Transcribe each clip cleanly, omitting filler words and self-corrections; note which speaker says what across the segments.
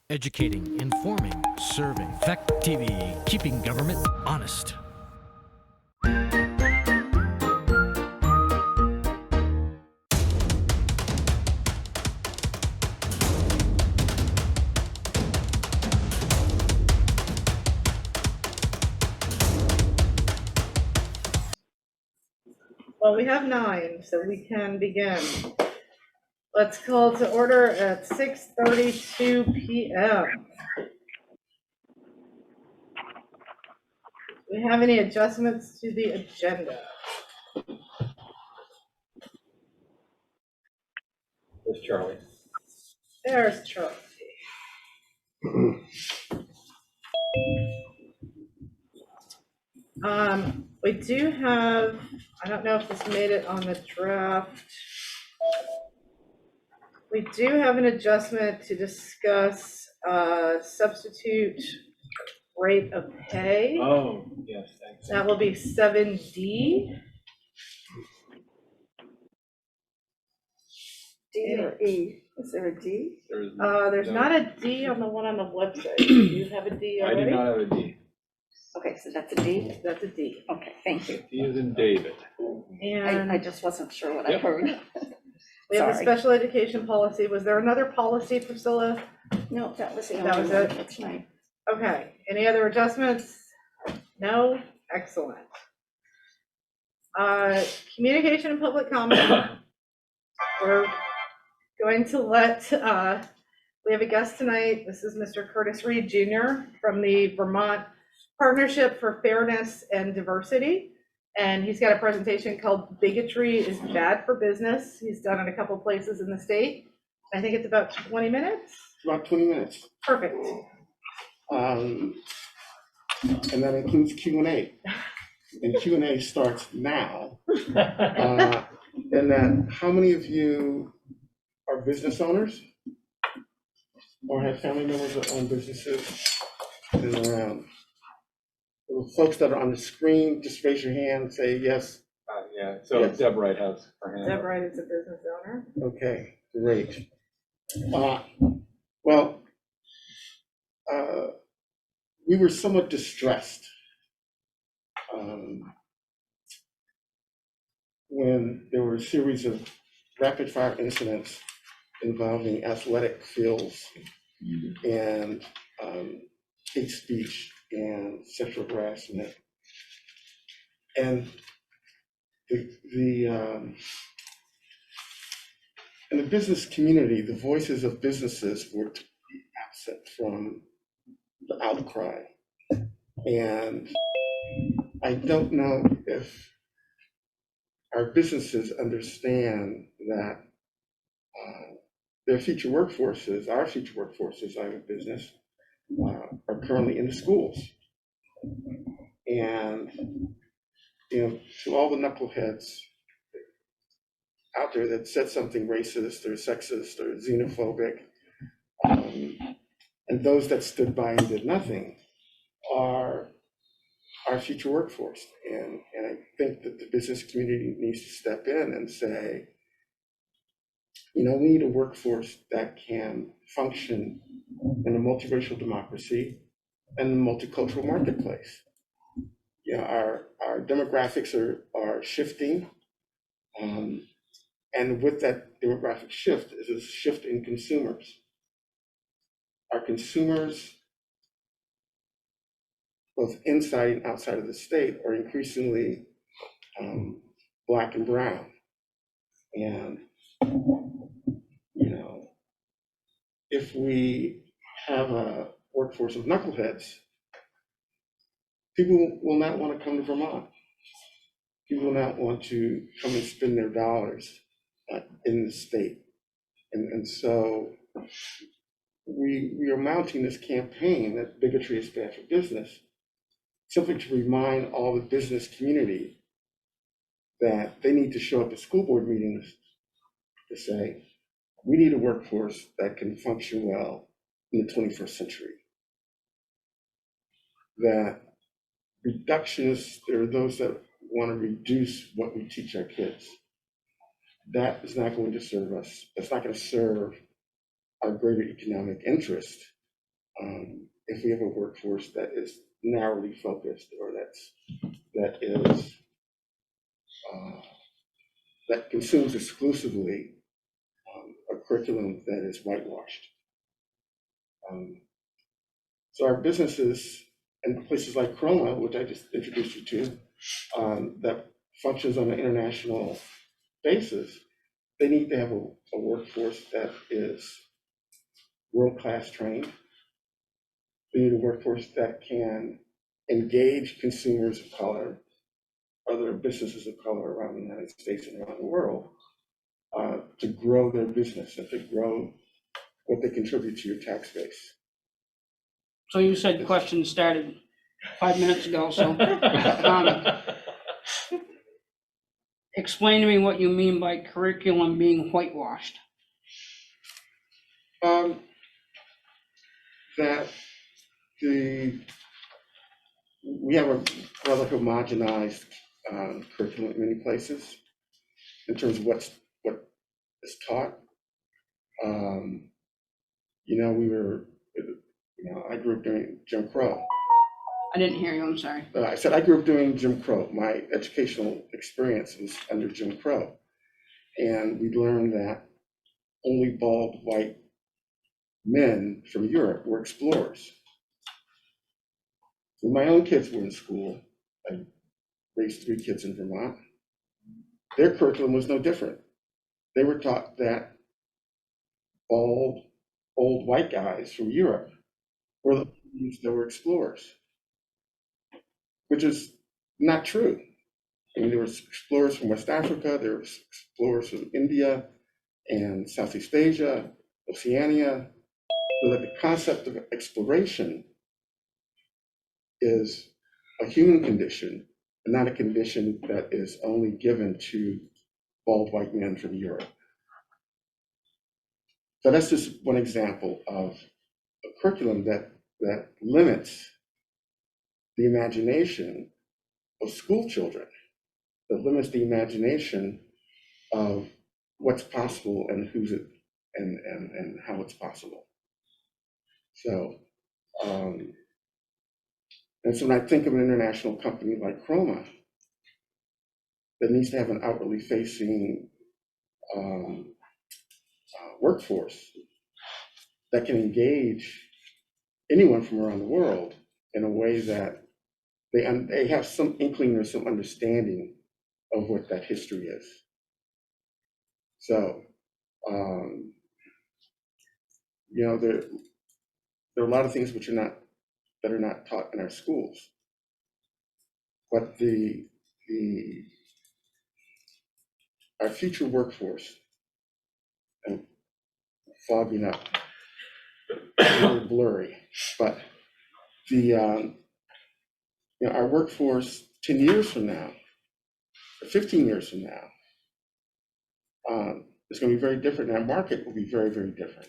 Speaker 1: Educating, informing, serving. Fact TV, keeping government honest.
Speaker 2: Well, we have 9, so we can begin. Let's call to order at 6:32 p.m. Do we have any adjustments to the agenda?
Speaker 3: There's Charlie.
Speaker 2: There's Charlie. We do have, I don't know if this made it on the draft. We do have an adjustment to discuss substitute rate of pay.
Speaker 3: Oh, yes, thanks.
Speaker 2: That will be 7D.
Speaker 4: D or E? Is there a D?
Speaker 2: There's not a D on the one on the website. Do you have a D
Speaker 3: I
Speaker 2: already?
Speaker 3: do not have a D.
Speaker 4: Okay, so that's a D?
Speaker 2: That's a D.
Speaker 4: Okay, thank you.
Speaker 3: D is in David.
Speaker 2: And
Speaker 4: I just wasn't sure what I
Speaker 3: Yep.
Speaker 4: heard.
Speaker 2: we have a
Speaker 4: Sorry.
Speaker 2: special education policy. Was there another policy, Priscilla?
Speaker 4: No, that was the
Speaker 2: That
Speaker 4: only
Speaker 2: was
Speaker 4: one.
Speaker 2: it?
Speaker 4: That's right.
Speaker 2: Okay, any other adjustments? No? Excellent. Communication and public comment. We're going to let, we have a guest tonight. This is Mr. Curtis Reed Jr. from the Vermont Partnership for Fairness and Diversity. And he's got a presentation called Bigotry is Bad for Business. He's done it a couple places in the state. I think it's about 20 minutes.
Speaker 5: About 20 minutes.
Speaker 2: Perfect.
Speaker 5: And that includes Q&A. And Q&A starts now. And then how many of you are business owners? Or have family members that own businesses? And the folks that are on the screen, just raise your hand and say yes.
Speaker 3: Yeah, so
Speaker 5: Yes.
Speaker 3: Deb Wright has her hand
Speaker 2: Deb
Speaker 3: up.
Speaker 2: Wright is a business owner.
Speaker 5: Okay, great. We were somewhat distressed when there were a series of rapid fire incidents involving athletic fields and hate speech and sexual harassment. And in the business community, the voices of businesses were to be absent from the outcry. And I don't know if our businesses understand that their future workforces, our future workforces, I have a business, are currently in the schools. And, to all the knuckleheads out there that said something racist or sexist or xenophobic, and those that stood by and did nothing are our future workforce. And I think that the business community needs to step in and say, we need a workforce that can function in a multiracial democracy and a multicultural marketplace. Our demographics are shifting. And with that demographic shift is a shift in consumers. Our consumers, both inside and outside of the state, are increasingly Black and brown. And, if we have a workforce of knuckleheads, people will not want to come to Vermont. People will not want to come and spend their dollars in the state. And so we are mounting this campaign that bigotry is bad for business, simply to remind all the business community that they need to show up at school board meetings to say, we need a workforce that can function well in the 21st century. That reductionists, there are those that want to reduce what we teach our kids. That is not going to serve us. That's not going to serve our greater economic interest. if we have a workforce that is narrowly focused, or that is that consumes exclusively a curriculum that is whitewashed. So our businesses and places like Chroma, which I just introduced you to, that functions on an international basis, they need to have a workforce that is world-class trained. They need a workforce that can engage consumers of color, other businesses of color around the United States and around the world, to grow their business and to grow what they contribute to your tax base.
Speaker 6: So you said questions started 5 minutes ago, so explain to me what you mean by curriculum being whitewashed.
Speaker 5: That we have a rather homogenized curriculum in many places in terms of what is taught. I grew up during Jim Crow.
Speaker 6: I didn't hear you, I'm sorry.
Speaker 5: I said I grew up during Jim Crow. My educational experience was under Jim Crow. And we learned that only bald white men from Europe were explorers. When my own kids were in school, I raised 3 kids in Vermont, their curriculum was no different. They were taught that bald, old white guys from Europe were the ones that were explorers, which is not true. I mean, there were explorers from West Africa, there were explorers from India and Southeast Asia, Oceania, so that the concept of exploration is a human condition and not a condition that is only given to bald white men from Europe. So that's just one example of a curriculum that limits the imagination of school children, that limits the imagination of what's possible and who's it and how it's possible. So, and so when I think of an international company like Chroma that needs to have an outwardly facing workforce that can engage anyone from around the world in a way that they have some inkling or some understanding of what that history is. So, there are a lot of things that are not taught in our schools, but our future workforce, and fogging up, a little blurry, but our workforce 10 years from now, or 15 years from now, is going to be very different, and our market will be very, very different.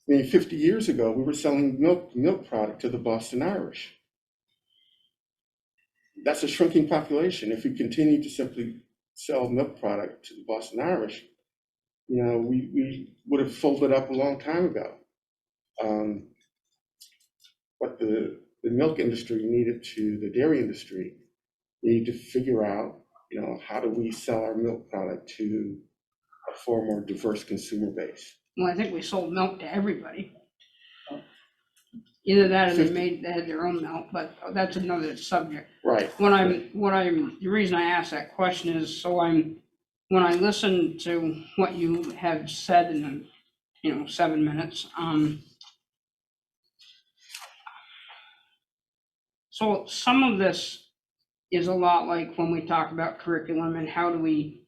Speaker 5: I mean, 50 years ago, we were selling milk product to the Boston Irish. That's a shrinking population. If we continue to simply sell milk product to the Boston Irish, we would have folded up a long time ago. What the milk industry needed to the dairy industry, needed to figure out, how do we sell our milk product to a far more diverse consumer base.
Speaker 6: Well, I think we sold milk to everybody. Either that or they had their own milk, but that's another subject.
Speaker 5: Right.
Speaker 6: The reason I asked that question is when I listen to what you have said in 7 minutes, so some of this is a lot like when we talk about curriculum and how do we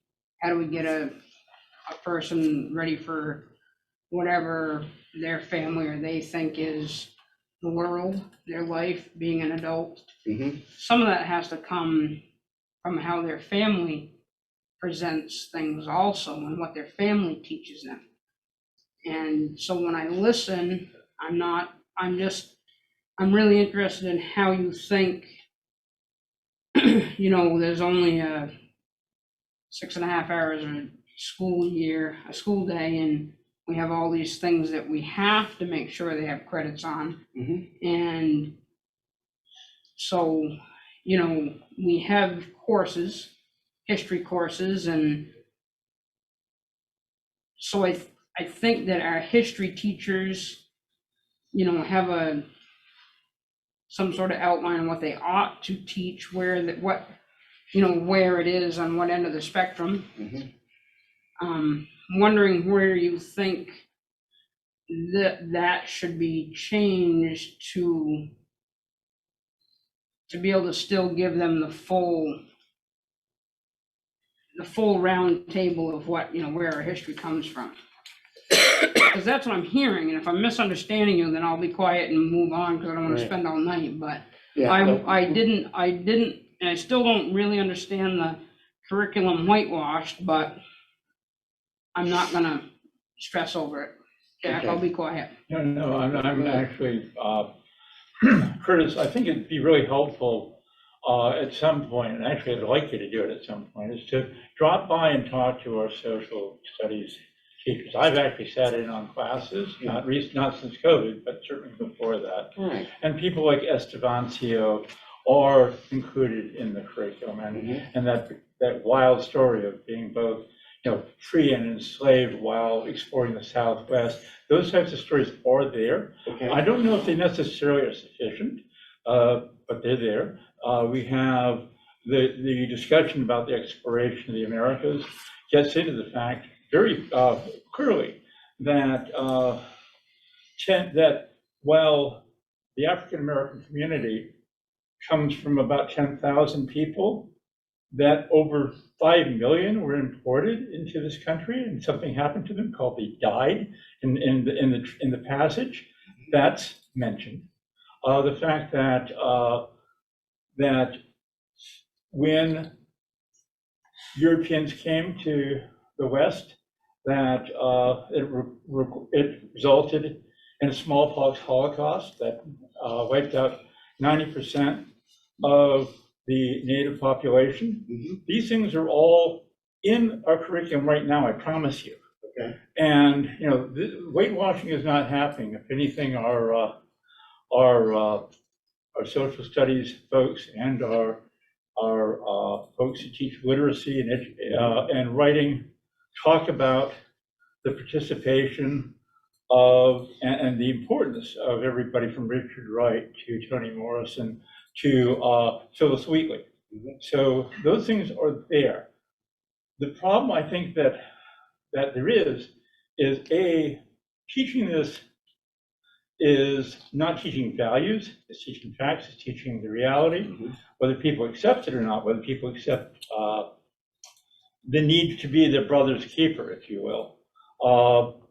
Speaker 6: get a person ready for whatever their family or they think is the world, their life, being an adult.
Speaker 5: Mm-hmm.
Speaker 6: Some of that has to come from how their family presents things also and what their family teaches them. And so when I listen, I'm really interested in how you think, there's only 6.5 hours of a school day, and we have all these things that we have to make sure they have credits on.
Speaker 5: Mhm.
Speaker 6: And so, you know, we have courses, history courses, and so I think that our history teachers, you know, have some sort of outline of what they ought to teach, where it is on what end of the spectrum.
Speaker 5: Mhm.
Speaker 6: Wondering where you think that should be changed to be able to still give them the full round table of what, you know, where our history comes from. Because that's what I'm hearing, and if I'm misunderstanding you, then I'll be quiet and move on, because I don't want to
Speaker 5: Right.
Speaker 6: spend all night, but
Speaker 5: Yeah,
Speaker 6: I didn't, and I still don't really understand the curriculum whitewashed, but I'm not gonna stress over it. Jack, I'll
Speaker 5: Okay.
Speaker 6: be quiet.
Speaker 3: No, I'm actually, Curtis, I think it'd be really helpful at some point, and actually I'd like you to do it at some point, is to drop by and talk to our social studies teachers. I've actually sat in on classes, not since COVID, but certainly before that.
Speaker 5: all right.
Speaker 3: And people like Estevancio are included in the curriculum,
Speaker 5: Mhm.
Speaker 3: and that wild story of being both, you know, free and enslaved while exploring the Southwest. Those types of stories are there.
Speaker 5: Okay.
Speaker 3: I don't know if they necessarily are sufficient, but they're there. We have the discussion about the exploration of the Americas gets into the fact very clearly that that while the African American community comes from about 10,000 people, that over 5 million were imported into this country, and something happened to them called they died in the passage. That's mentioned. The fact that that when Europeans came to the West, that it resulted in a smallpox holocaust that wiped out 90% of the native population.
Speaker 5: Mhm.
Speaker 3: These things are all in our curriculum right now, I promise you.
Speaker 5: Okay.
Speaker 3: And, you know, weight washing is not happening. If anything, our social studies folks and our folks who teach literacy and writing talk about the participation of and the importance of everybody from Richard Wright to Toni Morrison to Phyllis Wheatley.
Speaker 5: Mhm.
Speaker 3: So those things are there. The problem I think that there is teaching this is not teaching values, it's teaching facts, it's teaching the reality,
Speaker 5: Mhm.
Speaker 3: whether people accept it or not, whether people accept the need to be their brother's keeper, if you will.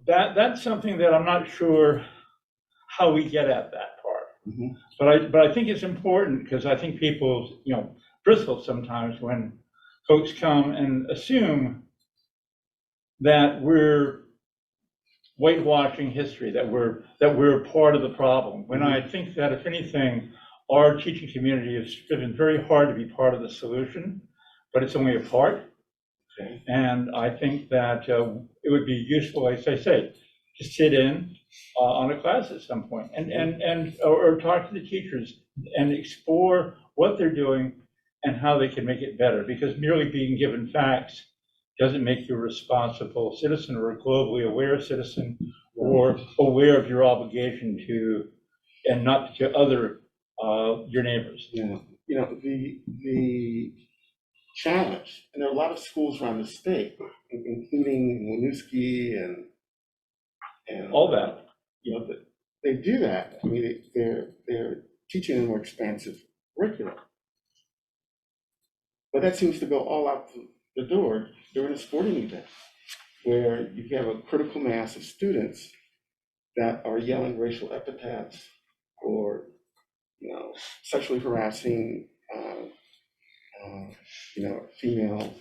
Speaker 3: That's something that I'm not sure how we get at that part.
Speaker 5: Mhm.
Speaker 3: But I think it's important, because I think people, you know, bristle sometimes when folks come and assume that we're whitewashing history, that we're part of the problem, when I think that, if anything, our teaching community has striven very hard to be part of the solution, but it's only a part.
Speaker 5: Okay.
Speaker 3: And I think that it would be useful, as I say, to sit in on a class at some point or talk to the teachers and explore what they're doing and how they can make it better, because merely being given facts doesn't make you a responsible citizen or a globally aware citizen or aware of your obligation to, and not to other, your neighbors.
Speaker 5: Yeah, you know, the challenge, and there are a lot of schools around the state, including WNESU and
Speaker 3: All that.
Speaker 5: you know, they do that. I mean, they're teaching a more expansive curriculum. But that seems to go all out the door during a sporting event, where you have a critical mass of students that are yelling racial epithets or, you know, sexually harassing, you know, female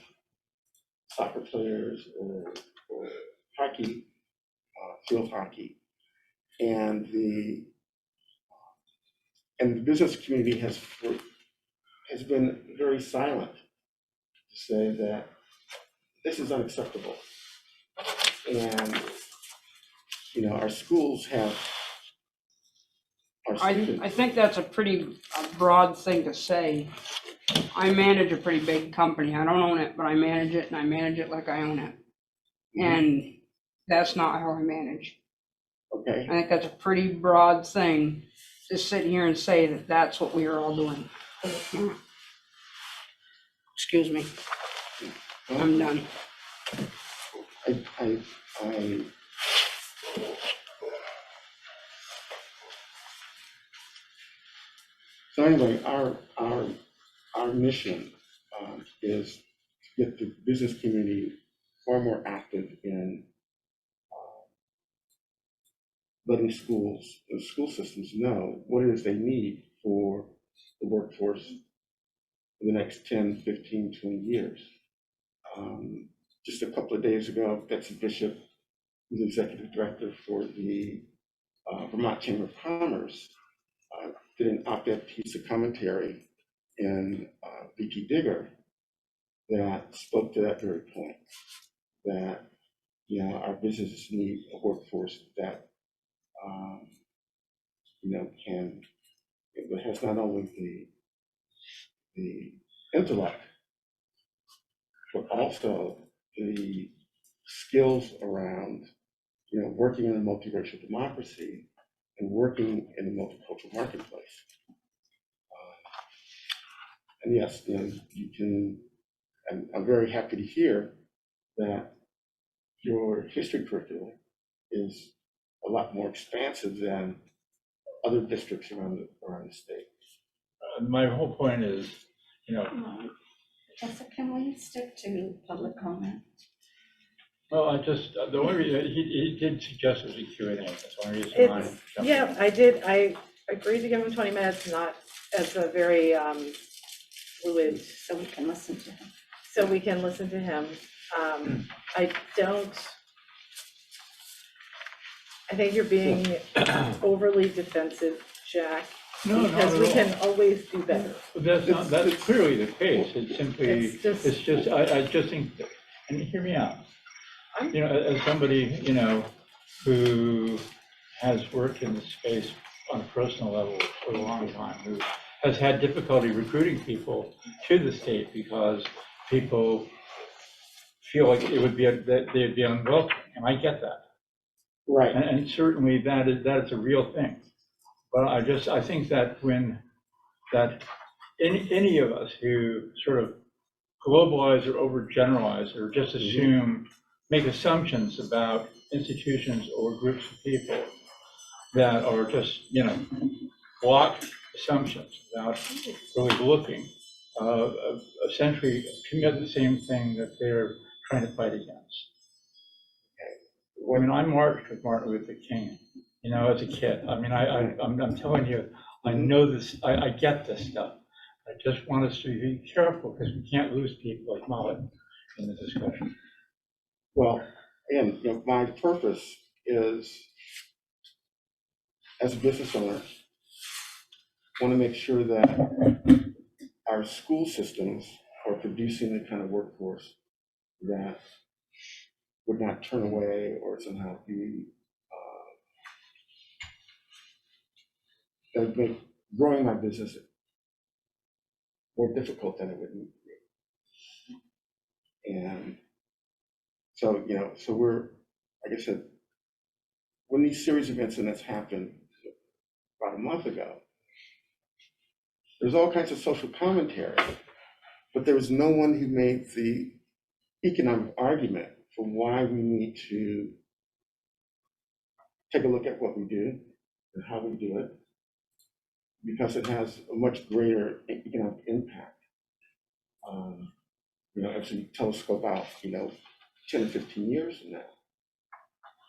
Speaker 5: soccer players or hockey, field hockey. And the business community has been very silent to say that this is unacceptable. And you know, our schools have our
Speaker 6: I
Speaker 5: students.
Speaker 6: think that's a pretty broad thing to say. I manage a pretty big company. I don't own it, but I manage it, and I manage it like I own it. And that's not how I manage.
Speaker 5: Okay,
Speaker 6: I think that's a pretty broad thing to sit here and say that that's what we are all doing. Excuse me, I'm done.
Speaker 5: I, so anyway, our mission is to get the business community far more active in letting schools, the school systems know what it is they need for the workforce for the next 10, 15, 20 years. Just a couple of days ago, Betsy Bishop, who's executive director for the Vermont Chamber of Commerce, did an op-ed piece of commentary in VT Digger that spoke to that very point, that, you know, our businesses need a workforce that, you know, that has not only the intellect, but also the skills around, you know, working in a multiracial democracy and working in a multicultural marketplace. And yes, you know, you can, I'm very happy to hear that your history curriculum is a lot more expansive than other districts around the state.
Speaker 3: My whole point is, you know,
Speaker 4: Jessica, can we stick to public comment?
Speaker 3: well, I just, the only reason, he did suggest it was a Q&A, that's the only reason why. I
Speaker 2: It's,
Speaker 3: jumped
Speaker 2: yeah,
Speaker 3: in.
Speaker 2: I agreed to give him 20 minutes, not as a very fluid,
Speaker 4: So we can listen to him.
Speaker 2: so we can listen to him. I think you're being overly defensive, Jack,
Speaker 3: No, not
Speaker 2: because
Speaker 3: at
Speaker 2: we
Speaker 3: all.
Speaker 2: can always do better.
Speaker 3: But that's not, that's clearly the case, it's simply,
Speaker 2: It's just-
Speaker 3: I just think, and hear me out.
Speaker 2: I'm-
Speaker 3: You know, as somebody, you know, who has worked in the space on a personal level for a long time, who has had difficulty recruiting people to the state because people feel like it would be, that they'd be unwelcome, and I get that.
Speaker 5: Right.
Speaker 3: And certainly that is a real thing. But I think that that any of us who sort of globalize or overgeneralize or just assume, make assumptions about institutions or groups of people that are just, you know, block assumptions without really looking, essentially commit the same thing that they're trying to fight against. I mean, I marched with Martin Luther King, you know, as a kid. I mean, I'm telling you, I know this, I get this stuff. I just want us to be careful because we can't lose people like Molly in the discussion.
Speaker 5: Well, again, you know, my purpose is, as a business owner, want to make sure that our school systems are producing the kind of workforce that would not turn away or somehow be, that would make growing my business more difficult than it would need to be. And so, you know, so we're, like I said, when these series of incidents happened about a month ago, there's all kinds of social commentary, but there was no one who made the economic argument for why we need to take a look at what we do and how we do it, because it has a much greater economic impact. You know, as we telescope out, you know, 10 or 15 years from now.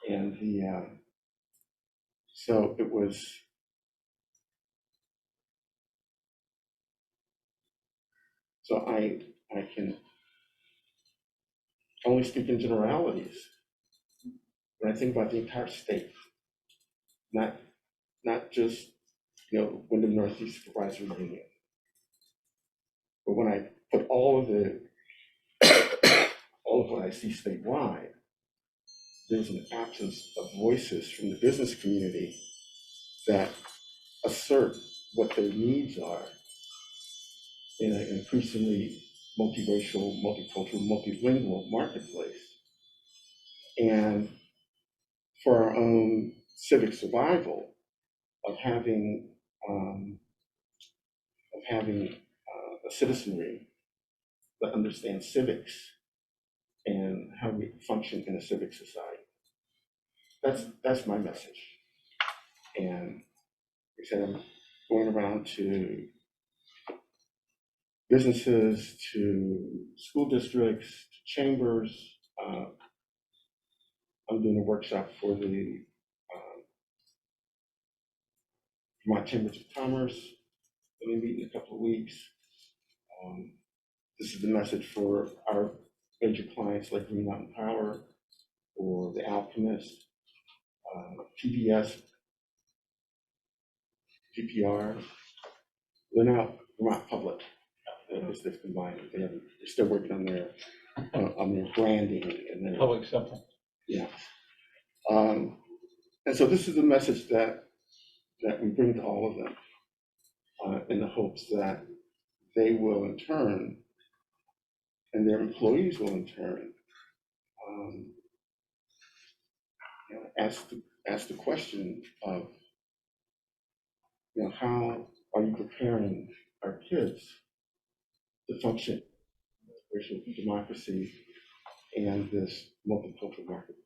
Speaker 5: And so it was, so I can only speak in generalities when I think about the entire state, not just, you know, Wyndham Northeast Supervisory Union. But when I put all of what I see statewide, there's an absence of voices from the business community that assert what their needs are in an increasingly multiracial, multicultural, multilingual marketplace. And for our own civic survival of having a citizenry that understands civics and how we function in a civic society. That's my message. And like I said, I'm going around to businesses, to school districts, to chambers. I'm doing a workshop for the Vermont Chambers of Commerce. We'll be meeting in a couple of weeks. This is the message for our major clients like Green Mountain Power or The Alchemist, PBS, PPR. They're now Vermont Public because they've combined. They're still working on their branding and their
Speaker 3: Public something.
Speaker 5: yeah. And so this is the message that we bring to all of them in the hopes that they will in turn, and their employees will in turn, ask the question of, how are you preparing our kids to function in racial democracy and this multicultural marketplace?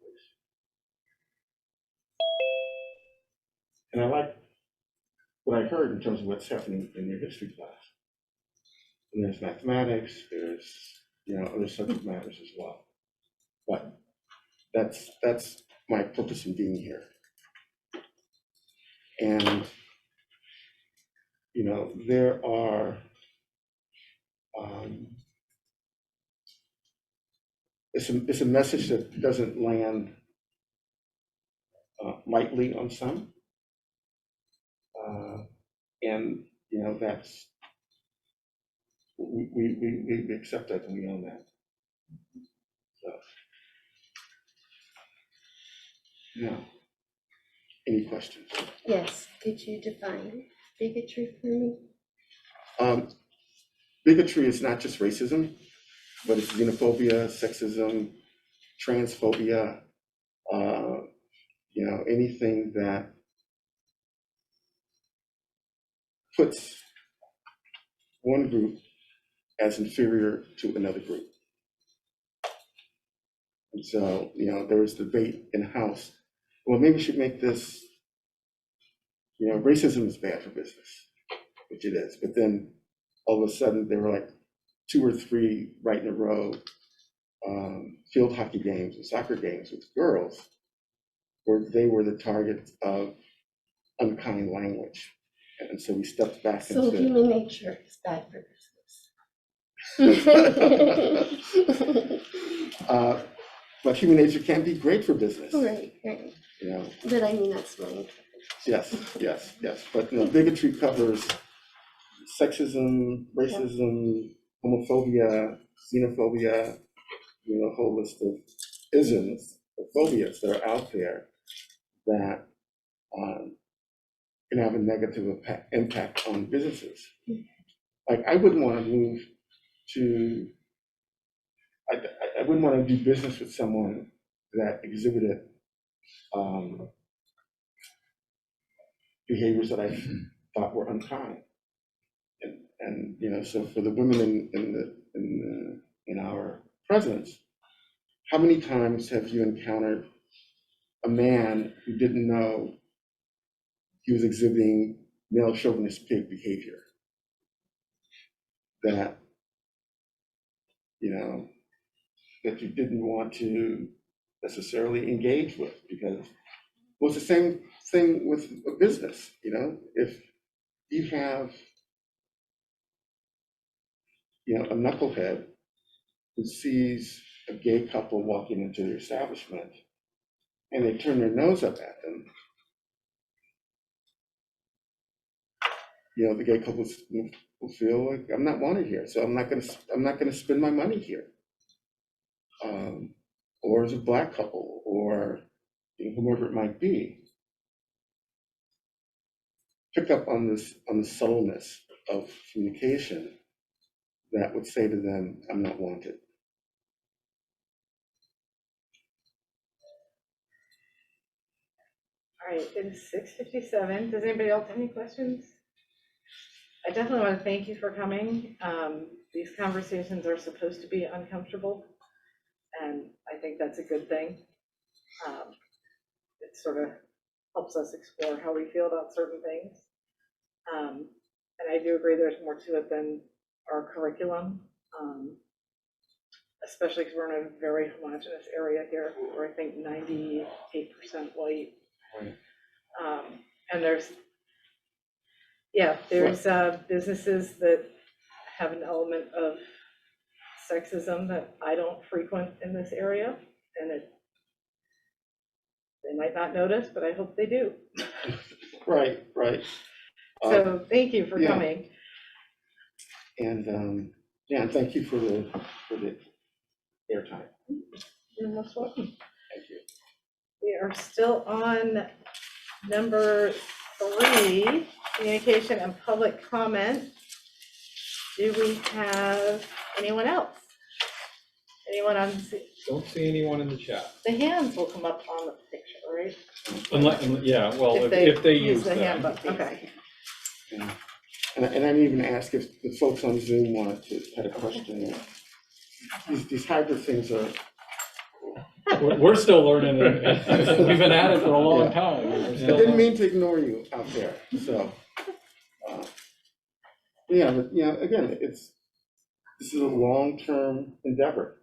Speaker 5: And I like what I heard in terms of what's happening in your history class. And there's mathematics, there's other subject matters as well. But that's my purpose in being here. And there are it's a message that doesn't land lightly on some, and that's we accept that and we own that. So, yeah. Any questions?
Speaker 7: Yes, could you define bigotry for me?
Speaker 5: Bigotry is not just racism, but it's xenophobia, sexism, transphobia, anything that puts one group as inferior to another group. And so, there was debate in the House. Well, maybe we should make this, racism is bad for business, which it is. But then all of a sudden there were like 2 or 3 right in a row field hockey games and soccer games with girls where they were the target of unkind language. And so we stepped back
Speaker 7: So
Speaker 5: and said,
Speaker 7: human nature is bad for business.
Speaker 5: but human nature can be great for business.
Speaker 7: Right. But I mean, that's my interpretation.
Speaker 5: Yes. But bigotry covers sexism, racism, homophobia, xenophobia, a whole list of isms, of phobias that are out there that can have a negative impact on businesses. Like I wouldn't want to move to, I wouldn't want to do business with someone that exhibited behaviors that I thought were unkind. And so for the women in our presence, how many times have you encountered a man who didn't know he was exhibiting male chauvinist pig behavior that that you didn't want to necessarily engage with? Because well, it's the same thing with a business. If you have a knucklehead who sees a gay couple walking into their establishment and they turn their nose up at them, the gay couple will feel like I'm not wanted here, so I'm not going to spend my money here. or as a Black couple, or whomever it might be, pick up on the subtleness of communication that would say to them, I'm not wanted.
Speaker 2: All right, it is 6:57. Does anybody else have any questions? I definitely want to thank you for coming. These conversations are supposed to be uncomfortable, and I think that's a good thing. It sort of helps us explore how we feel about certain things. And I do agree there's more to it than our curriculum, especially because we're in a very homogeneous area here. We're, I think, 98% white.
Speaker 5: Right.
Speaker 2: And there's businesses that have an element of sexism that I don't frequent in this area, and they might not notice, but I hope they do.
Speaker 5: Right.
Speaker 2: So thank you for
Speaker 5: yeah.
Speaker 2: coming.
Speaker 5: And and thank you for the airtime.
Speaker 2: You're most welcome.
Speaker 5: Thank you.
Speaker 2: We are still on number 3, communication and public comment. Do we have anyone else? Anyone on
Speaker 8: Don't see anyone in the chat.
Speaker 2: the hands will come up on the picture, right?
Speaker 8: Yeah, well, if they use
Speaker 2: the
Speaker 8: that.
Speaker 2: handbook, okay.
Speaker 5: Yeah. And I'd even ask if the folks on Zoom had a question. These hybrid things are.
Speaker 8: We're still learning, and we've been at it for a long time.
Speaker 5: I didn't mean to ignore you out there, so. But again, this is a long-term endeavor,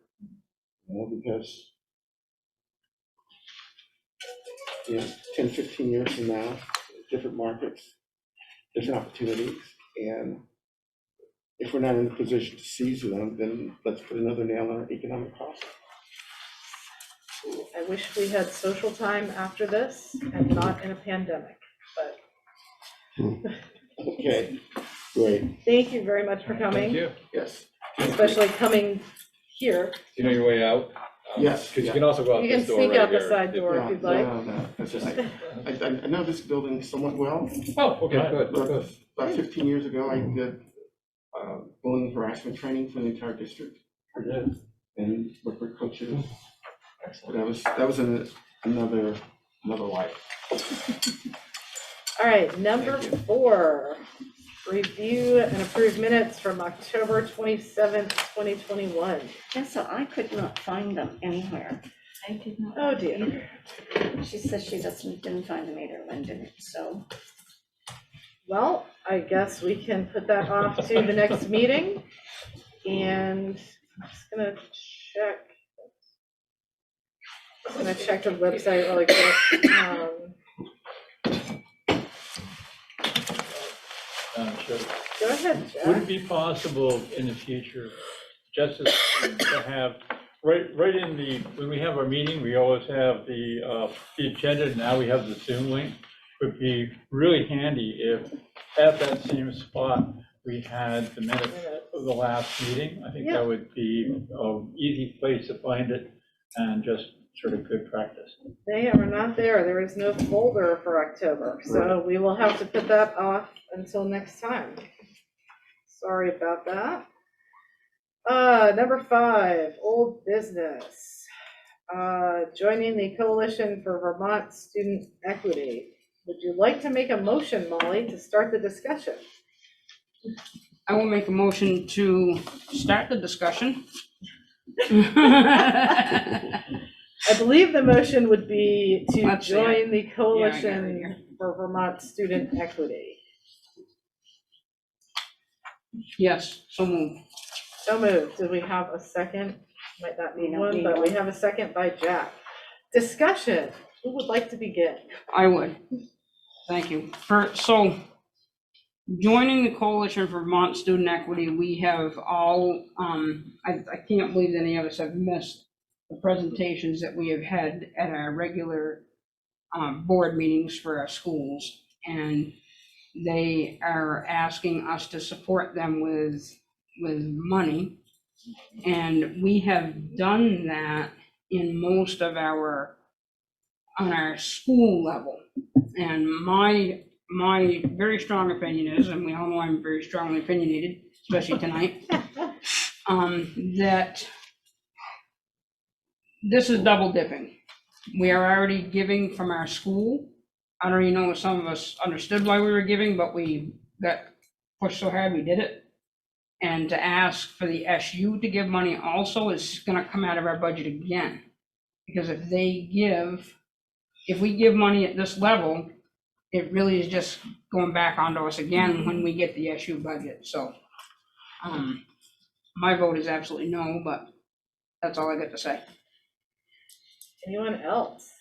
Speaker 5: because 10, 15 years from now, different markets, different opportunities, and if we're not in a position to seize them, then let's put another nail in our economic coffin.
Speaker 2: I wish we had social time after this and not in a pandemic, but
Speaker 5: Okay, great.
Speaker 2: thank you very much for coming.
Speaker 8: Thank you.
Speaker 5: Yes.
Speaker 2: Especially coming here.
Speaker 8: Do you know your way out?
Speaker 5: Yes,
Speaker 8: Because
Speaker 5: yeah.
Speaker 8: you can also go out
Speaker 2: You
Speaker 8: this
Speaker 2: can
Speaker 8: door
Speaker 2: sneak
Speaker 8: right
Speaker 2: out the
Speaker 8: here.
Speaker 2: side door if you'd like.
Speaker 5: No. That's just, I know this building somewhat well.
Speaker 8: Oh, okay, good.
Speaker 5: About 15 years ago, I did bullying and harassment training for the entire district. And worked with coaches. But that was in another life.
Speaker 2: All right, number 4, review and approve minutes from October 27th, 2021.
Speaker 4: Yeah, so I could not find them anywhere. I did not.
Speaker 2: Oh dear.
Speaker 4: She says she didn't find them either, Lynn didn't, so.
Speaker 2: Well, I guess we can put that off to the next meeting. And I'm just gonna check the website really quick.
Speaker 3: Sure.
Speaker 2: Go ahead,
Speaker 3: Would it
Speaker 2: Jeff.
Speaker 3: be possible in the future, just to have, right in when we have our meeting, we always have the agenda, now we have the Zoom link. Would be really handy if at that same spot, we had the minutes of the last meeting. I think
Speaker 2: Yeah.
Speaker 3: that would be an easy place to find it and just sort of good practice.
Speaker 2: They are not there. There is no folder for October, so we will have to put that off until next time. Sorry about that. Number 5, old business. Joining the Coalition for Vermont Student Equity. Would you like to make a motion, Molly, to start the discussion?
Speaker 6: I will make a motion to start the discussion.
Speaker 2: I believe the motion would be to
Speaker 6: Let's see.
Speaker 2: join the
Speaker 6: Yeah, I got it
Speaker 2: Coalition
Speaker 6: here.
Speaker 2: for Vermont Student Equity.
Speaker 6: Yes, so moved.
Speaker 2: So moved. Do we have a second? Might not need
Speaker 4: We don't
Speaker 2: one,
Speaker 4: need
Speaker 2: but we
Speaker 4: one.
Speaker 2: have a second by Jack. Discussion. Who would like to begin?
Speaker 6: I would. Thank you. So, joining the Coalition for Vermont Student Equity, we have all, I can't believe any of us have missed the presentations that we have had at our regular board meetings for our schools. And they are asking us to support them with money. And we have done that in most of on our school level. And my very strong opinion is, and we all know I'm very strongly opinionated, especially tonight, that this is double dipping. We are already giving from our school. I don't even know if some of us understood why we were giving, but we got pushed so hard we did it. And to ask for the SU to give money also is gonna come out of our budget again. Because if we give money at this level, it really is just going back onto us again when we get the SU budget. So my vote is absolutely no, but that's all I got to say.
Speaker 2: Anyone else?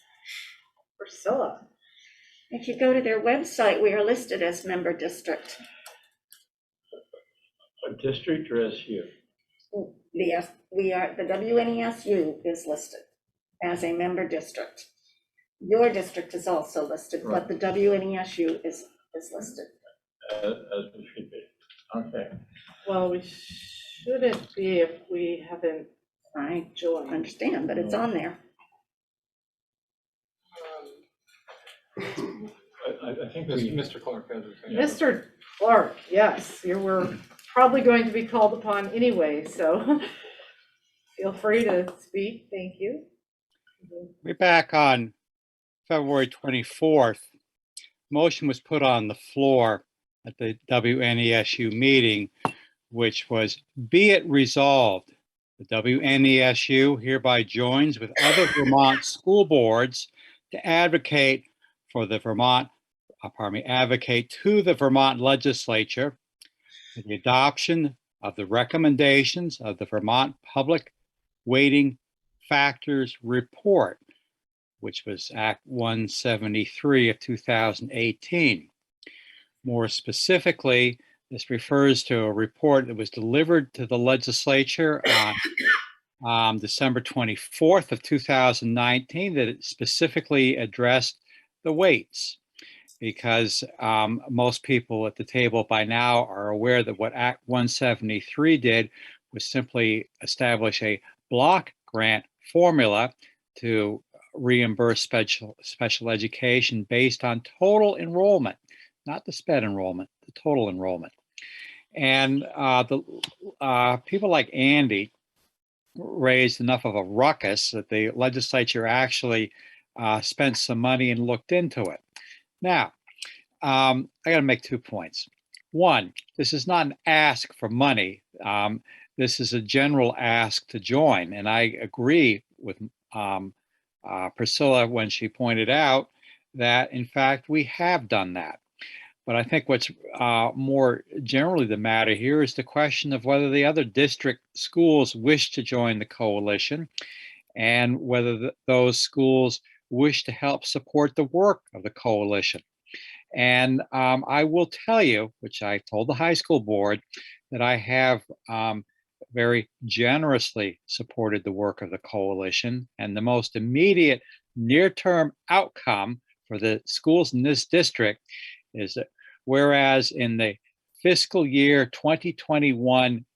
Speaker 2: Priscilla?
Speaker 4: If you go to their website, we are listed as member district.
Speaker 3: A district or SU?
Speaker 4: The WNESU is listed as a member district. Your district is also listed, but the WNESU is listed.
Speaker 3: As it should be. Okay.
Speaker 2: Well, we shouldn't be if we haven't
Speaker 4: I
Speaker 2: joined.
Speaker 4: understand, but it's on there.
Speaker 8: I think Mr. Clark has his hand.
Speaker 2: Mr. Clark, yes, you were probably going to be called upon anyway, so feel free to speak. Thank you.
Speaker 9: Way back on February 24th, motion was put on the floor at the WNESU meeting, which was, be it resolved, the WNESU hereby joins with other Vermont school boards to advocate to the Vermont legislature for the adoption of the recommendations of the Vermont Public Weighting Factors Report, which was Act 173 of 2018. More specifically, this refers to a report that was delivered to the legislature on December 24th of 2019 that it specifically addressed the weights, because most people at the table by now are aware that what Act 173 did was simply establish a block grant formula to reimburse special education based on total enrollment, not the sped enrollment, the total enrollment. And people like Andy raised enough of a ruckus that the legislature actually spent some money and looked into it. Now, I got to make 2 points. One, this is not an ask for money. This is a general ask to join. And I agree with Priscilla when she pointed out that, in fact, we have done that. But I think what's more generally the matter here is the question of whether the other district schools wish to join the coalition and whether those schools wish to help support the work of the coalition. And I will tell you, which I told the high school board, that I have very generously supported the work of the coalition, and the most immediate near-term outcome for the schools in this district is that whereas in the fiscal year 2021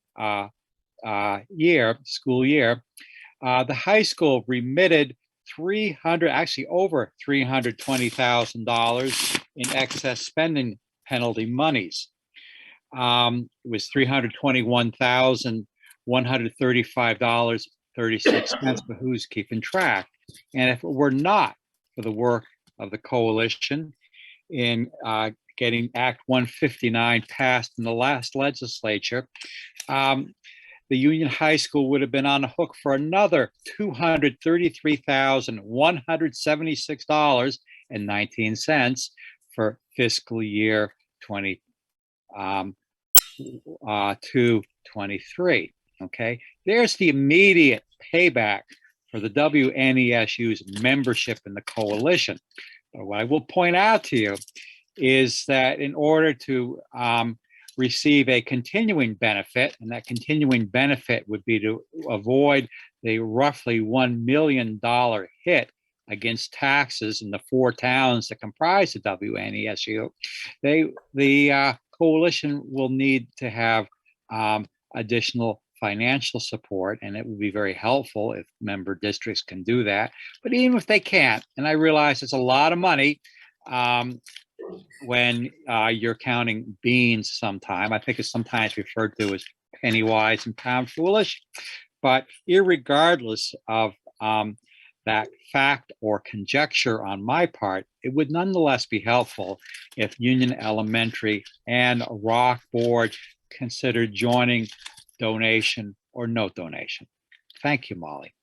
Speaker 9: school year, the high school remitted over $320,000 in excess spending penalty monies. It was $321,135.36, but who's keeping track? And if it were not for the work of the coalition in getting Act 159 passed in the last legislature, the Union High School would have been on the hook for another $233,176.19 for fiscal year 22-23. Okay, there's the immediate payback for the WNESU's membership in the coalition. But what I will point out to you is that in order to receive a continuing benefit, and that continuing benefit would be to avoid the roughly $1 million hit against taxes in the 4 towns that comprise the WNESU, the coalition will need to have additional financial support, and it would be very helpful if member districts can do that. But even if they can't, and I realize it's a lot of money, when you're counting beans sometime, I think it's sometimes referred to as penny wise and pound foolish. But irregardless of that fact or conjecture on my part, it would nonetheless be helpful if Union Elementary and Rock Board considered joining, donation or no donation. Thank you, Molly.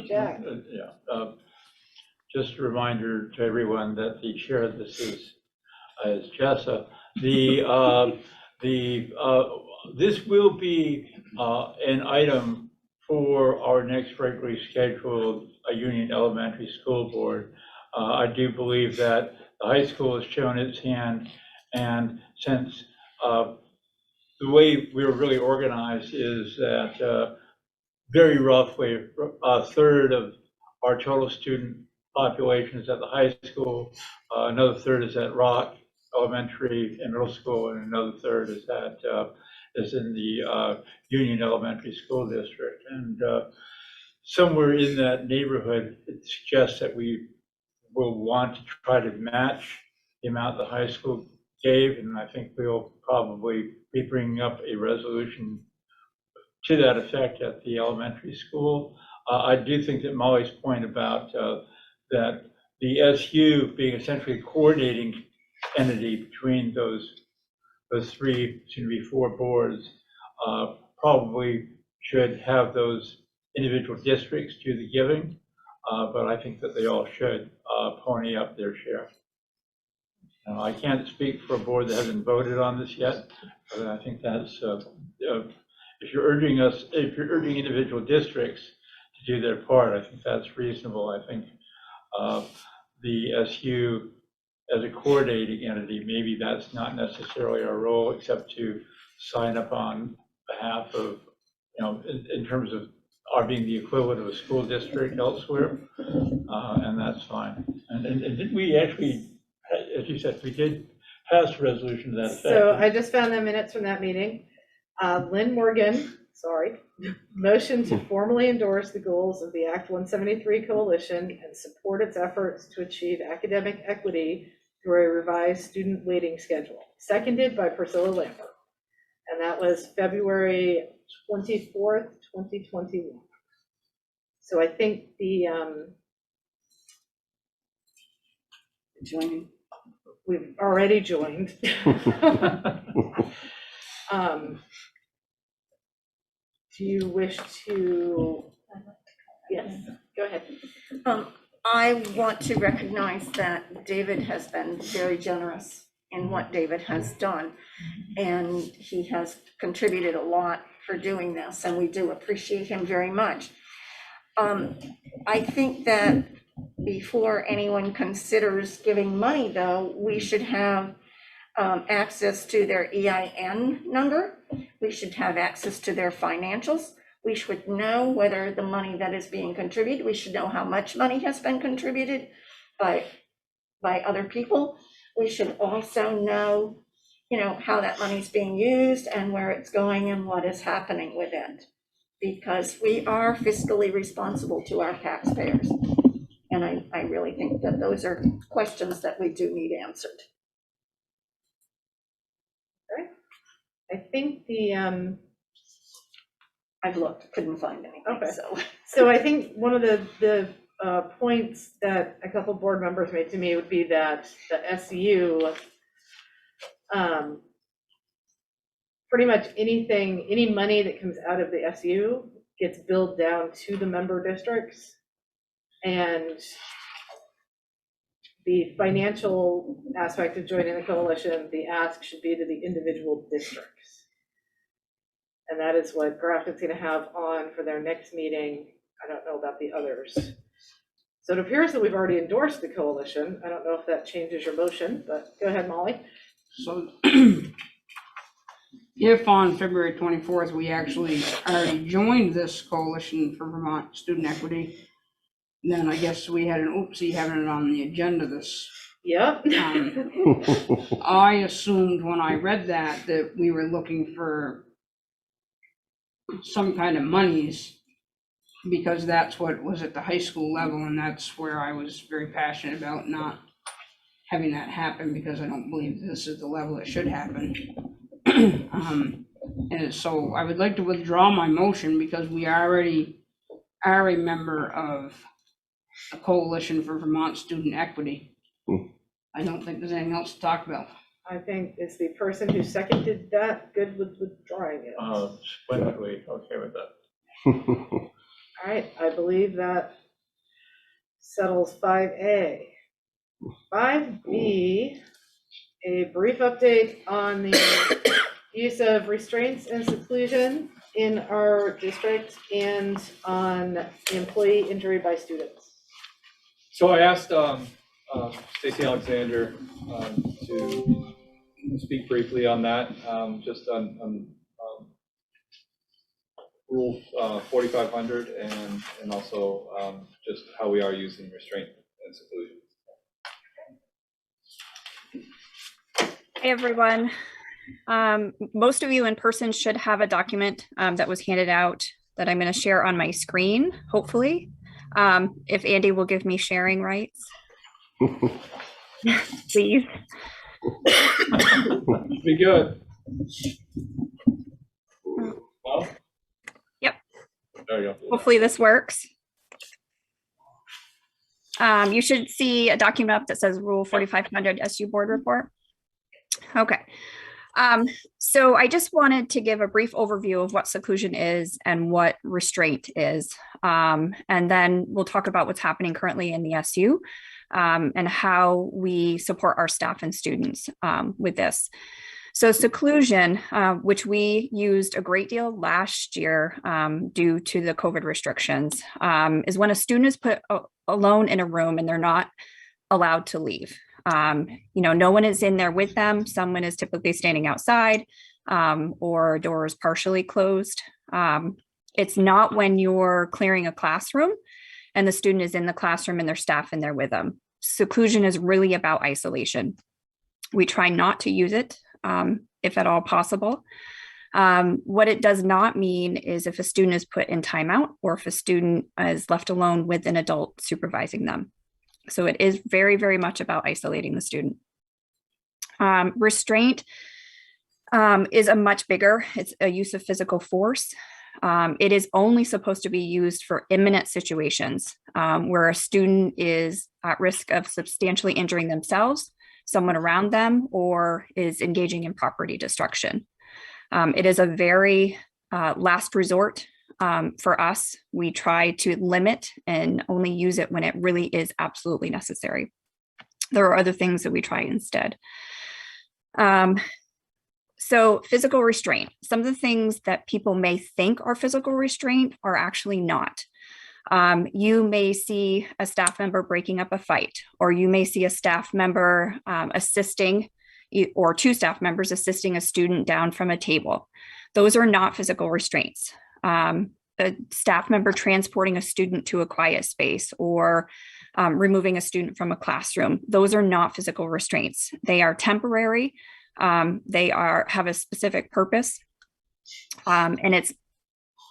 Speaker 2: Jack?
Speaker 3: Yeah, just a reminder to everyone that the chair of this is Jessa. This will be an item for our next regularly scheduled Union Elementary School Board. I do believe that the high school has shown its hand, and since the way we're really organized is that very roughly a third of our total student population is at the high school, another third is at Rock Elementary and Middle School, and another third is in the Union Elementary School District. And somewhere in that neighborhood, it suggests that we will want to try to match the amount the high school gave, and I think we'll probably be bringing up a resolution to that effect at the elementary school. I do think that Molly's point about that the SU being essentially a coordinating entity between those three, soon to be four boards, probably should have those individual districts do the giving, but I think that they all should pony up their share. I can't speak for a board that hasn't voted on this yet, but I think that's if you're urging individual districts to do their part, I think that's reasonable. I think the SU as a coordinating entity, maybe that's not necessarily our role, except to sign up on behalf of, in terms of our being the equivalent of a school district elsewhere, and that's fine. And didn't we actually, as you said, we did pass a resolution to that effect?
Speaker 2: So I just found the minutes from that meeting. Lynn Morgan, motion to formally endorse the goals of the Act 173 Coalition and support its efforts to achieve academic equity through a revised student weighting schedule. Seconded by Priscilla Lambert. And that was February 24th, 2021. So I think
Speaker 4: Joining.
Speaker 2: we've already joined. Do you wish to? Yes, go ahead.
Speaker 4: I want to recognize that David has been very generous in what David has done, and he has contributed a lot for doing this, and we do appreciate him very much. I think that before anyone considers giving money, though, we should have access to their EIN number. We should have access to their financials. We should know whether the money that is being contributed, we should know how much money has been contributed by other people. We should also know, how that money is being used and where it's going and what is happening with it. Because we are fiscally responsible to our taxpayers. And I really think that those are questions that we do need answered.
Speaker 2: I think
Speaker 4: I've looked, couldn't find anything,
Speaker 2: Okay.
Speaker 4: so.
Speaker 2: So I think one of the points that a couple board members made to me would be that the SU, pretty much any money that comes out of the SU gets billed down to the member districts, and the financial aspect of joining the coalition, the ask should be to the individual districts. And that is what Grafton's going to have on for their next meeting. I don't know about the others. So it appears that we've already endorsed the coalition. I don't know if that changes your motion, but go ahead, Molly.
Speaker 6: So if on February 24th, we actually already joined this coalition for Vermont student equity, then I guess we had an oopsie having it on the agenda this
Speaker 2: Yep.
Speaker 6: I assumed when I read that we were looking for some kind of monies, because that's what was at the high school level, and that's where I was very passionate about not having that happen, because I don't believe this is the level it should happen. And so I would like to withdraw my motion, because we already are a member of a Coalition for Vermont Student Equity. I don't think there's anything else to talk about.
Speaker 2: I think is the person who seconded that good with withdrawing it?
Speaker 3: Splendidly okay with that.
Speaker 2: All right, I believe that settles 5A. 5B, a brief update on the use of restraints and seclusion in our district and on employee injury by students.
Speaker 8: So I asked Stacey Alexander to speak briefly on that, just on Rule 4500 and also just how we are using restraint and seclusion.
Speaker 10: Hey, everyone. Most of you in person should have a document that was handed out that I'm going to share on my screen, hopefully. If Andy will give me sharing rights. Please.
Speaker 8: Be good. Well,
Speaker 10: yep.
Speaker 8: There you go.
Speaker 10: Hopefully this works. You should see a document up that says Rule 4500 SU Board Report. Okay. So I just wanted to give a brief overview of what seclusion is and what restraint is. And then we'll talk about what's happening currently in the SU and how we support our staff and students with this. So seclusion, which we used a great deal last year due to the COVID restrictions, is when a student is put alone in a room and they're not allowed to leave. No one is in there with them. Someone is typically standing outside or doors partially closed. It's not when you're clearing a classroom and the student is in the classroom and their staff in there with them. Seclusion is really about isolation. We try not to use it if at all possible. What it does not mean is if a student is put in timeout or if a student is left alone with an adult supervising them. So it is very, very much about isolating the student. Restraint is a much bigger, it's a use of physical force. It is only supposed to be used for imminent situations where a student is at risk of substantially injuring themselves, someone around them, or is engaging in property destruction. It is a very last resort. For us, we try to limit and only use it when it really is absolutely necessary. There are other things that we try instead. So physical restraint, some of the things that people may think are physical restraint are actually not. You may see a staff member breaking up a fight, or you may see a staff member assisting, or two staff members assisting a student down from a table. Those are not physical restraints. A staff member transporting a student to a quiet space or removing a student from a classroom. Those are not physical restraints. They are temporary. They have a specific purpose, and it's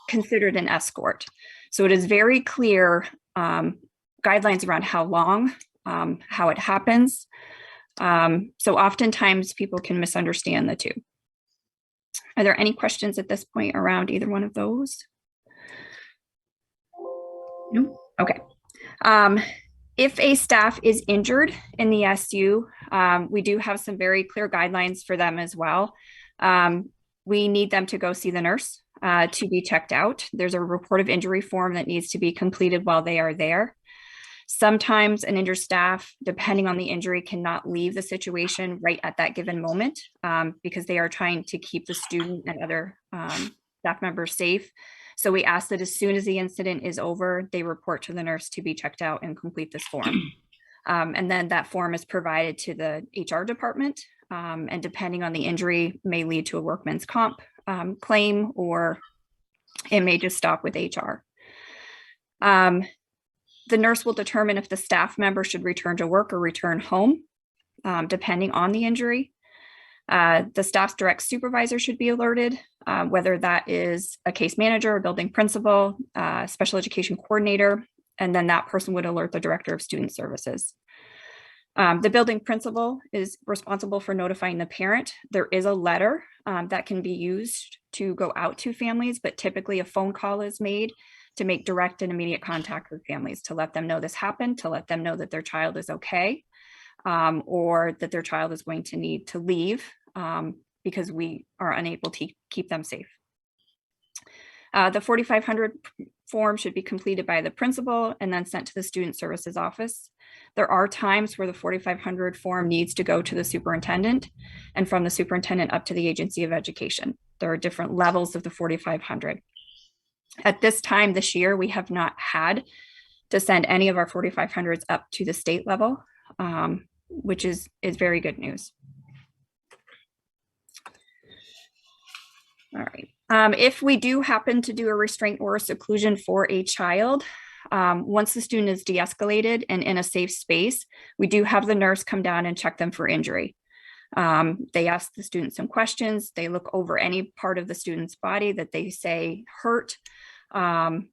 Speaker 10: considered an escort. So it is very clear guidelines around how long, how it happens. So oftentimes people can misunderstand the two. Are there any questions at this point around either one of those? No? Okay. If a staff is injured in the SU, we do have some very clear guidelines for them as well. We need them to go see the nurse to be checked out. There's a report of injury form that needs to be completed while they are there. Sometimes an injured staff, depending on the injury, cannot leave the situation right at that given moment because they are trying to keep the student and other staff members safe. So we ask that as soon as the incident is over, they report to the nurse to be checked out and complete this form. And then that form is provided to the HR department, and depending on the injury, may lead to a workman's comp claim, or it may just stop with HR. The nurse will determine if the staff member should return to work or return home. depending on the injury. The staff's direct supervisor should be alerted, whether that is a case manager, a building principal, special education coordinator, and then that person would alert the director of student services. The building principal is responsible for notifying the parent. There is a letter that can be used to go out to families, but typically a phone call is made to make direct and immediate contact with families, to let them know this happened, to let them know that their child is okay, or that their child is going to need to leave because we are unable to keep them safe. The 4500 form should be completed by the principal and then sent to the student services office. There are times where the 4500 form needs to go to the superintendent, and from the superintendent up to the agency of education. There are different levels of the 4500. At this time this year, we have not had to send any of our 4500s up to the state level, which is very good news. All right. If we do happen to do a restraint or a seclusion for a child, once the student is de-escalated and in a safe space, we do have the nurse come down and check them for injury. They ask the student some questions. They look over any part of the student's body that they say hurt. And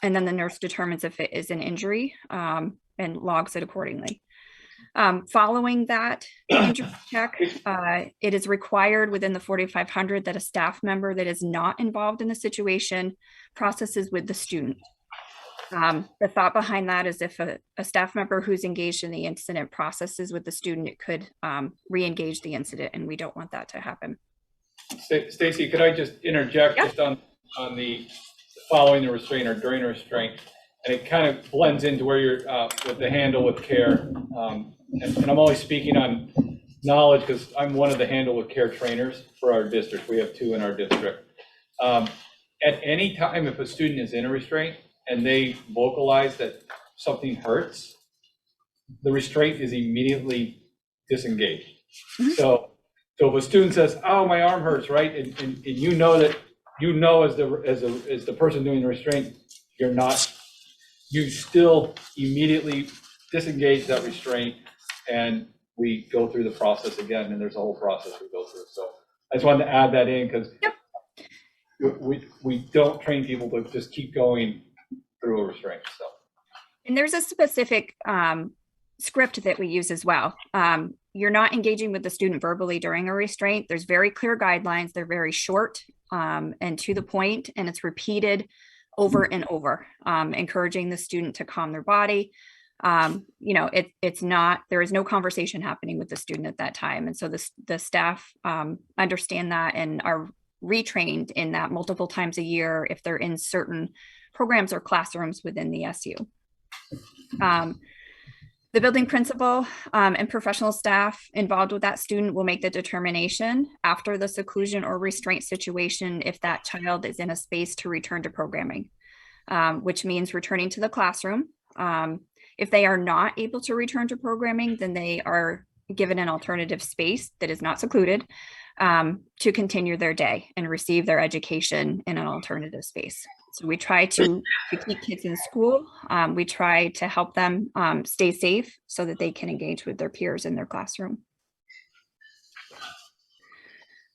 Speaker 10: then the nurse determines if it is an injury and logs it accordingly. Following that injury check, it is required within the 4500 that a staff member that is not involved in the situation processes with the student. The thought behind that is if a staff member who's engaged in the incident processes with the student, it could re-engage the incident, and we don't want that to happen.
Speaker 8: Stacy, could I just interject just on the following the restraint or during restraint? And it kind of blends into where you're with the handle with care. And I'm only speaking on knowledge because I'm one of the handle with care trainers for our district. We have 2 in our district. At any time, if a student is in a restraint and they vocalize that something hurts, the restraint is immediately disengaged. So if a student says, "Oh, my arm hurts," right, and you know that as the person doing the restraint, you still immediately disengage that restraint, and we go through the process again, and there's a whole process we go through. So I just wanted to add that in because we don't train people to just keep going through a restraint. So,
Speaker 10: and there's a specific script that we use as well. You're not engaging with the student verbally during a restraint. There's very clear guidelines. They're very short and to the point, and it's repeated over and over, encouraging the student to calm their body. It's not, there is no conversation happening with the student at that time. And so the staff understand that and are retrained in that multiple times a year if they're in certain programs or classrooms within the SU. The building principal and professional staff involved with that student will make the determination after the seclusion or restraint situation if that child is in a space to return to programming, which means returning to the classroom. If they are not able to return to programming, then they are given an alternative space that is not secluded to continue their day and receive their education in an alternative space. So we try to keep kids in school. We try to help them stay safe so that they can engage with their peers in their classroom.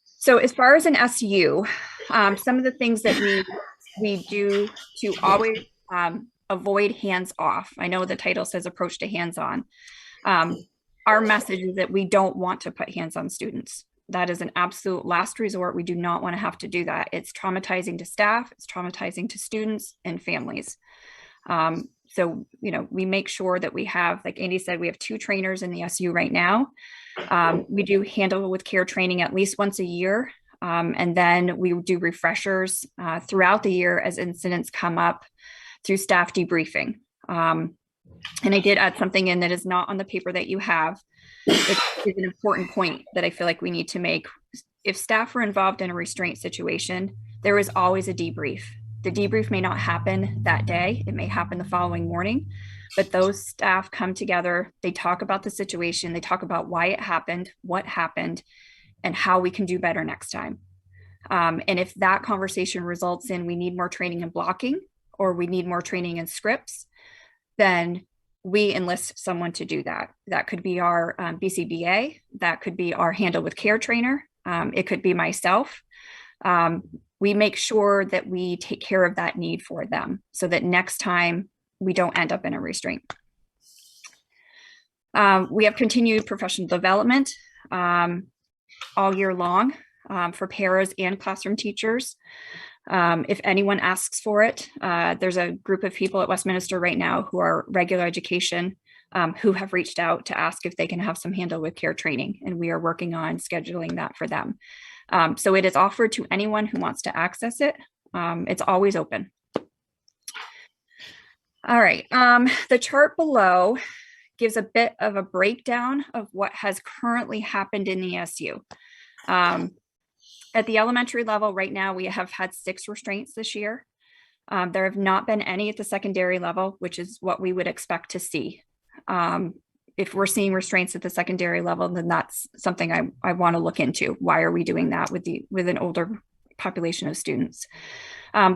Speaker 10: So as far as an SU, some of the things that we do to always avoid hands-off. I know the title says approach to hands-on. Our message is that we don't want to put hands on students. That is an absolute last resort. We do not want to have to do that. It's traumatizing to staff, it's traumatizing to students and families. So, we make sure that we have, like Andy said, we have 2 trainers in the SU right now. We do handle with care training at least once a year. And then we do refreshers throughout the year as incidents come up through staff debriefing. And I did add something in that is not on the paper that you have. It's an important point that I feel like we need to make. If staff are involved in a restraint situation, there is always a debrief. The debrief may not happen that day. It may happen the following morning, but those staff come together, they talk about the situation, they talk about why it happened, what happened, and how we can do better next time. And if that conversation results in we need more training in blocking or we need more training in scripts, then we enlist someone to do that. That could be our BCBA, that could be our handle with care trainer, it could be myself. We make sure that we take care of that need for them so that next time we don't end up in a restraint. We have continued professional development all year long for paras and classroom teachers. If anyone asks for it, there's a group of people at Westminster right now who are regular education who have reached out to ask if they can have some handle with care training, and we are working on scheduling that for them. So it is offered to anyone who wants to access it. It's always open. All right, the chart below gives a bit of a breakdown of what has currently happened in the ESU. At the elementary level right now, we have had 6 restraints this year. There have not been any at the secondary level, which is what we would expect to see. If we're seeing restraints at the secondary level, then that's something I want to look into. Why are we doing that with an older population of students?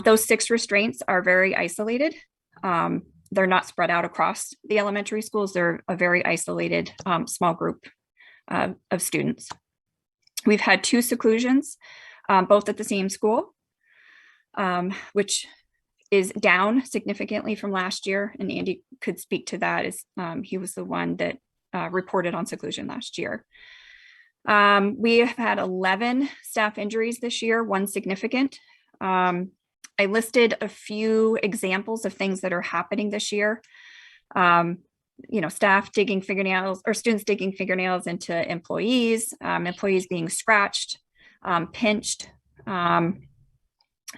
Speaker 10: Those 6 restraints are very isolated. They're not spread out across the elementary schools. They're a very isolated small group of students. We've had 2 seclusions, both at the same school, which is down significantly from last year. And Andy could speak to that, as he was the one that reported on seclusion last year. We have had 11 staff injuries this year, 1 significant. I listed a few examples of things that are happening this year. Staff digging fingernails, or students digging fingernails into employees, employees being scratched, pinched.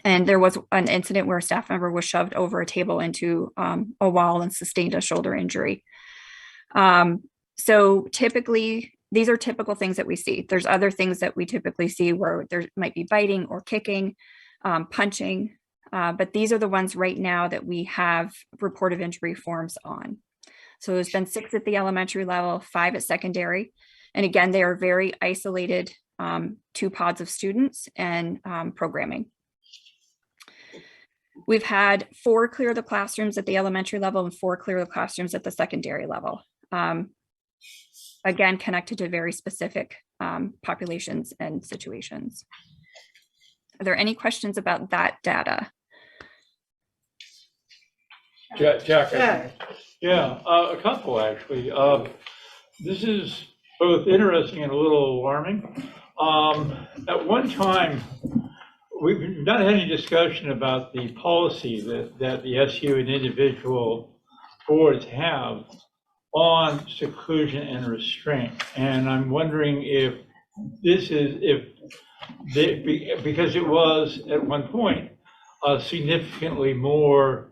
Speaker 10: And there was an incident where a staff member was shoved over a table into a wall and sustained a shoulder injury. So typically, these are typical things that we see. There's other things that we typically see where there might be biting or kicking, punching, but these are the ones right now that we have report of injury forms on. So there's been 6 at the elementary level, 5 at secondary. And again, they are very isolated 2 pods of students and programming. We've had 4 clear the classrooms at the elementary level and 4 clear the classrooms at the secondary level. Again, connected to very specific populations and situations. Are there any questions about that data?
Speaker 3: Jack, a couple actually. This is both interesting and a little alarming. At one time, we've not had any discussion about the policy that the SU and individual boards have on seclusion and restraint. And I'm wondering if this is, because it was at one point significantly more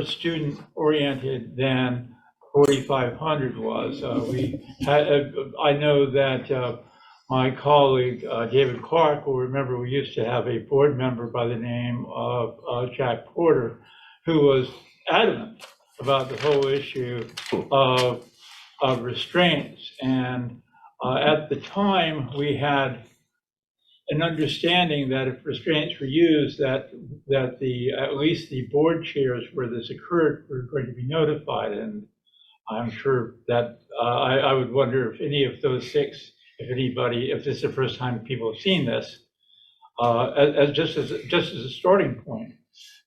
Speaker 3: student oriented than 4500 was. I know that my colleague, David Clark, will remember we used to have a board member by the name of Jack Porter, who was adamant about the whole issue of restraints. And at the time, we had an understanding that if restraints were used, that at least the board chairs where this occurred were going to be notified. And I'm sure that I would wonder if any of those 6, if this is the first time people have seen this, just as a starting point.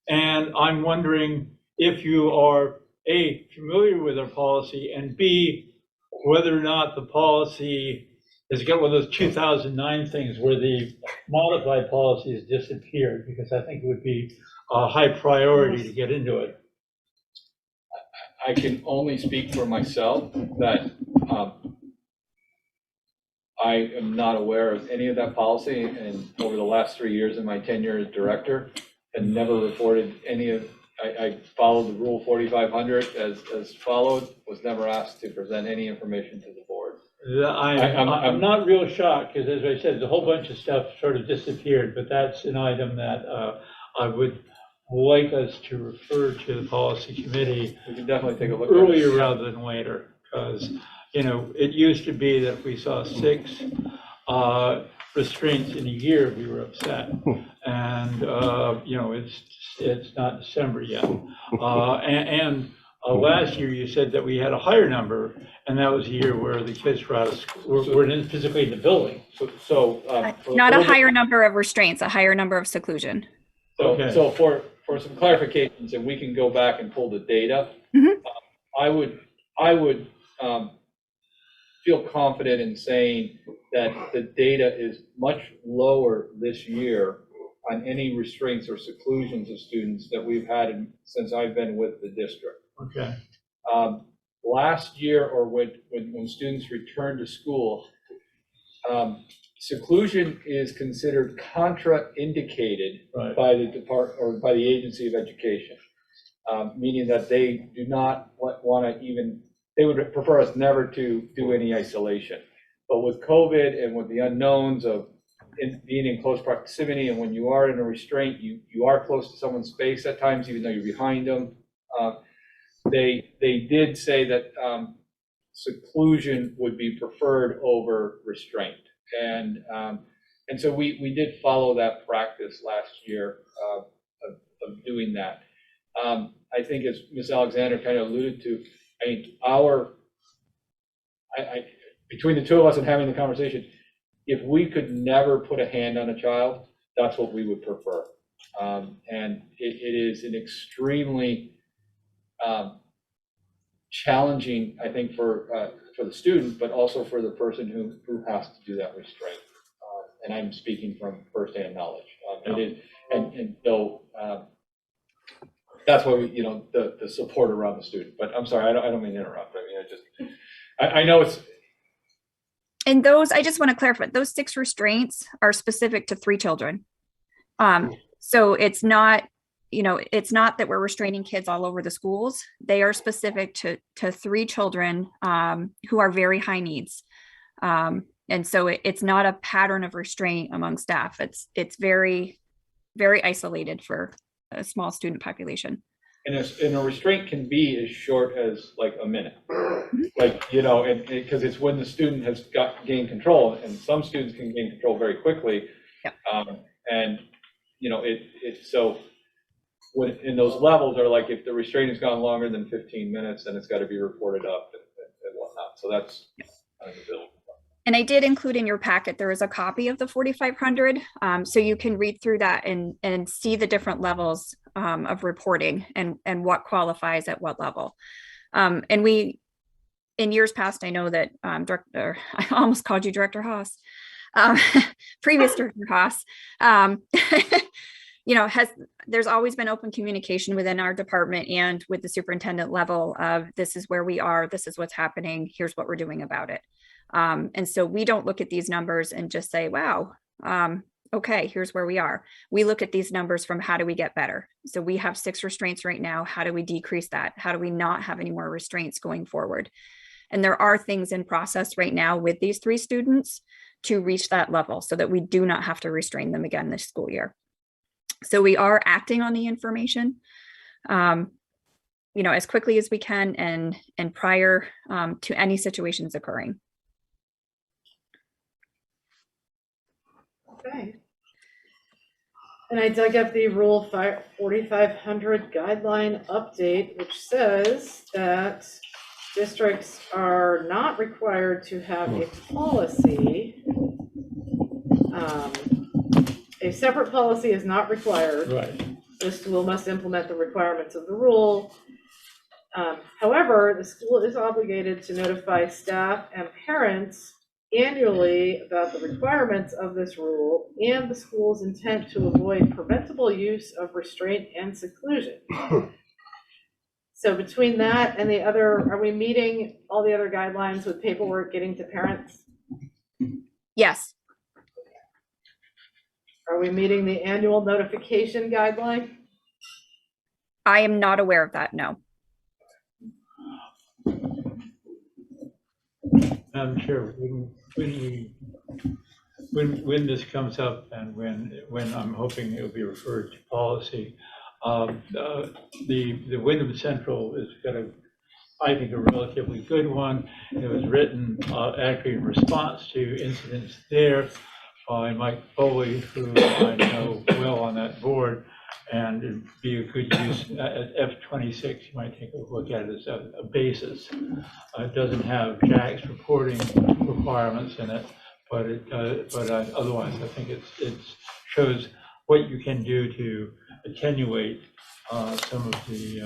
Speaker 3: And I'm wondering if you are A, familiar with our policy, and B, whether or not the policy has got one of those 2009 things where the modified policy has disappeared, because I think it would be a high priority to get into it.
Speaker 8: I can only speak for myself that I am not aware of any of that policy, and over the last 3 years of my tenure as director, and never reported any of. I followed the Rule 4500 as followed. Was never asked to present any information to the board.
Speaker 3: I'm not real shocked, because as I said, a whole bunch of stuff sort of disappeared, but that's an item that I would like us to refer to the policy committee.
Speaker 8: We can definitely take a look
Speaker 3: earlier rather than later, because it used to be that if we saw 6 restraints in a year, we were upset. And it's not December yet. And Last year, you said that we had a higher number, and that was a year where the kids were out of school, were physically in the building.
Speaker 8: So.
Speaker 10: Not a higher number of restraints, a higher number of seclusion.
Speaker 3: Okay.
Speaker 8: So for some clarifications, and we can go back and pull the data,
Speaker 10: Mhm.
Speaker 8: I would feel confident in saying that the data is much lower this year on any restraints or seclusions of students that we've had since I've been with the district.
Speaker 3: Okay.
Speaker 8: Last year, or when students returned to school, seclusion is considered contraindicated
Speaker 3: Right.
Speaker 8: by the department or by the Agency of Education, meaning that they do not want to even, they would prefer us never to do any isolation. But with COVID and with the unknowns of being in close proximity, and when you are in a restraint, you are close to someone's space at times, even though you're behind them. They did say that seclusion would be preferred over restraint. And so we did follow that practice last year of doing that. I think, as Ms. Alexander kind of alluded to, I think between the two of us and having the conversation, if we could never put a hand on a child, that's what we would prefer. And it is an extremely challenging, I think, for the student, but also for the person who has to do that restraint. And I'm speaking from firsthand knowledge. And so that's why we, the support around the student. But I'm sorry, I don't mean to interrupt. I mean, I know it's.
Speaker 10: And those, I just want to clarify, those 6 restraints are specific to 3 children. So it's not, it's not that we're restraining kids all over the schools. They are specific to 3 children who are very high needs. And so it's not a pattern of restraint among staff. It's very, very isolated for a small student population.
Speaker 8: And a restraint can be as short as like a minute, like, because it's when the student has gained control, and some students can gain control very quickly.
Speaker 10: Yep.
Speaker 8: And, so when in those levels are like, if the restraint has gone longer than 15 minutes, then it's got to be reported up and whatnot. So that's kind of the bill.
Speaker 10: And I did include in your packet, there is a copy of the 4,500. So you can read through that and see the different levels of reporting and what qualifies at what level. And we, in years past, I know that I almost called you Director Haas, previous Director Haas, there's always been open communication within our department and with the superintendent level of, this is where we are, this is what's happening, here's what we're doing about it. And so we don't look at these numbers and just say, wow, okay, here's where we are. We look at these numbers from how do we get better? So we have 6 restraints right now. How do we decrease that? How do we not have any more restraints going forward? And there are things in process right now with these 3 students to reach that level so that we do not have to restrain them again this school year. So we are acting on the information, as quickly as we can and prior to any situations occurring.
Speaker 2: Okay. And I dug up the Rule 4500 guideline update, which says that districts are not required to have a policy. A separate policy is not required.
Speaker 3: Right.
Speaker 2: The school must implement the requirements of the rule. However, the school is obligated to notify staff and parents annually about the requirements of this rule and the school's intent to avoid preventable use of restraint and seclusion. So between that and the other, are we meeting all the other guidelines with paperwork getting to parents?
Speaker 10: Yes.
Speaker 2: Are we meeting the annual notification guideline?
Speaker 10: I am not aware of that, no.
Speaker 3: I'm sure when this comes up and when I'm hoping it'll be referred to policy, the Wyndham Central is I think, a relatively good one. It was written actually in response to incidents there by Mike Foley, who I know well on that board. And it'd be a good use at F-26, you might take a look at it as a basis. It doesn't have Jack's reporting requirements in it, but otherwise I think it shows what you can do to attenuate some of the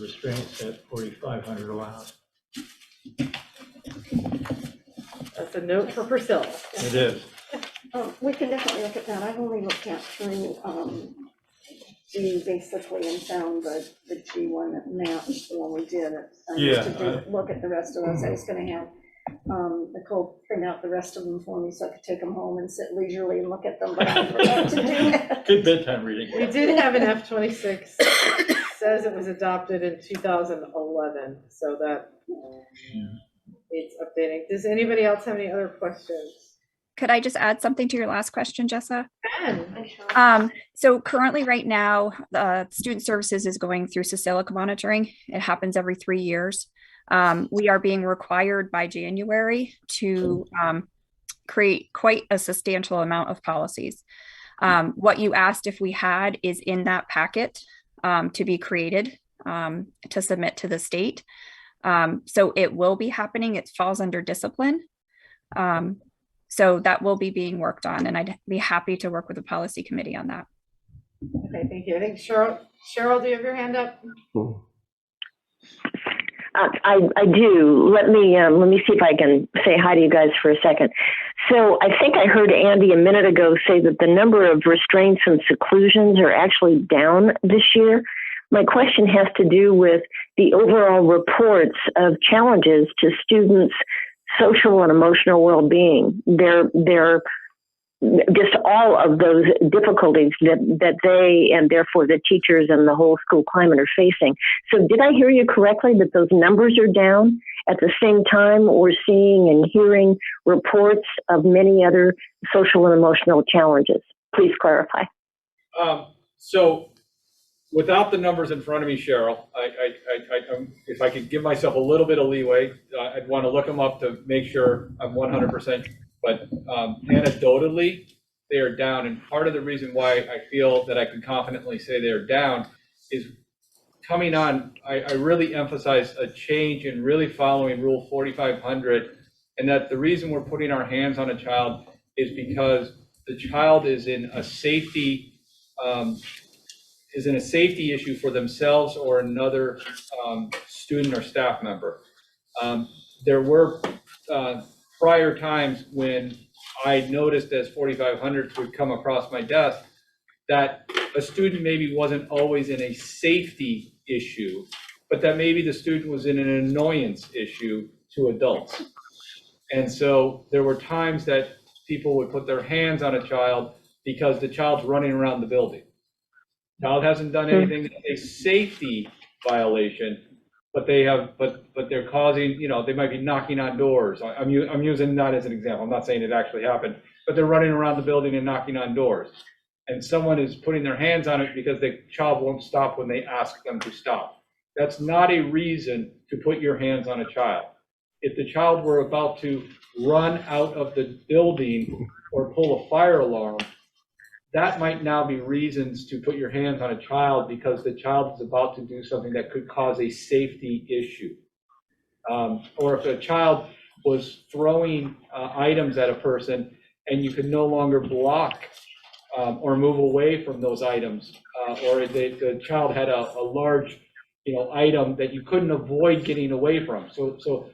Speaker 3: restraints that 4,500 allows.
Speaker 2: That's a note for Priscilla.
Speaker 3: It is.
Speaker 4: We can definitely look at that. I've only looked at through G basically and found the G1 map, the one we did. I used to look at the rest of those. I was going to have Nicole print out the rest of them for me so I could take them home and sit leisurely and look at them, but I forgot to do that.
Speaker 3: Good bedtime reading.
Speaker 2: We did have an F-26, says it was adopted in 2011, so that needs updating. Does anybody else have any other questions?
Speaker 10: Could I just add something to your last question, Jessa?
Speaker 2: Ben?
Speaker 10: So currently right now, Student Services is going through systolic monitoring. It happens every 3 years. We are being required by January to create quite a substantial amount of policies. What you asked if we had is in that packet to be created to submit to the state. So it will be happening. It falls under discipline. So that will be being worked on, and I'd be happy to work with the policy committee on that.
Speaker 2: Okay, thank you. I think Cheryl, do you have your hand up?
Speaker 11: I do. Let me see if I can say hi to you guys for a second. So I think I heard Andy a minute ago say that the number of restraints and seclusions are actually down this year. My question has to do with the overall reports of challenges to students' social and emotional well-being. They're just all of those difficulties that they and therefore the teachers and the whole school climate are facing. So did I hear you correctly that those numbers are down? At the same time, we're seeing and hearing reports of many other social and emotional challenges. Please clarify.
Speaker 8: So without the numbers in front of me, Cheryl, if I could give myself a little bit of leeway, I'd want to look them up to make sure I'm 100%. But anecdotally, they are down. And part of the reason why I feel that I can confidently say they're down is coming on, I really emphasize a change in really following Rule 4500, and that the reason we're putting our hands on a child is because the child is in a safety issue for themselves or another student or staff member. There were prior times when I noticed as 4500s would come across my desk that a student maybe wasn't always in a safety issue, but that maybe the student was in an annoyance issue to adults. And so there were times that people would put their hands on a child because the child's running around the building. Child hasn't done anything that's a safety violation, but they're causing, they might be knocking on doors. I'm using that as an example. I'm not saying it actually happened, but they're running around the building and knocking on doors. And someone is putting their hands on it because the child won't stop when they ask them to stop. That's not a reason to put your hands on a child. If the child were about to run out of the building or pull a fire alarm, that might now be reasons to put your hands on a child because the child is about to do something that could cause a safety issue. Or if a child was throwing items at a person and you could no longer block or move away from those items, or the child had a large item that you couldn't avoid getting away from. So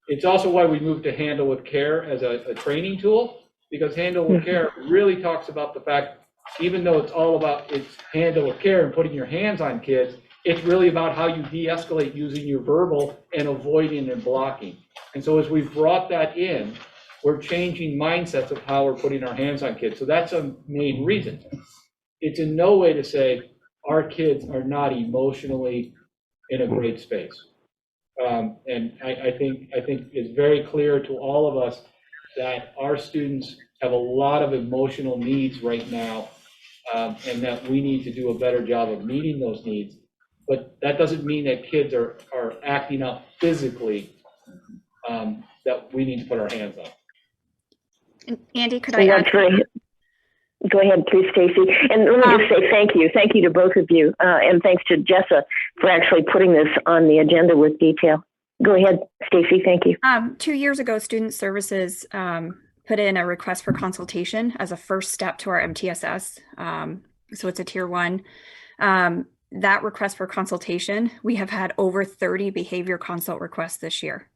Speaker 8: it's also why we moved to Handle with Care as a training tool, because Handle with Care really talks about the fact, even though it's all about it's Handle with Care and putting your hands on kids, it's really about how you de-escalate using your verbal and avoiding and blocking. And so as we've brought that in, we're changing mindsets of how we're putting our hands on kids. So that's a main reason. It's in no way to say our kids are not emotionally in a great space. And I think it's very clear to all of us that our students have a lot of emotional needs right now, and that we need to do a better job of meeting those needs. But that doesn't mean that kids are acting out physically that we need to put our hands on.
Speaker 10: And Andy, could I add?
Speaker 11: Go ahead, please, Stacy. And let me just say thank you. Thank you to both of you. And thanks to Jessa for actually putting this on the agenda with detail. Go ahead, Stacy. Thank you.
Speaker 10: 2 years ago, Student Services put in a request for consultation as a first step to our MTSS. So it's a tier 1. That request for consultation, we have had over 30 behavior consult requests this year.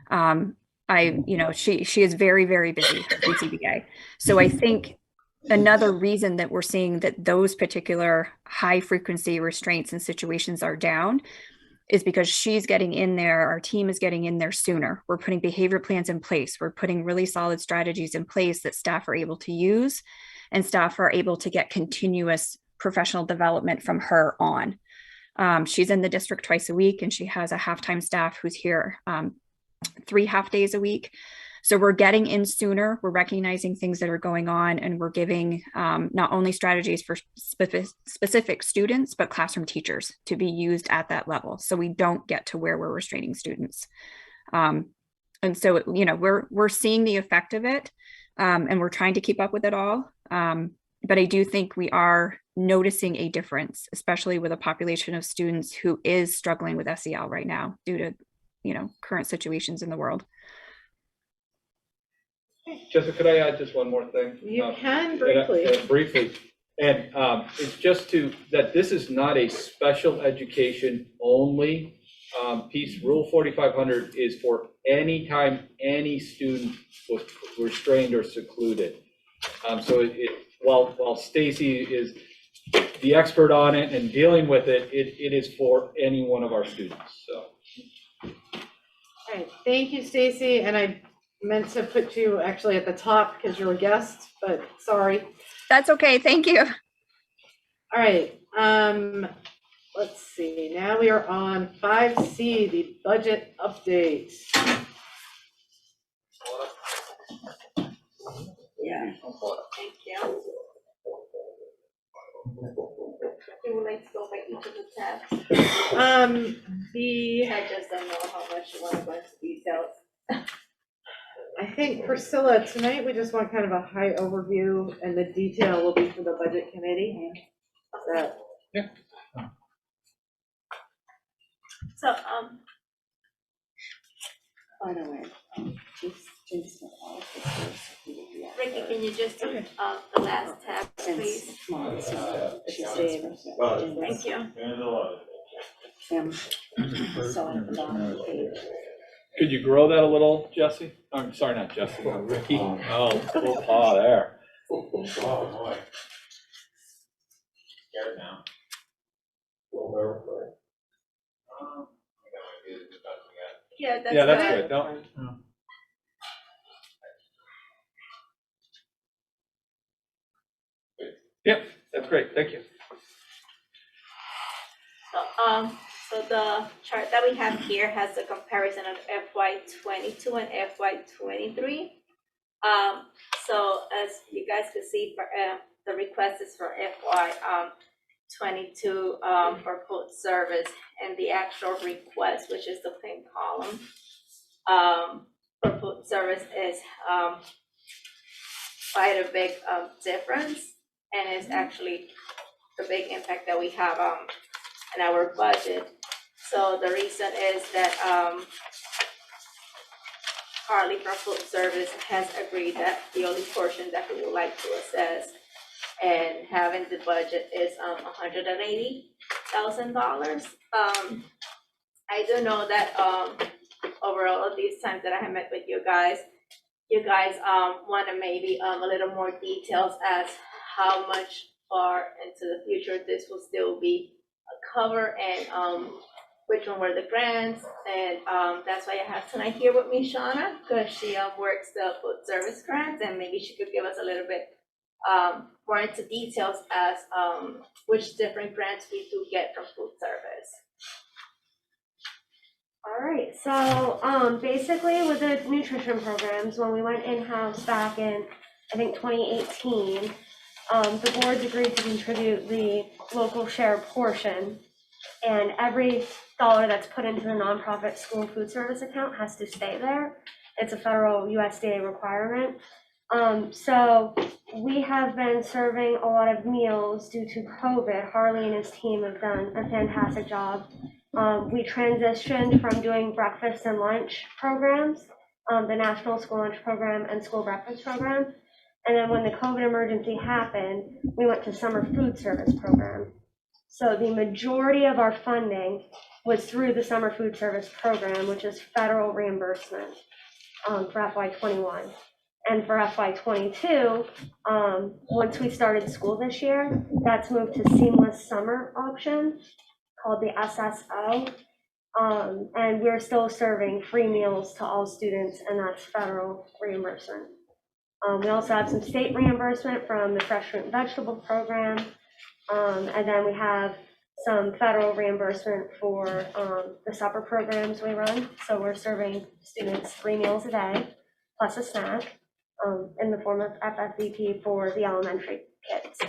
Speaker 10: She is very, very busy in CBA. So I think another reason that we're seeing that those particular high frequency restraints and situations are down is because she's getting in there. Our team is getting in there sooner. We're putting behavior plans in place. We're putting really solid strategies in place that staff are able to use, and staff are able to get continuous professional development from her on. She's in the district twice a week, and she has a half-time staff who's here 3 half days a week. So we're getting in sooner, we're recognizing things that are going on, and we're giving not only strategies for specific students, but classroom teachers to be used at that level. So we don't get to where we're restraining students. And so, we're seeing the effect of it, and we're trying to keep up with it all. But I do think we are noticing a difference, especially with a population of students who is struggling with SEL right now due to, current situations in the world.
Speaker 8: Jessica, could I add just one more thing?
Speaker 2: You can briefly.
Speaker 8: Briefly. And it's just that this is not a special education only piece. Rule 4500 is for any time any student was restrained or secluded. So while Stacy is the expert on it and dealing with it, it is for any one of our students. So.
Speaker 2: All right, thank you, Stacy. And I meant to put you actually at the top because you're a guest, but sorry.
Speaker 10: That's okay. Thank you.
Speaker 2: All right. Let's see. Now we are on 5C, the budget update.
Speaker 4: Yeah. Thank you. You would like to go by each of the tabs? I just don't know how much you want to go into details.
Speaker 2: I think, Priscilla, tonight we just want kind of a high overview, and the detail will be for the budget committee.
Speaker 8: Yeah.
Speaker 4: So, by the way, Ricky, can you just do the last tab, please? Thank you.
Speaker 8: Could you grow that a little, Jesse? I'm sorry, not Jesse, Ricky. Oh, little paw there.
Speaker 12: Oh, boy. Scared now.
Speaker 4: Yeah,
Speaker 8: that's good. Don't. Yep, that's great. Thank you.
Speaker 13: So the chart that we have here has a comparison of FY22 and FY23. So as you guys can see, for the request is for FY22 for food service, and the actual request, which is the pink column, for food service is quite a big difference, and it's actually the big impact that we have in our budget. So the reason is that Carly from food service has agreed that the only portion that we would like to assess and having the budget is $180,000. I do know that over all of these times that I have met with you guys want to maybe a little more details as how much far into the future this will still be a cover, and which one were the grants, and that's why I have tonight here with me Shauna, because she works the food service grants, and maybe she could give us a little bit more into details as which different grants we do get from food service.
Speaker 7: All right, so basically with the nutrition programs, when we went in-house back in, I think 2018, the boards agreed to contribute the local share portion, and every dollar that's put into the nonprofit school food service account has to stay there. It's a federal USDA requirement. So we have been serving a lot of meals due to COVID. Harley and his team have done a fantastic job. We transitioned from doing breakfast and lunch programs, the National School Lunch Program and School Breakfast Program. And then when the COVID emergency happened, we went to Summer Food Service Program. So the majority of our funding was through the Summer Food Service Program, which is federal reimbursement for FY21. And for FY22, once we started school this year, that's moved to Seamless Summer option called the SSO. And we're still serving free meals to all students, and that's federal reimbursement. We also have some state reimbursement from the Fresh Fruit and Vegetable Program. And then we have some federal reimbursement for the supper programs we run. So we're serving students 3 meals a day, plus a snack, in the form of FFVP for the elementary kids.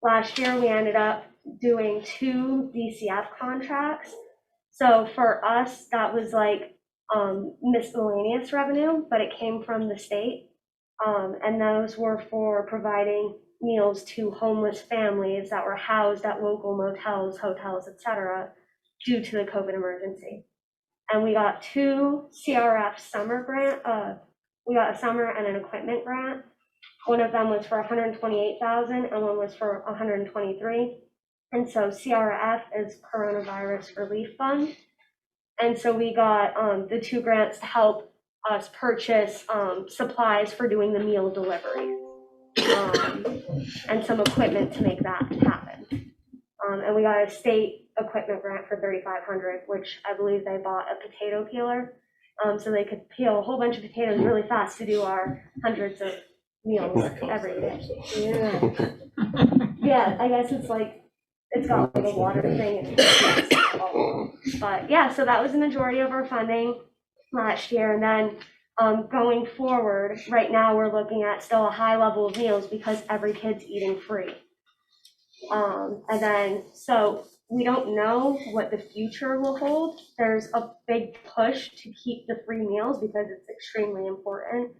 Speaker 7: Last year, we ended up doing 2 DCF contracts. So for us, that was like miscellaneous revenue, but it came from the state. And those were for providing meals to homeless families that were housed at local motels, hotels, etc., due to the COVID emergency. And we got 2 CRF summer grant. We got a summer and an equipment grant. One of them was for $128,000 and one was for $123,000. And so CRF is Coronavirus Relief Fund. And so we got the 2 grants to help us purchase supplies for doing the meal delivery and some equipment to make that happen. And we got a state equipment grant for $3,500, which I believe they bought a potato peeler. So they could peel a whole bunch of potatoes really fast to do our hundreds of meals every day. Yeah. Yeah, I guess it's like, it's got like a water thing. But yeah, so that was the majority of our funding last year. And then going forward, right now we're looking at still a high level of meals because every kid's eating free. And then, so we don't know what the future will hold. There's a big push to keep the free meals because it's extremely important.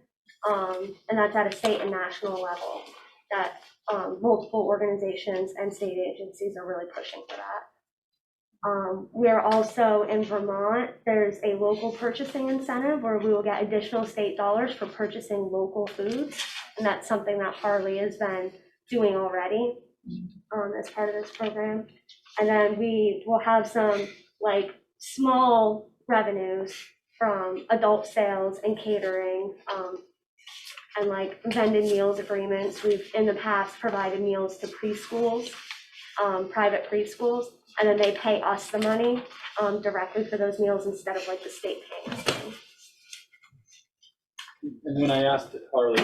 Speaker 7: And that's at a state and national level that multiple organizations and state agencies are really pushing for that. We're also in Vermont, there's a local purchasing incentive where we will get additional state dollars for purchasing local foods. And that's something that Harley has been doing already as part of this program. And then we will have some like small revenues from adult sales and catering and like vended meals agreements. We've in the past provided meals to preschools, private preschools, and then they pay us the money directly for those meals instead of like the state paying us money.
Speaker 8: And when I asked Harley,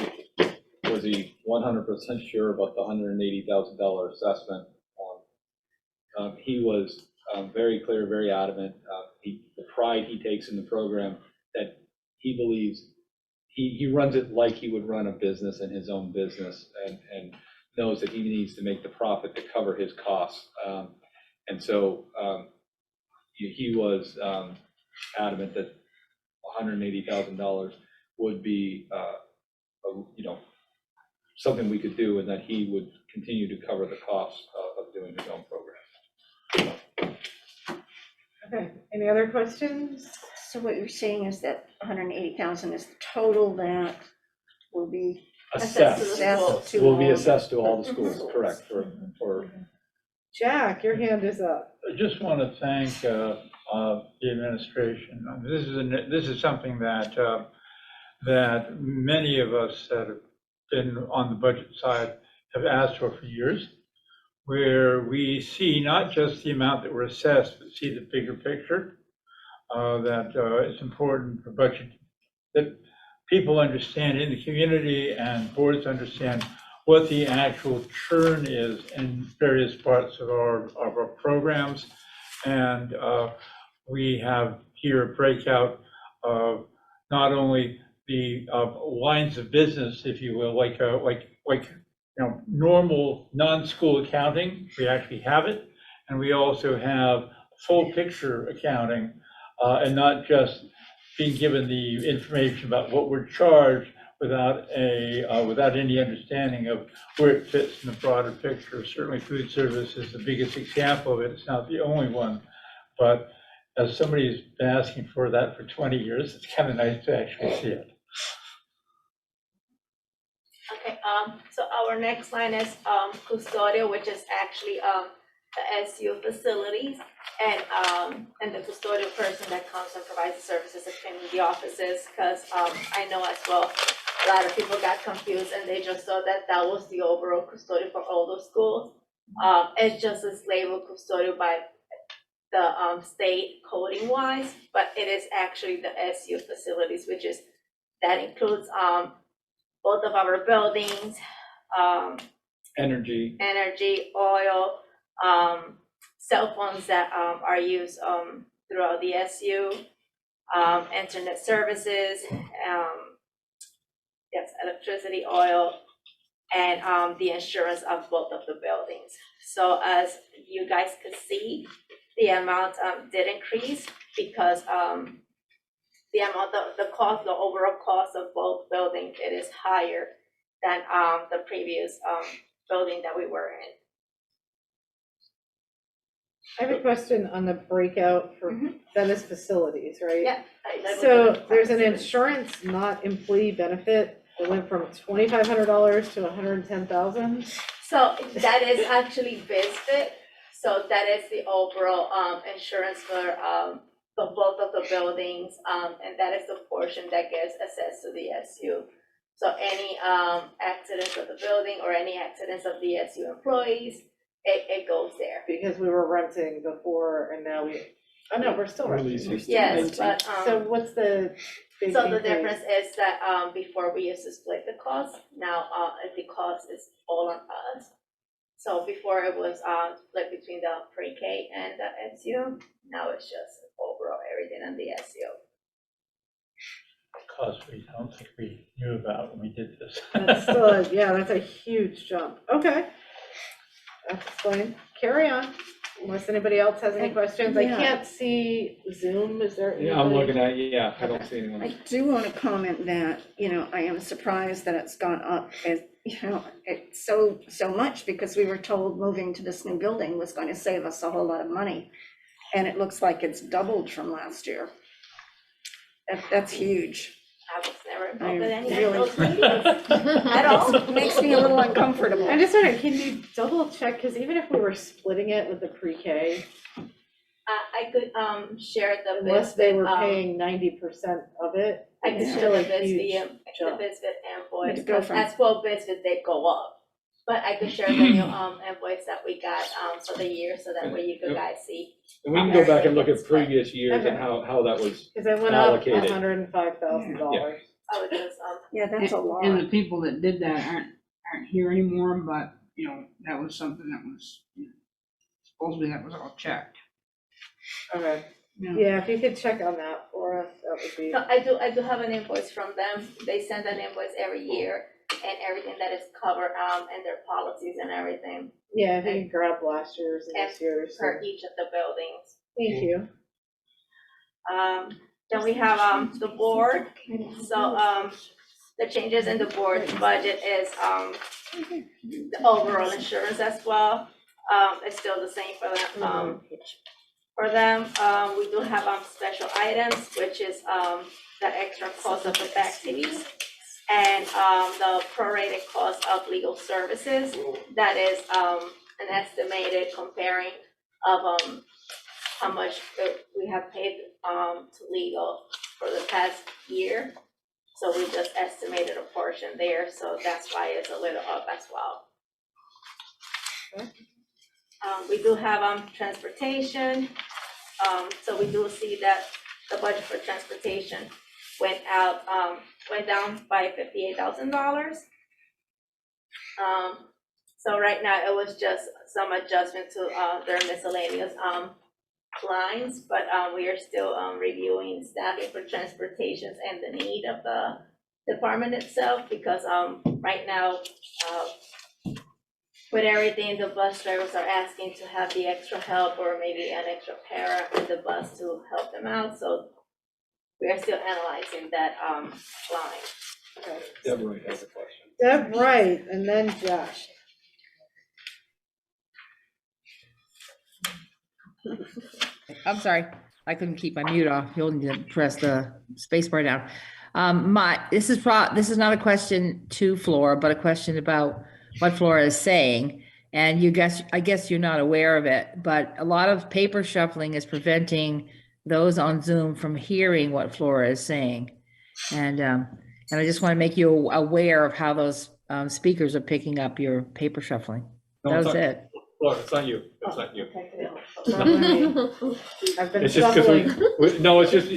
Speaker 8: was he 100% sure about the $180,000 assessment? He was very clear, very adamant. The pride he takes in the program, that he believes he runs it like he would run a business in his own business, and knows that he needs to make the profit to cover his costs. And so he was adamant that $180,000 would be, something we could do, and that he would continue to cover the costs of doing his own program.
Speaker 2: Okay, any other questions?
Speaker 4: So what you're saying is that 180,000 is the total that will be
Speaker 8: Assessed,
Speaker 4: assessed to
Speaker 8: will be
Speaker 4: all-
Speaker 8: assessed to all the schools, correct, for
Speaker 2: Jack, your hand is up.
Speaker 3: I just want to thank the administration. This is something that that many of us that have been on the budget side have asked for years, where we see not just the amount that we're assessed, but see the bigger picture. That it's important for budget, that people understand in the community and boards understand what the actual churn is in various parts of our programs. And we have here a breakout of not only the lines of business, if you will, like normal non-school accounting. We actually have it, and we also have full picture accounting, and not just being given the information about what we're charged without any understanding of where it fits in the broader picture. Certainly food service is the biggest example of it. It's not the only one. But as somebody who's been asking for that for 20 years, it's kind of nice to actually see it.
Speaker 13: Okay, so our next line is custodial, which is actually the SU facilities, and the custodial person that comes and provides the services in the offices, because I know as well, a lot of people got confused and they just thought that that was the overall custodial for all those schools. It's just as labeled custodial by the state coding wise, but it is actually the SU facilities, which is, that includes both of our buildings,
Speaker 8: Energy.
Speaker 13: oil, cell phones that are used throughout the SU, internet services, yes, electricity, oil, and the insurance of both of the buildings. So as you guys could see, the amount did increase because the amount, the cost, the overall cost of both buildings, it is higher than the previous building that we were in.
Speaker 2: I have a question on the breakout for, that is facilities, right?
Speaker 13: Yeah.
Speaker 2: So there's an insurance, not employee benefit, that went from $2,500 to $110,000.
Speaker 13: So that is actually BizFit. So that is the overall insurance for both of the buildings, and that is the portion that gets assessed to the SU. So any accidents of the building or any accidents of the SU employees, it goes there.
Speaker 2: Because we were renting before and now we're still renting.
Speaker 13: Yes, but
Speaker 2: So what's the big
Speaker 13: so the
Speaker 2: increase?
Speaker 13: difference is that before we used to split the cost, now the cost is all on us. So before it was split between the pre-K and the SU, now it's just overall everything on the SU.
Speaker 3: Cost we don't think we knew about when we did this.
Speaker 2: That's still, yeah, that's a huge jump. Okay. That's explained. Carry on, unless anybody else has any questions. I
Speaker 4: Yeah.
Speaker 2: can't see Zoom. Is there?
Speaker 8: Yeah, I'm
Speaker 2: anybody?
Speaker 8: looking at, yeah, I don't see anyone.
Speaker 4: I do want to comment that, I am surprised that it's gone up, as, it's so much, because we were told moving to this new building was going to save us a whole lot of money. And it looks like it's doubled from last year. That's huge.
Speaker 13: I was never
Speaker 4: I
Speaker 13: involved in any
Speaker 4: really-
Speaker 13: of those meetings at all.
Speaker 4: It makes me a little uncomfortable.
Speaker 2: I'm just wondering, can you double check? Because even if we were splitting it with the pre-K,
Speaker 13: I could share the
Speaker 2: unless they were
Speaker 13: BizFit,
Speaker 2: paying 90% of it,
Speaker 13: I could
Speaker 2: it's
Speaker 13: share
Speaker 2: still
Speaker 13: the
Speaker 2: a huge
Speaker 13: BizFit,
Speaker 2: jump.
Speaker 13: invoice,
Speaker 4: To go
Speaker 13: because
Speaker 4: from-
Speaker 13: as well BizFit, they go up. But I could share the new invoice that we got for the year, so that way you could guys see.
Speaker 8: And we can go back and look at previous years and how that was,
Speaker 2: Because it went up
Speaker 8: Allocated.
Speaker 2: $105,000.
Speaker 13: Oh, it is,
Speaker 4: Yeah, that's a lot.
Speaker 6: And the people that did that aren't here anymore, but, that was something that was, supposedly that was all checked.
Speaker 2: Okay.
Speaker 6: Yeah.
Speaker 2: Yeah, if you could check on that for us, that would be.
Speaker 13: No, I do have an invoice from them. They send an invoice every year and everything that is covered, and their policies and everything
Speaker 2: Yeah, if you can grab last year's and this year's.
Speaker 13: for each of the buildings.
Speaker 2: Thank you.
Speaker 13: Then we have the board. So the changes in the board's budget is the overall insurance as well. It's still the same for them. We do have special items, which is the extra cost of the back fees and the prorated cost of legal services. That is an estimated comparing of how much we have paid to legal for the past year. So we just estimated a portion there, so that's why it's a little up as well. We do have transportation. So we do see that the budget for transportation went down by $58,000. So right now it was just some adjustment to their miscellaneous lines, but we are still reviewing staffing for transportations and the need of the department itself, because right now with everything, the bus drivers are asking to have the extra help or maybe an extra para in the bus to help them out. So we are still analyzing that line.
Speaker 8: Deborah has a question.
Speaker 2: Deb Wright, and then Josh.
Speaker 12: I'm sorry, I couldn't keep my mute off. You'll need to press the space bar down. This is not a question to Flora, but a question about what Flora is saying. And I guess you're not aware of it, but a lot of paper shuffling is preventing those on Zoom from hearing what Flora is saying. And I just want to make you aware of how those speakers are picking up your paper shuffling.
Speaker 8: No, it's
Speaker 12: That's
Speaker 8: not-
Speaker 12: it.
Speaker 8: Look, it's not you, it's not you.
Speaker 2: I've been
Speaker 8: It's just
Speaker 2: shuffling.
Speaker 8: because no, it's just,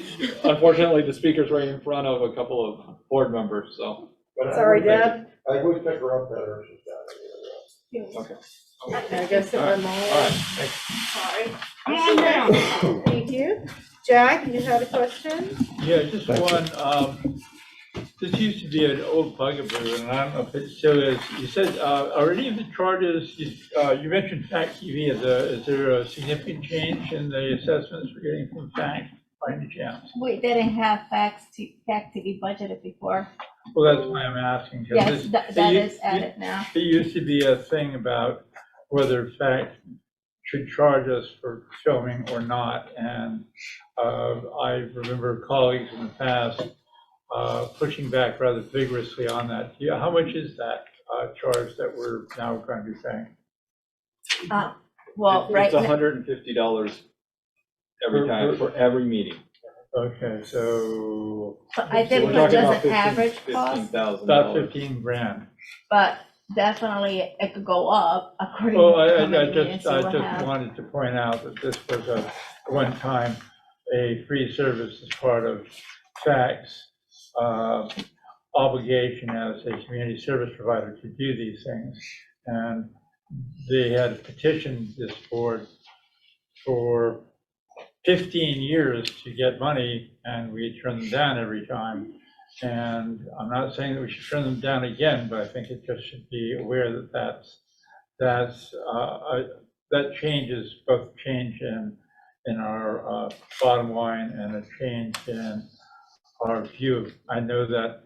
Speaker 8: unfortunately, the speaker's right in front of a couple of board members, so.
Speaker 2: Sorry, Deb.
Speaker 5: I would pick her up better if she's got it.
Speaker 8: Okay.
Speaker 2: I guess
Speaker 8: All right,
Speaker 2: I'm
Speaker 8: all
Speaker 2: all.
Speaker 8: right, thanks.
Speaker 2: Sorry.
Speaker 6: Come on down.
Speaker 2: Thank you. Jack, you had a question?
Speaker 3: Yeah, just one, this used to be an old bugaboo, and I don't know if it still is. You said, are any of the charges, you mentioned Fact TV, is there a significant change in the assessments we're getting from Fact by any chance?
Speaker 13: We didn't have Fact TV budgeted before.
Speaker 3: Well, that's why I'm asking. 'cause
Speaker 13: Yes,
Speaker 3: this-
Speaker 13: that is added now.
Speaker 3: There used to be a thing about whether Fact should charge us for filming or not, and I remember colleagues in the past pushing back rather vigorously on that. Yeah, how much is that charge that we're now going to be paying?
Speaker 13: Well, right
Speaker 8: It's
Speaker 13: now,
Speaker 8: $150 every time for every meeting.
Speaker 3: Okay, so
Speaker 13: I think
Speaker 8: We're
Speaker 13: it was
Speaker 8: talking about
Speaker 13: just an average cost,
Speaker 8: $15,000.
Speaker 3: about 15 grand.
Speaker 13: but definitely it could go up according
Speaker 3: Well,
Speaker 13: to how
Speaker 3: I
Speaker 13: many meetings
Speaker 3: just,
Speaker 13: you
Speaker 3: I
Speaker 13: will
Speaker 3: just
Speaker 13: have.
Speaker 3: wanted to point out that this was a one-time, a free service as part of Fact's obligation as a community service provider to do these things. And they had petitioned this board for 15 years to get money, and we turned them down every time. And I'm not saying that we should turn them down again, but I think it just should be aware that that changes, both change in our bottom line and a change in our view. I know that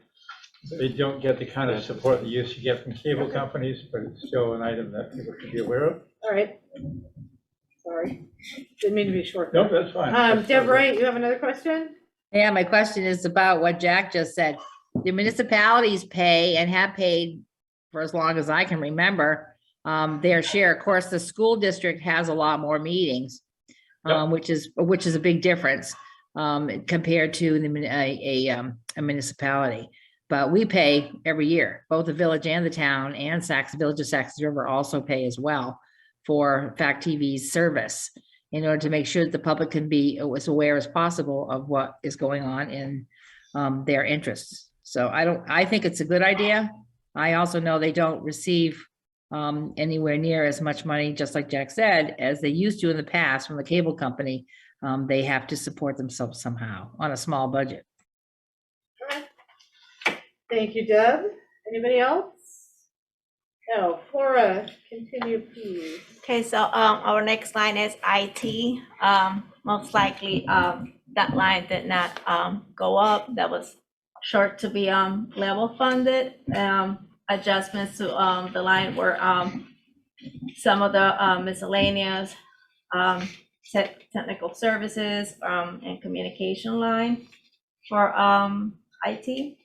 Speaker 3: they don't get the kind of support they used to get from cable companies, but it's still an item that people should be aware of.
Speaker 2: All right. Sorry. Didn't mean to be short.
Speaker 3: No, that's fine.
Speaker 2: Deb Wright, you have another question?
Speaker 12: Yeah, my question is about what Jack just said. The municipalities pay and have paid for as long as I can remember, their share. Of course, the school district has a lot more meetings, which is a big difference compared to a municipality. But we pay every year, both the village and the town, and Village of Saxon River also pay as well for Fact TV's service, in order to make sure that the public can be as aware as possible of what is going on in their interests. So I think it's a good idea. I also know they don't receive anywhere near as much money, just like Jack said, as they used to in the past from the cable company. They have to support themselves somehow on a small budget.
Speaker 2: Thank you, Deb. Anybody else? No, Flora, continue, please.
Speaker 13: Okay, so our next line is IT. Most likely that line did not go up. That was short to be level funded. Adjustments to the line were some of the miscellaneous technical services and communication line for IT.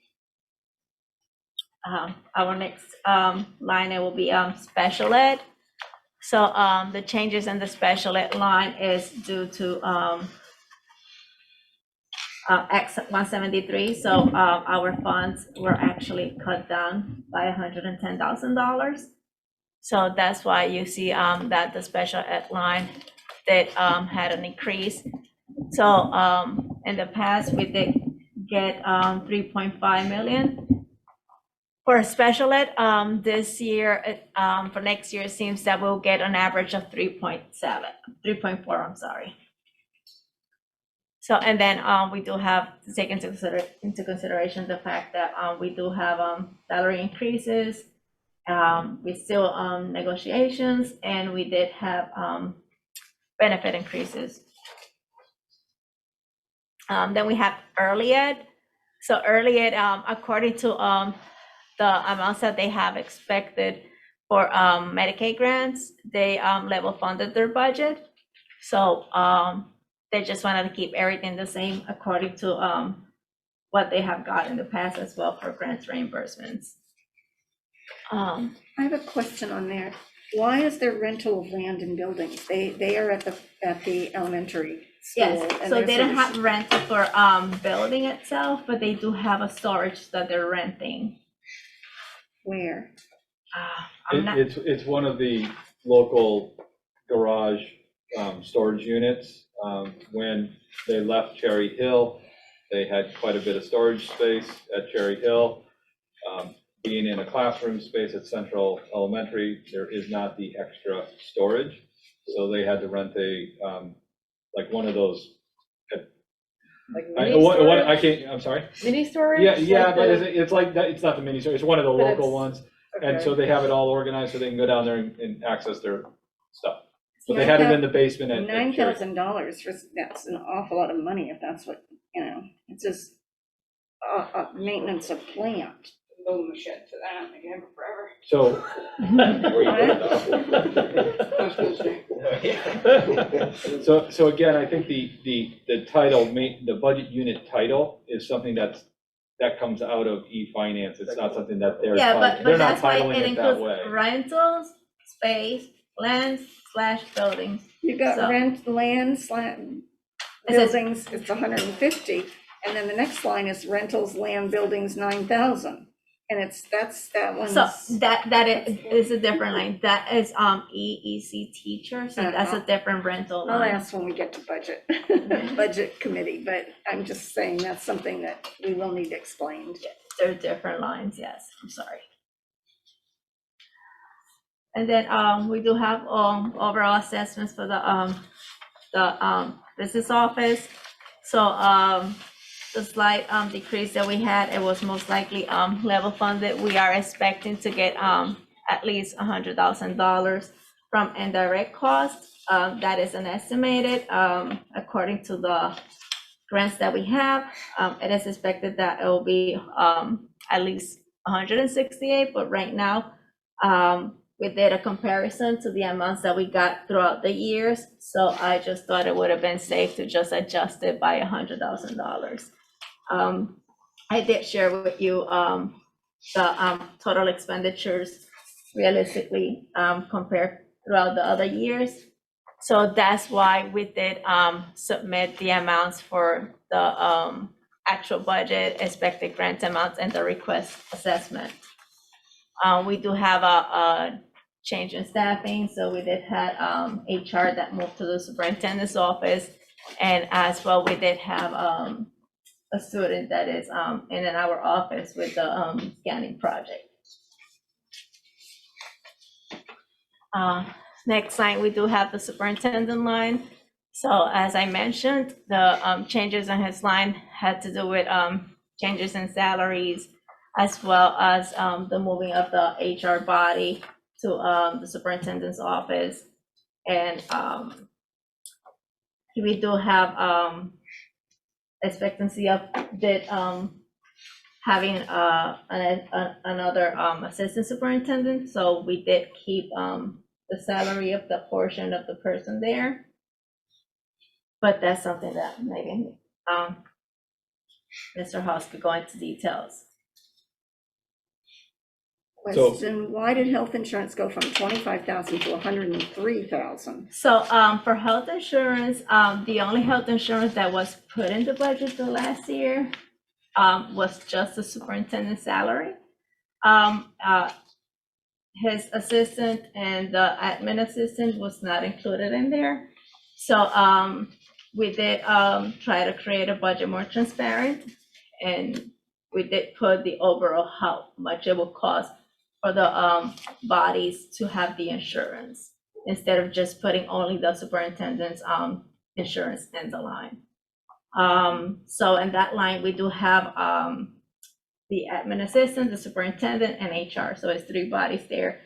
Speaker 13: Our next line, it will be special ed. So the changes in the special ed line is due to X 173. So our funds were actually cut down by $110,000. So that's why you see that the special ed line that had an increase. So in the past, we did get 3.5 million. For special ed, this year, for next year, it seems that we'll get an average of 3.4, I'm sorry. So, and then we do have to take into consideration the fact that we do have salary increases. We still negotiations, and we did have benefit increases. Then we have early ed. So earlier, according to the amounts that they have expected for Medicaid grants, they level funded their budget. So they just wanted to keep everything the same according to what they have got in the past as well for grants reimbursements.
Speaker 4: I have a question on there. Why is there rental of land and buildings? They are at the elementary school.
Speaker 13: Yes,
Speaker 4: and
Speaker 13: so
Speaker 4: they're
Speaker 13: they don't
Speaker 4: sort of-
Speaker 13: have rental for building itself, but they do have a storage that they're renting.
Speaker 4: Where?
Speaker 13: I'm not,
Speaker 8: It's one of the local garage storage units. When they left Cherry Hill, they had quite a bit of storage space at Cherry Hill. Being in a classroom space at Central Elementary, there is not the extra storage. So they had to rent like one of those.
Speaker 2: Like
Speaker 8: I
Speaker 2: mini storage?
Speaker 8: can't, I'm sorry?
Speaker 2: Mini storage?
Speaker 8: Yeah,
Speaker 2: Like
Speaker 8: but
Speaker 2: the-
Speaker 8: it's like, that. It's not the mini storage, it's one of the
Speaker 2: But
Speaker 8: local
Speaker 2: it's-
Speaker 8: ones. And
Speaker 2: okay.
Speaker 8: so they have it all organized so they can go down there and access their stuff. So they had it in the basement at Cherry.
Speaker 4: $9,000, that's an awful lot of money if that's what, it's just maintenance of plant.
Speaker 6: Building a shed for that, they can have it forever.
Speaker 8: So. So again, I think the title, the budget unit title is something that comes out of e-finance. It's not something that they're
Speaker 13: yeah,
Speaker 8: not
Speaker 13: but that's why
Speaker 8: titling
Speaker 13: it
Speaker 8: it that
Speaker 13: includes
Speaker 8: way.
Speaker 13: rentals, space, lands/buildings.
Speaker 4: You got
Speaker 13: So-
Speaker 4: rent, land, buildings, it's 150, and then the next line is rentals, land, buildings, 9,000. And that one's.
Speaker 13: So that is a different line. That is EEC teacher, so that's a different rental
Speaker 4: I'll
Speaker 13: line.
Speaker 4: ask when we get to budget committee, but I'm just saying that's something that we will need explained.
Speaker 13: They're different lines, yes, I'm sorry. And then we do have overall assessments for the business office. So the slight decrease that we had, it was most likely level funded. We are expecting to get at least $100,000 from indirect costs. That is an estimated, according to the grants that we have. It is expected that it will be at least 168, but right now we did a comparison to the amounts that we got throughout the years. So I just thought it would have been safe to just adjust it by $100,000. I did share with you the total expenditures realistically compared throughout the other years. So that's why we did submit the amounts for the actual budget, expected grant amounts, and the request assessment. We do have a change in staffing, so we did have HR that moved to the superintendent's office, and as well we did have a student that is in our office with the scanning project. Next line, we do have the superintendent line. So as I mentioned, the changes in his line had to do with changes in salaries, as well as the moving of the HR body to the superintendent's office. And we do have expectancy of having another assistant superintendent. So we did keep the salary of the portion of the person there. But that's something that maybe Mr. Haas could go into details.
Speaker 4: Question, why did health insurance go from 25,000 to 103,000?
Speaker 13: So for health insurance, the only health insurance that was put in the budget the last year was just the superintendent's salary. His assistant and the admin assistant was not included in there. So we did try to create a budget more transparent, and we did put the overall how much it will cost for the bodies to have the insurance, instead of just putting only the superintendent's insurance in the line. So in that line, we do have the admin assistant, the superintendent, and HR. So it's 3 bodies there,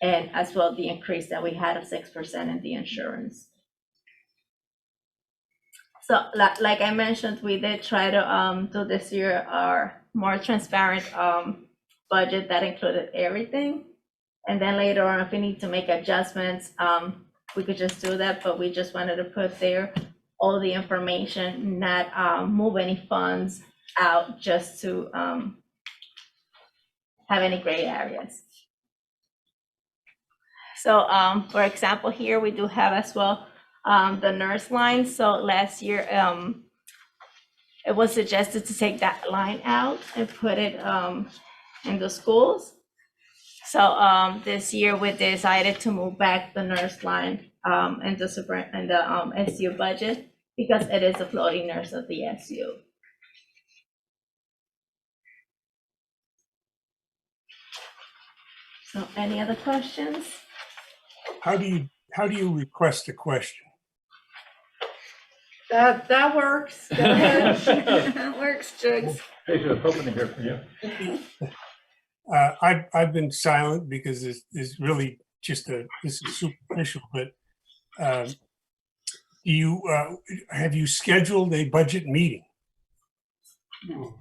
Speaker 13: and as well the increase that we had of 6% in the insurance. So like I mentioned, we did try to do this year our more transparent budget that included everything. And then later on, if we need to make adjustments, we could just do that, but we just wanted to put there all the information, not move any funds out just to have any gray areas. So for example, here we do have as well the nurse line. So last year, it was suggested to take that line out and put it in the schools. So this year we decided to move back the nurse line in the SU budget because it is a floating nurse of the SU. So any other questions?
Speaker 14: How do you request a question?
Speaker 2: That works. Go ahead.
Speaker 4: That works, Jigs.
Speaker 3: Tracy, I was hoping to hear from you.
Speaker 14: I've been silent because it's really just this is superficial, but have you scheduled a budget meeting?
Speaker 4: No.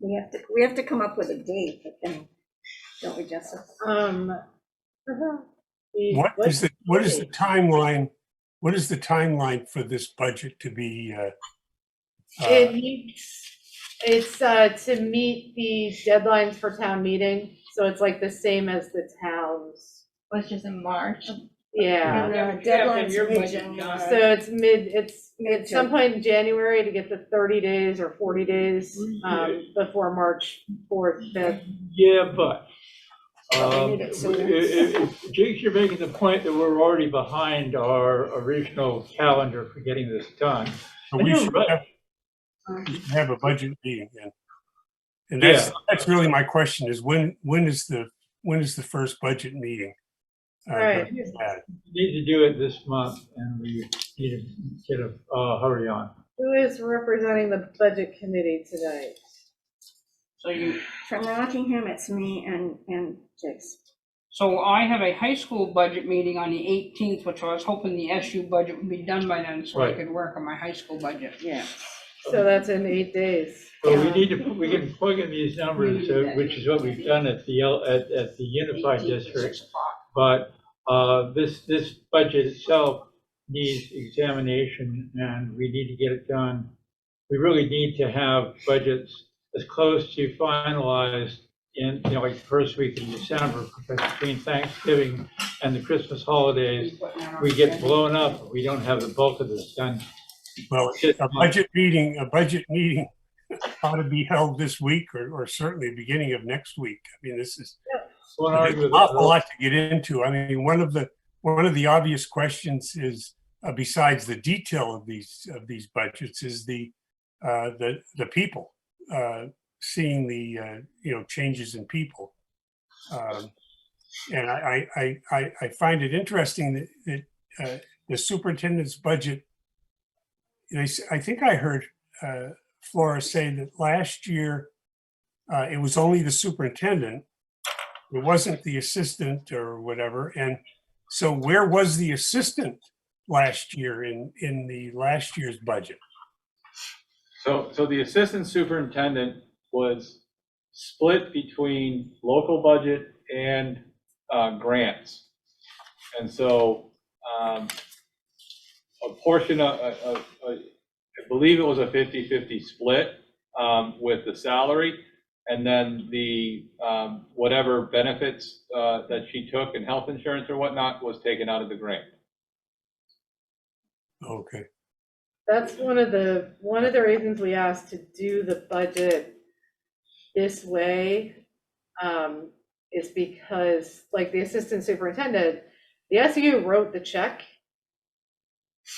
Speaker 4: We have to come up with a date, but then, don't we, Jessica?
Speaker 14: What is the timeline? What is the timeline for this budget to be?
Speaker 2: It's to meet the deadlines for town meeting, so it's like the same as the towns.
Speaker 13: Which is in March.
Speaker 2: Yeah,
Speaker 4: And the deadline's mid-January.
Speaker 2: so it's at some point in January to get the 30 days or 40 days before March 4th, 5th.
Speaker 3: Yeah, but
Speaker 4: But we need it sooner.
Speaker 3: Jakes, you're making the point that we're already behind our original calendar for getting this done.
Speaker 14: So
Speaker 3: And
Speaker 14: we
Speaker 3: you're
Speaker 14: should
Speaker 3: right.
Speaker 14: have a budget meeting then. And that's really my question is when is the first budget meeting?
Speaker 2: Right.
Speaker 3: We need to do it this month, and we need to get a hurry on.
Speaker 2: Who is representing the budget committee tonight?
Speaker 6: So
Speaker 4: From Rockingham, it's me and Jigs.
Speaker 6: so I have a high school budget meeting on the 18th, which I was hoping the SU budget would be done by then, so I
Speaker 3: Right.
Speaker 6: could work on my high school budget.
Speaker 4: Yeah.
Speaker 2: So that's in 8 days.
Speaker 3: So we can plug in these numbers, which is what we've done at the Unified
Speaker 6: 18th at
Speaker 3: District.
Speaker 6: 6 o'clock.
Speaker 3: But this budget itself needs examination, and we need to get it done. We really need to have budgets as close to finalized in, like the first week in December, because between Thanksgiving and the Christmas holidays, we get blown up. We don't have the bulk of this done.
Speaker 14: Well, a budget meeting ought to be held this week or certainly beginning of next week. I mean, this is
Speaker 3: One
Speaker 14: an
Speaker 3: argument.
Speaker 14: awful lot to get into. I mean, one of the obvious questions is, besides the detail of these budgets, is the people, seeing the changes in people. And I find it interesting that the superintendent's budget. I think I heard Flora say that last year it was only the superintendent. It wasn't the assistant or whatever. And so where was the assistant last year in the last year's budget?
Speaker 8: So the assistant superintendent was split between local budget and grants. And so a portion of, I believe it was a 50-50 split with the salary. And then the whatever benefits that she took in health insurance or whatnot was taken out of the grant.
Speaker 14: Okay.
Speaker 2: That's one of the reasons we asked to do the budget this way, is because, like, the assistant superintendent, the SU wrote the check,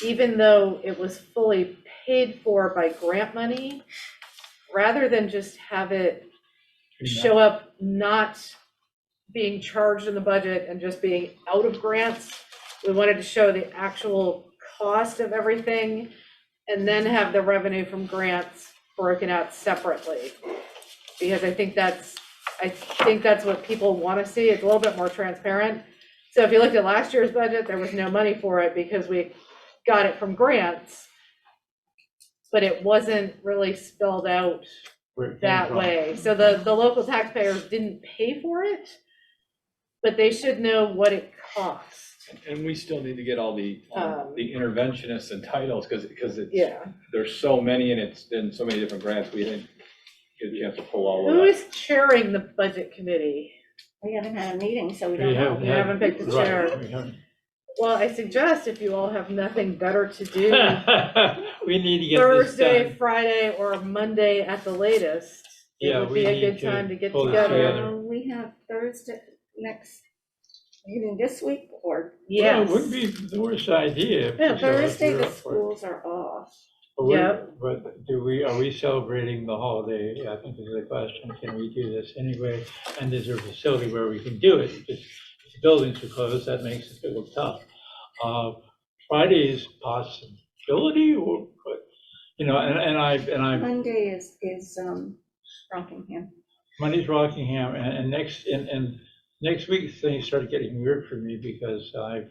Speaker 2: even though it was fully paid for by grant money, rather than just have it show up not being charged in the budget and just being out of grants. We wanted to show the actual cost of everything and then have the revenue from grants broken out separately. Because I think that's what people want to see. It's a little bit more transparent. So if you looked at last year's budget, there was no money for it because we got it from grants. but it wasn't really spelled out
Speaker 3: Where it came
Speaker 2: that
Speaker 3: from.
Speaker 2: way. So the local taxpayers didn't pay for it, but they should know what it costs.
Speaker 8: And we still need to get all the interventionists and titles, because it's,
Speaker 2: Yeah.
Speaker 8: there's so many, and it's in so many different grants, we didn't, you have to pull all of
Speaker 2: Who
Speaker 8: that.
Speaker 2: is chairing the budget committee?
Speaker 4: We haven't had a meeting, so we
Speaker 3: We
Speaker 4: don't know.
Speaker 3: haven't
Speaker 2: We haven't picked a
Speaker 3: right,
Speaker 2: chair.
Speaker 3: we haven't.
Speaker 2: Well, I suggest if you all have nothing better to do,
Speaker 3: We need to get this
Speaker 2: Thursday,
Speaker 3: done.
Speaker 2: Friday, or Monday at the latest, it
Speaker 3: Yeah,
Speaker 2: would
Speaker 3: we
Speaker 2: be a
Speaker 3: need
Speaker 2: good
Speaker 3: to
Speaker 2: time to get
Speaker 3: pull this
Speaker 2: together.
Speaker 3: together.
Speaker 4: We have Thursday, next, meeting this week, or
Speaker 3: Well, it
Speaker 2: Yes.
Speaker 3: wouldn't be the worst idea. if
Speaker 2: Yeah,
Speaker 3: we showed up
Speaker 4: Thursday,
Speaker 3: here
Speaker 4: the
Speaker 3: for it.
Speaker 4: schools are off.
Speaker 3: But we're-
Speaker 2: Yeah.
Speaker 3: But are we celebrating the holiday? I think is the question. Can we do this anyway? And is there a facility where we can do it? If the buildings are closed, that makes it look tough. Friday's possibility, or, and I,
Speaker 4: Monday is Rockingham.
Speaker 3: Monday's Rockingham, and next week things started getting weird for me because I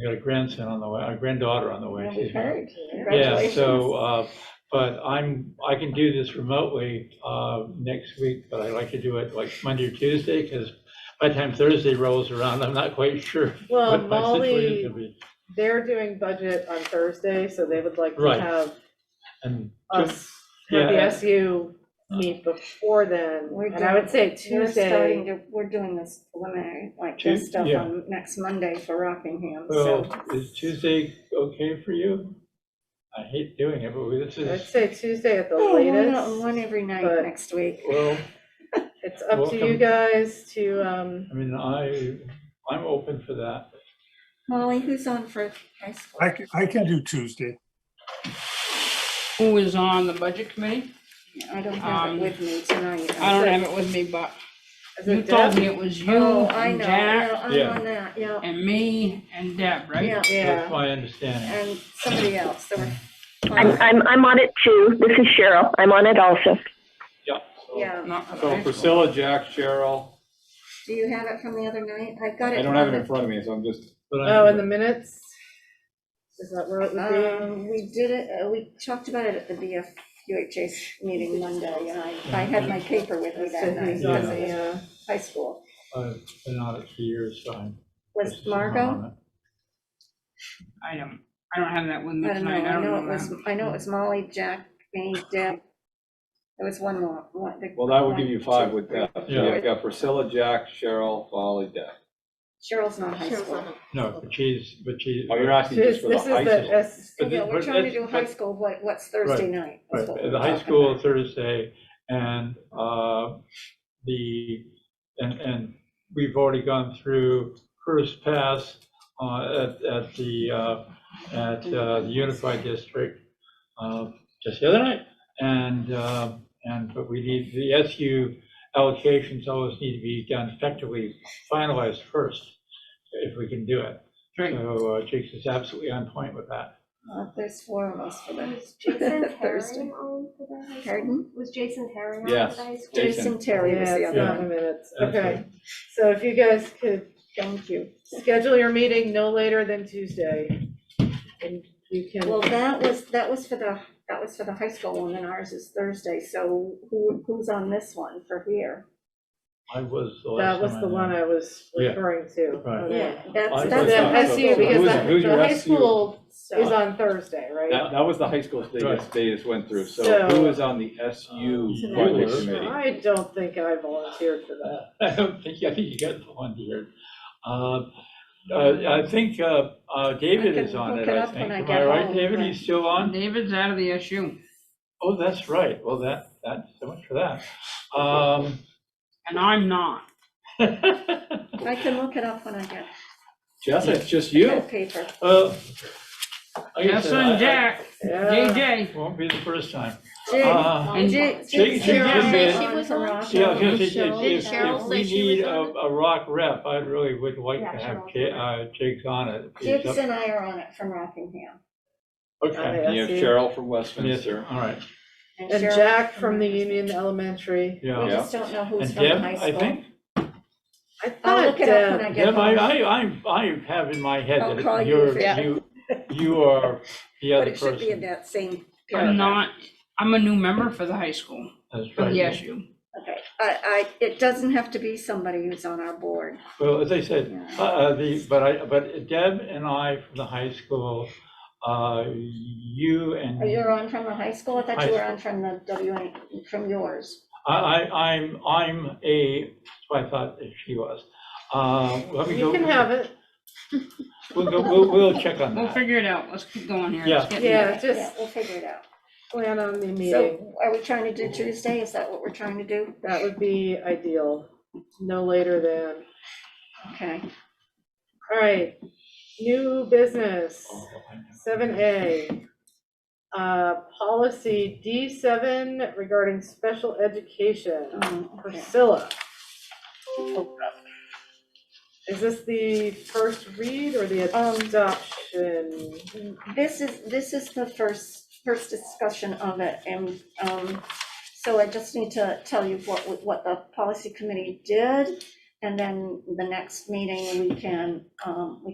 Speaker 3: got a grandson on the way, a granddaughter on the way.
Speaker 4: Yeah, we heard.
Speaker 3: Yeah,
Speaker 4: Congratulations.
Speaker 3: so, but I can do this remotely next week, but I like to do it like Monday or Tuesday, because by the time Thursday rolls around, I'm not quite sure
Speaker 2: Well,
Speaker 3: what my
Speaker 2: Molly,
Speaker 3: situation will be.
Speaker 2: they're doing budget on Thursday, so they would like to
Speaker 3: Right.
Speaker 2: have
Speaker 3: And
Speaker 2: us, have the
Speaker 3: yeah,
Speaker 2: SU meet before then.
Speaker 4: We're
Speaker 2: And I would say Tuesday.
Speaker 4: We're doing this preliminary, like
Speaker 3: Tu-
Speaker 4: this stuff
Speaker 3: yeah.
Speaker 4: on next Monday for Rockingham,
Speaker 3: well,
Speaker 4: so.
Speaker 3: is Tuesday okay for you? I hate doing it, but this
Speaker 2: I'd
Speaker 3: is,
Speaker 2: say Tuesday at the
Speaker 4: Oh,
Speaker 2: latest.
Speaker 4: one every night
Speaker 2: but-
Speaker 4: next week.
Speaker 3: well,
Speaker 2: It's up to you
Speaker 3: Welcome.
Speaker 2: guys to,
Speaker 3: I mean, I'm open for that.
Speaker 4: Molly, who's on for high school?
Speaker 14: I can do Tuesday.
Speaker 6: Who is on the budget committee?
Speaker 4: I don't have it with me tonight.
Speaker 6: I don't have it with me, but
Speaker 2: is
Speaker 6: you
Speaker 2: it
Speaker 6: told
Speaker 2: Deb?
Speaker 6: me it was you
Speaker 4: Oh, I
Speaker 6: and
Speaker 4: know,
Speaker 6: Jack
Speaker 4: yeah, I'm
Speaker 3: Yeah.
Speaker 4: on that, yeah,
Speaker 6: and me and Deb, right?
Speaker 4: yeah,
Speaker 3: That's
Speaker 2: Yeah,
Speaker 3: my understanding.
Speaker 4: and somebody else, there were.
Speaker 11: I'm on it too. This is Cheryl. I'm on it also.
Speaker 3: Yeah.
Speaker 4: Yeah,
Speaker 6: Not for
Speaker 8: So
Speaker 6: high school.
Speaker 8: Priscilla, Jack, Cheryl,
Speaker 4: do you have it from the other night? I've got it.
Speaker 8: I don't have
Speaker 4: on
Speaker 8: it in front of me, so I'm just,
Speaker 3: But
Speaker 2: oh, in the minutes? Is that where it would be?
Speaker 4: We did it, we talked about it at the BFUHS meeting Monday, and I had my paper with me that
Speaker 2: So
Speaker 4: night
Speaker 2: who's on
Speaker 4: because it
Speaker 2: the,
Speaker 4: was high school.
Speaker 3: I've been on it for years, so I'm.
Speaker 4: Was Margot?
Speaker 6: I don't have that with me
Speaker 4: I don't know,
Speaker 6: tonight.
Speaker 4: I know it
Speaker 6: that.
Speaker 4: was, I know it was Molly, Jack, me, Deb. There was one more.
Speaker 8: well, that would give you five with that.
Speaker 3: Yeah.
Speaker 8: You've got Priscilla, Jack, Cheryl, Molly, Deb.
Speaker 4: Cheryl's not high school.
Speaker 3: No, but she's.
Speaker 8: Oh, you're asking just for the
Speaker 2: This is
Speaker 8: high
Speaker 2: the
Speaker 8: school?
Speaker 2: S,
Speaker 3: But
Speaker 4: Yeah,
Speaker 3: the-
Speaker 4: we're
Speaker 3: but
Speaker 4: trying to do
Speaker 3: that's-
Speaker 4: high
Speaker 3: but-
Speaker 4: school, what's Thursday night? is
Speaker 3: Right,
Speaker 4: what
Speaker 3: the
Speaker 4: we're
Speaker 3: high
Speaker 4: talking
Speaker 3: school
Speaker 4: about.
Speaker 3: Thursday, and and we've already gone through first pass at the Unified District just the other night, but we need, the SU allocations always need to be done effectively, finalized first, if we can do it.
Speaker 6: Right.
Speaker 3: So Jakes is absolutely on point with that.
Speaker 4: There's four of us for that.
Speaker 7: Was Jason
Speaker 4: Thursday.
Speaker 7: Terry on for the high school?
Speaker 4: Pardon?
Speaker 7: Was Jason Terry on
Speaker 8: Yes,
Speaker 7: for the high school?
Speaker 8: Jason.
Speaker 4: Jason Terry was
Speaker 2: yeah,
Speaker 4: the
Speaker 2: it's
Speaker 4: other
Speaker 2: not in
Speaker 4: one.
Speaker 2: the minutes.
Speaker 3: That's
Speaker 2: Okay,
Speaker 3: right.
Speaker 2: so if you guys could
Speaker 4: Thank you.
Speaker 2: schedule your meeting no later than Tuesday, and you can.
Speaker 4: Well, that was for the high school one, and ours is Thursday, so who's on this one for here?
Speaker 3: I was the
Speaker 2: That
Speaker 3: last
Speaker 2: was
Speaker 3: time
Speaker 2: the one
Speaker 3: know.
Speaker 2: I was
Speaker 3: Yeah.
Speaker 2: referring to.
Speaker 3: Right.
Speaker 2: Okay.
Speaker 4: Yeah, that's
Speaker 3: I
Speaker 2: So
Speaker 3: thought
Speaker 2: the
Speaker 3: that-
Speaker 4: high
Speaker 2: SU,
Speaker 4: school.
Speaker 2: because
Speaker 8: Who's
Speaker 2: the
Speaker 8: your
Speaker 2: high
Speaker 8: SU?
Speaker 2: school
Speaker 4: So-
Speaker 2: is on Thursday, right?
Speaker 8: That was the high school they
Speaker 3: Right.
Speaker 8: just went through, so
Speaker 2: So-
Speaker 8: who is on the SU
Speaker 3: You
Speaker 8: budget
Speaker 3: were.
Speaker 8: committee?
Speaker 2: I don't think I volunteered for that.
Speaker 3: I think you got volunteered. I think David
Speaker 4: I
Speaker 3: is
Speaker 4: can
Speaker 3: on
Speaker 4: look
Speaker 3: it,
Speaker 4: it
Speaker 3: I
Speaker 4: up
Speaker 3: think.
Speaker 4: when I
Speaker 3: Am
Speaker 4: get
Speaker 3: I right,
Speaker 4: home,
Speaker 3: David?
Speaker 4: but-
Speaker 3: He's still on?
Speaker 6: David's out of the SU,
Speaker 3: Oh, that's right. Well, that's so much for that.
Speaker 6: and I'm not.
Speaker 4: I can look it up when I get
Speaker 8: Jess, it's just you.
Speaker 4: that paper.
Speaker 3: Like I
Speaker 6: Yes,
Speaker 3: said,
Speaker 6: and Jack,
Speaker 2: Yeah.
Speaker 6: JJ.
Speaker 3: Won't be the first time.
Speaker 4: Jake,
Speaker 6: And
Speaker 4: Jake,
Speaker 3: Jake-
Speaker 4: Jake
Speaker 3: Jake-
Speaker 4: on
Speaker 13: was
Speaker 4: from
Speaker 13: on?
Speaker 4: Ross.
Speaker 3: Yeah, I was gonna say,
Speaker 4: Cheryl.
Speaker 3: if we
Speaker 13: say she
Speaker 3: need
Speaker 13: was on
Speaker 3: a rock rep, I really would like
Speaker 7: Yeah,
Speaker 3: to have
Speaker 7: Cheryl.
Speaker 3: Jake's on it.
Speaker 4: Jakes and I are on it from Rockingham.
Speaker 3: Okay,
Speaker 8: And you have
Speaker 2: SU.
Speaker 8: Cheryl from
Speaker 3: yes,
Speaker 8: Westminster.
Speaker 3: all right,
Speaker 2: And
Speaker 4: Cheryl
Speaker 2: Jack from the Union Elementary.
Speaker 3: yeah.
Speaker 4: We just don't know who's
Speaker 3: And
Speaker 4: from the
Speaker 3: Deb,
Speaker 4: high
Speaker 3: I
Speaker 4: school.
Speaker 3: think,
Speaker 2: I
Speaker 4: I'll look
Speaker 2: thought
Speaker 4: it up when I get
Speaker 3: Deb,
Speaker 4: home.
Speaker 3: I have in my head
Speaker 4: I'll call
Speaker 3: that
Speaker 4: you if
Speaker 3: you are the
Speaker 4: But
Speaker 3: other
Speaker 4: it should be in
Speaker 3: person.
Speaker 4: that same
Speaker 6: I'm a new member for the high school,
Speaker 3: That's
Speaker 6: for
Speaker 3: right.
Speaker 6: the SU.
Speaker 4: Okay, it doesn't have to be somebody who's on our board.
Speaker 3: Well, as I said, but Deb and I from the high school, you and.
Speaker 4: Oh, you're on from the high school? I thought you were on from the from yours.
Speaker 3: I'm that's what I thought that she was. Let me
Speaker 2: You
Speaker 3: go.
Speaker 2: can have it.
Speaker 3: We'll check on
Speaker 6: We'll
Speaker 3: that.
Speaker 6: figure it out. Let's keep going here.
Speaker 3: Yeah.
Speaker 6: Let's get-
Speaker 2: Yeah, just
Speaker 4: Yeah, we'll figure it out.
Speaker 2: plan on the meeting.
Speaker 4: So are we trying to do Tuesday? Is that what we're trying to do?
Speaker 2: That would be ideal, no later than.
Speaker 4: Okay.
Speaker 2: All right, new business, 7A. Policy D7 regarding special education.
Speaker 4: Okay.
Speaker 2: Priscilla. Is this the first read or the adoption?
Speaker 4: This is the first discussion of it, and so I just need to tell you what the policy committee did, and then the next meeting we can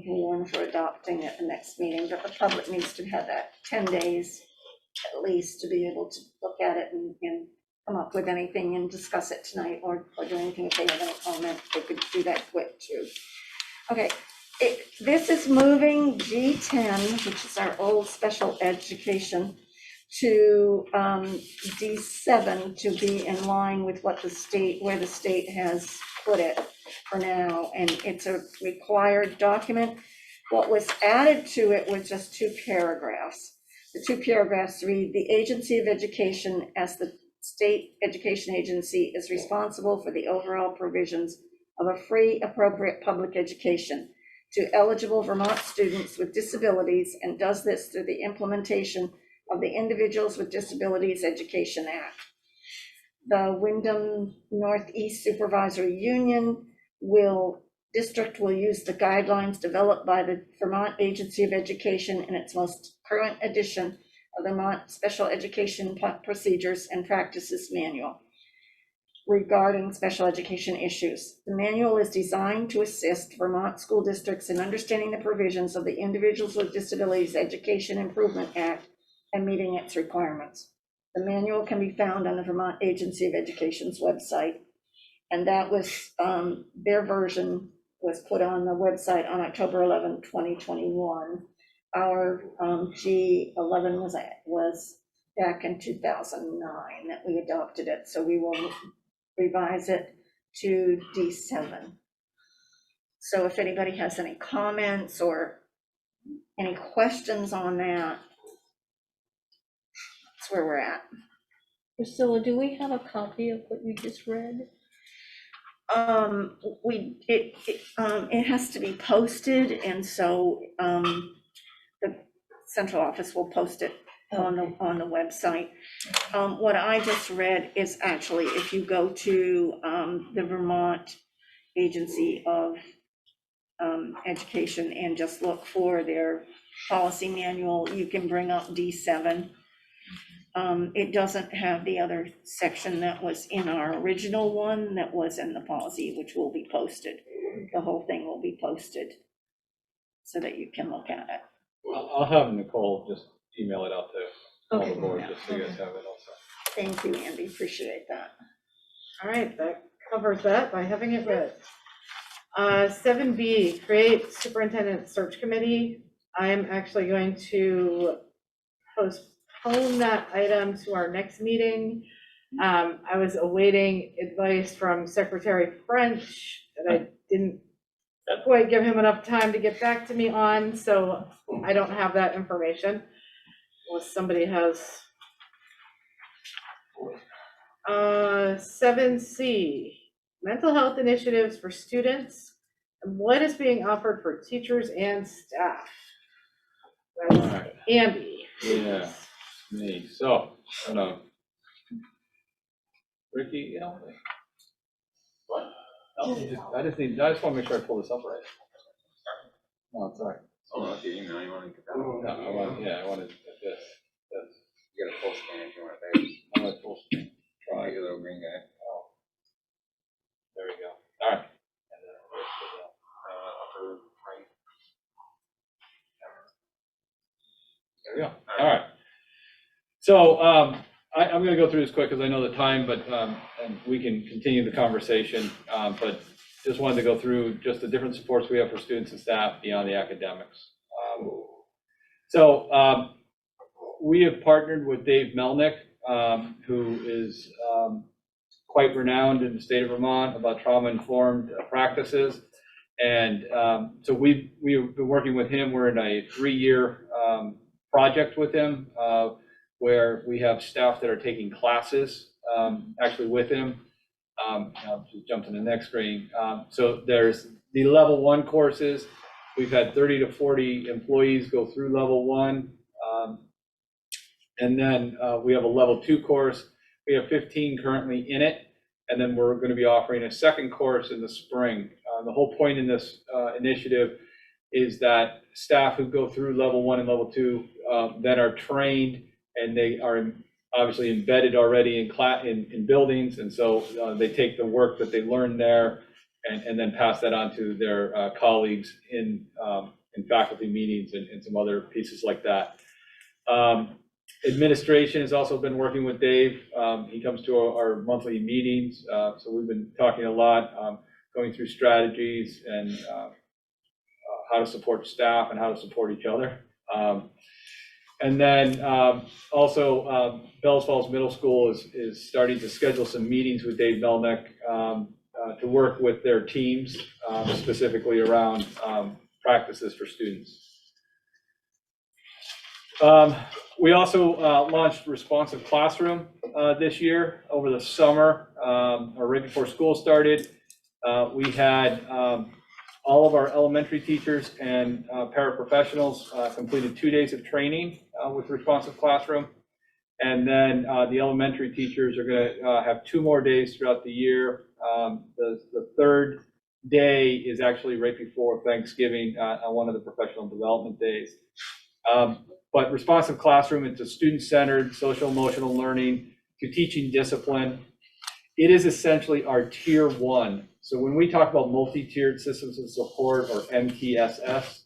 Speaker 4: warn for adopting at the next meeting, but the public needs to have that 10 days at least to be able to look at it and come up with anything and discuss it tonight, or do anything. If they have any comment, they could do that quick too. Okay, this is moving G10, which is our old special education, to D7 to be in line with what where the state has put it for now, and it's a required document. What was added to it was just 2 paragraphs. The 2 paragraphs read, the Agency of Education as the state education agency is responsible for the overall provisions of a free, appropriate public education to eligible Vermont students with disabilities, and does this through the implementation of the Individuals with Disabilities Education Act. The Wyndham Northeast Supervisory Union district will use the guidelines developed by the Vermont Agency of Education in its most current edition of the Vermont Special Education Procedures and Practices Manual regarding special education issues. The manual is designed to assist Vermont school districts in understanding the provisions of the Individuals with Disabilities Education Improvement Act and meeting its requirements. The manual can be found on the Vermont Agency of Education's website, and that was their version was put on the website on October 11, 2021. Our G11 was back in 2009 that we adopted it, so we will revise it to D7. So if anybody has any comments or any questions on that, that's where we're at.
Speaker 15: Priscilla, do we have a copy of what you just read?
Speaker 4: It has to be posted, and so the central office will post it on the website. What I just read is actually, if you go to the Vermont Agency of Education and just look for their policy manual, you can bring up D7. It doesn't have the other section that was in our original one that was in the policy, which will be posted. The whole thing will be posted so that you can look at it.
Speaker 8: I'll have Nicole just email it out to all
Speaker 4: Okay.
Speaker 8: the board, just so you guys have it also.
Speaker 4: Thank you, Andy, appreciate that.
Speaker 2: All right, that covers that by having it read. 7B, create superintendent search committee. I'm actually going to postpone that item to our next meeting. I was awaiting advice from Secretary French that I didn't quite give him enough time to get back to me on, so I don't have that information unless somebody has. 7C, mental health initiatives for students and what is being offered for teachers and staff. That's
Speaker 8: All right.
Speaker 2: Andy.
Speaker 8: Yeah, me, so, I don't know. Ricky, what? No, I just want to make sure I pull this up right. No, it's all right.
Speaker 16: Oh, that's your email, you want to get that?
Speaker 8: No, I wanted this.
Speaker 16: You got a full scan if you want it, baby.
Speaker 8: I want full screen.
Speaker 16: Try your little green guy.
Speaker 8: Oh. There we go. All right. And then where's the, upper right? There we go. All right. So I'm going to go through this quick because I know the time, but and we can continue the conversation. But just wanted to go through just the different supports we have for students and staff beyond the academics. We have partnered with Dave Melnick, who is quite renowned in the state of Vermont about trauma-informed practices. And so we've been working with him. We're in a 3-year project with him where we have staff that are taking classes actually with him. I'll just jump to the next screen. So there's the level 1 courses. We've had 30 to 40 employees go through level 1. And then we have a level 2 course. We have 15 currently in it. And then we're going to be offering a second course in the spring. The whole point in this initiative is that staff who go through level 1 and level 2 then are trained, and they are obviously embedded already in buildings. And so they take the work that they learned there and then pass that on to their colleagues in faculty meetings and some other pieces like that. Administration has also been working with Dave. He comes to our monthly meetings. So we've been talking a lot, going through strategies and how to support staff and how to support each other. And then also Bells Falls Middle School is starting to schedule some meetings with Dave Melnick to work with their teams, specifically around practices for students. We also launched Responsive Classroom this year over the summer, or right before school started. We had all of our elementary teachers and paraprofessionals completed 2 days of training with Responsive Classroom. And then the elementary teachers are going to have 2 more days throughout the year. The third day is actually right before Thanksgiving on one of the professional development days. But Responsive Classroom, it's a student-centered social emotional learning to teaching discipline. It is essentially our tier 1. So when we talk about multi-tiered systems of support, or MTSS,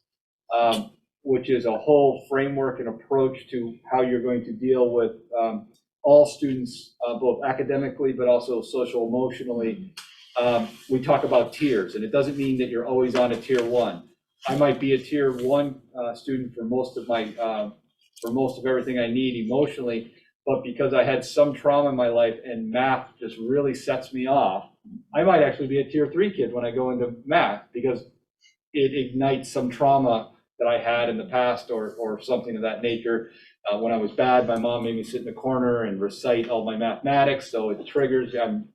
Speaker 8: which is a whole framework and approach to how you're going to deal with all students, both academically but also social emotionally, we talk about tiers, and it doesn't mean that you're always on a tier 1. I might be a tier 1 student for most of everything I need emotionally, but because I had some trauma in my life and math just really sets me off, I might actually be a tier 3 kid when I go into math because it ignites some trauma that I had in the past or something of that nature. When I was bad, my mom made me sit in the corner and recite all my mathematics, so it triggers. I'm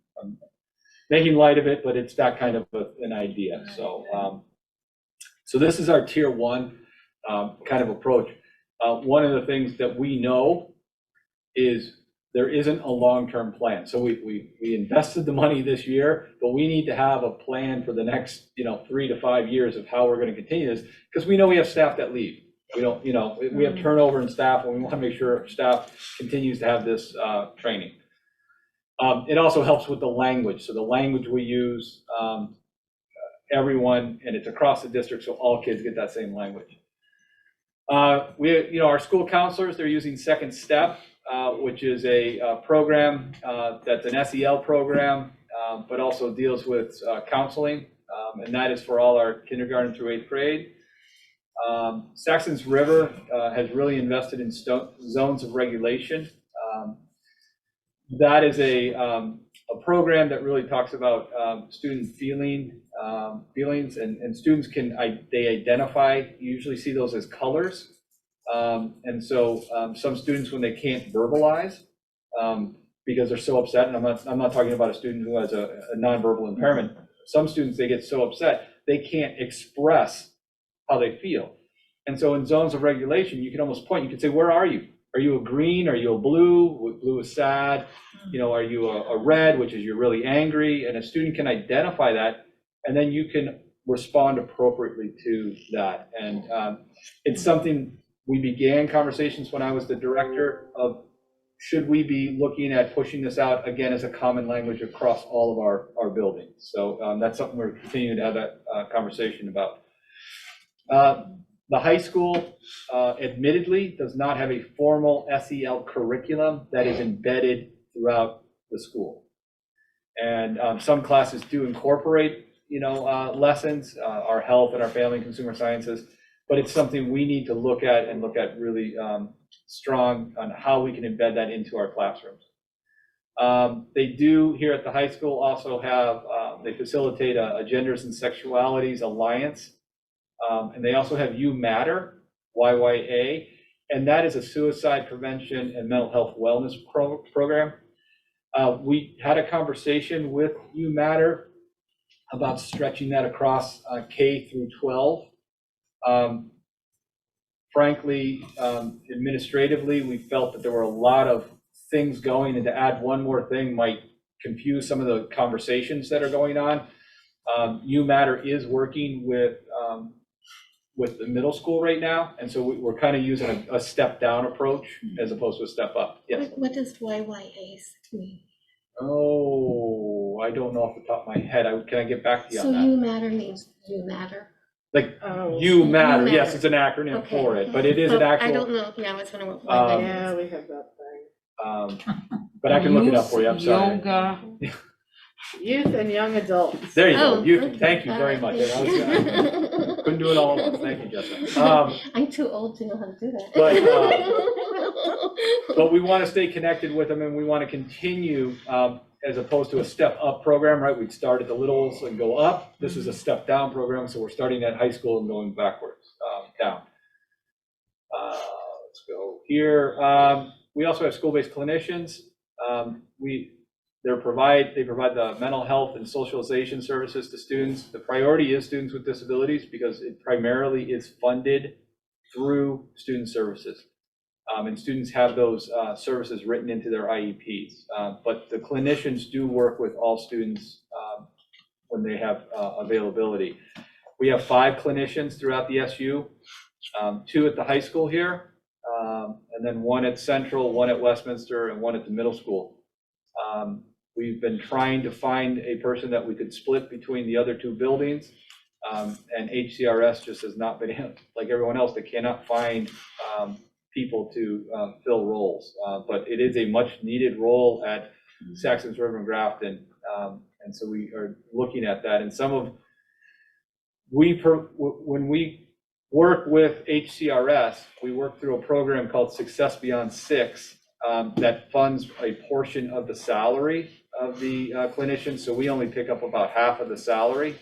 Speaker 8: making light of it, but it's that kind of an idea. So this is our tier 1 kind of approach. One of the things that we know is there isn't a long-term plan. So we invested the money this year, but we need to have a plan for the next 3 to 5 years of how we're going to continue this, because we know we have staff that leave. We don't, we have turnover in staff, and we want to make sure staff continues to have this training. It also helps with the language. So the language we use, everyone, and it's across the district, so all kids get that same language. Our school counselors, they're using Second Step, which is a program that's an SEL program, but also deals with counseling, and that is for all our kindergarten through 8th grade. Saxon's River has really invested in zones of regulation. That is a program that really talks about student feelings, and students they identify, you usually see those as colors. And so some students, when they can't verbalize because they're so upset, and I'm not talking about a student who has a nonverbal impairment. Some students, they get so upset they can't express how they feel. And so in zones of regulation, you can almost point, you can say, where are you? Are you a green? Are you a blue? Blue is sad. Are you a red, which is you're really angry? And a student can identify that, and then you can respond appropriately to that. And it's something we began conversations when I was the director of, should we be looking at pushing this out again as a common language across all of our buildings? So that's something we're continuing to have that conversation about.
Speaker 17: The high school admittedly does not have a formal SEL curriculum that is embedded throughout the school. And some classes do incorporate, lessons, our health and our family and consumer sciences, but it's something we need to look at and look at really strong on how we can embed that into our classrooms. They do here at the high school also have, they facilitate a Genders and Sexualities Alliance. And they also have You Matter, YYA, and that is a suicide prevention and mental health wellness program. We had a conversation with You Matter about stretching that across K through 12. Frankly, administratively, we felt that there were a lot of things going, and to add one more thing might confuse some of the conversations that are going on. You Matter is working with the middle school right now, and so we're kind of using a step down approach as opposed to a step up. Yes.
Speaker 15: What does YYA mean?
Speaker 17: Oh, I don't know off the top of my head. Can I get back to you
Speaker 15: So
Speaker 17: on that?
Speaker 15: you matter means you matter.
Speaker 17: Like
Speaker 2: Oh.
Speaker 17: You Matter.
Speaker 15: You
Speaker 17: Yes,
Speaker 15: Matter.
Speaker 17: it's an acronym
Speaker 15: Okay.
Speaker 17: for it, but it is
Speaker 15: So
Speaker 17: an actual.
Speaker 15: I don't know. Yeah, I was wondering what
Speaker 2: Yeah, we have that thing.
Speaker 17: But I can look it up for you. I'm sorry.
Speaker 6: Yoga.
Speaker 2: Youth and young adults.
Speaker 17: There you go.
Speaker 15: Oh,
Speaker 17: You.
Speaker 15: okay.
Speaker 17: Thank you very much. I couldn't do it all at once. Thank you, Jessica.
Speaker 15: I'm too old to know how to do that.
Speaker 17: But we want to stay connected with them, and we want to continue as opposed to a step up program, right? We'd start at the littles and go up. This is a step down program, so we're starting at high school and going backwards down. Let's go here. We also have school-based clinicians. They provide the mental health and socialization services to students. The priority is students with disabilities because it primarily is funded through student services. And students have those services written into their IEPs. But the clinicians do work with all students when they have availability. We have 5 clinicians throughout the SU, 2 at the high school here, and then 1 at Central, 1 at Westminster, and 1 at the middle school. We've been trying to find a person that we could split between the other 2 buildings, and HCRS just has not been, like everyone else, they cannot find people to fill roles. But it is a much needed role at Saxons River and Grafton, and so we are looking at that. And when we work with HCRS, we work through a program called Success Beyond 6 that funds a portion of the salary of the clinician. So we only pick up about half of the salary.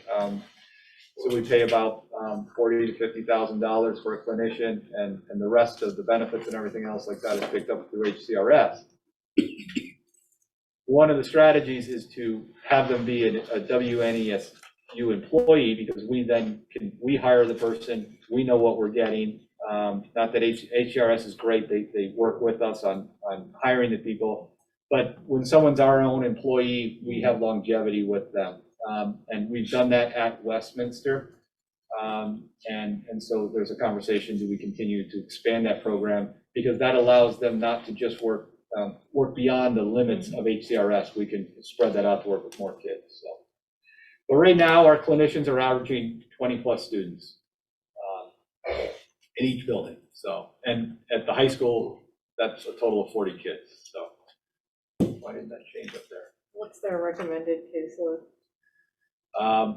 Speaker 17: So we pay about $40,000 to $50,000 for a clinician, and the rest of the benefits and everything else like that is picked up through HCRS. One of the strategies is to have them be a WNESU employee, because we hire the person, we know what we're getting. Not that HCRS is great, they work with us on hiring the people, but when someone's our own employee, we have longevity with them. And we've done that at Westminster. And so there's a conversation, do we continue to expand that program? Because that allows them not to just work beyond the limits of HCRS. We can spread that out to work with more kids. So, but right now our clinicians are averaging 20 plus students in each building. So, and at the high school, that's a total of 40 kids. So why didn't that change up there?
Speaker 2: What's their recommended caseload?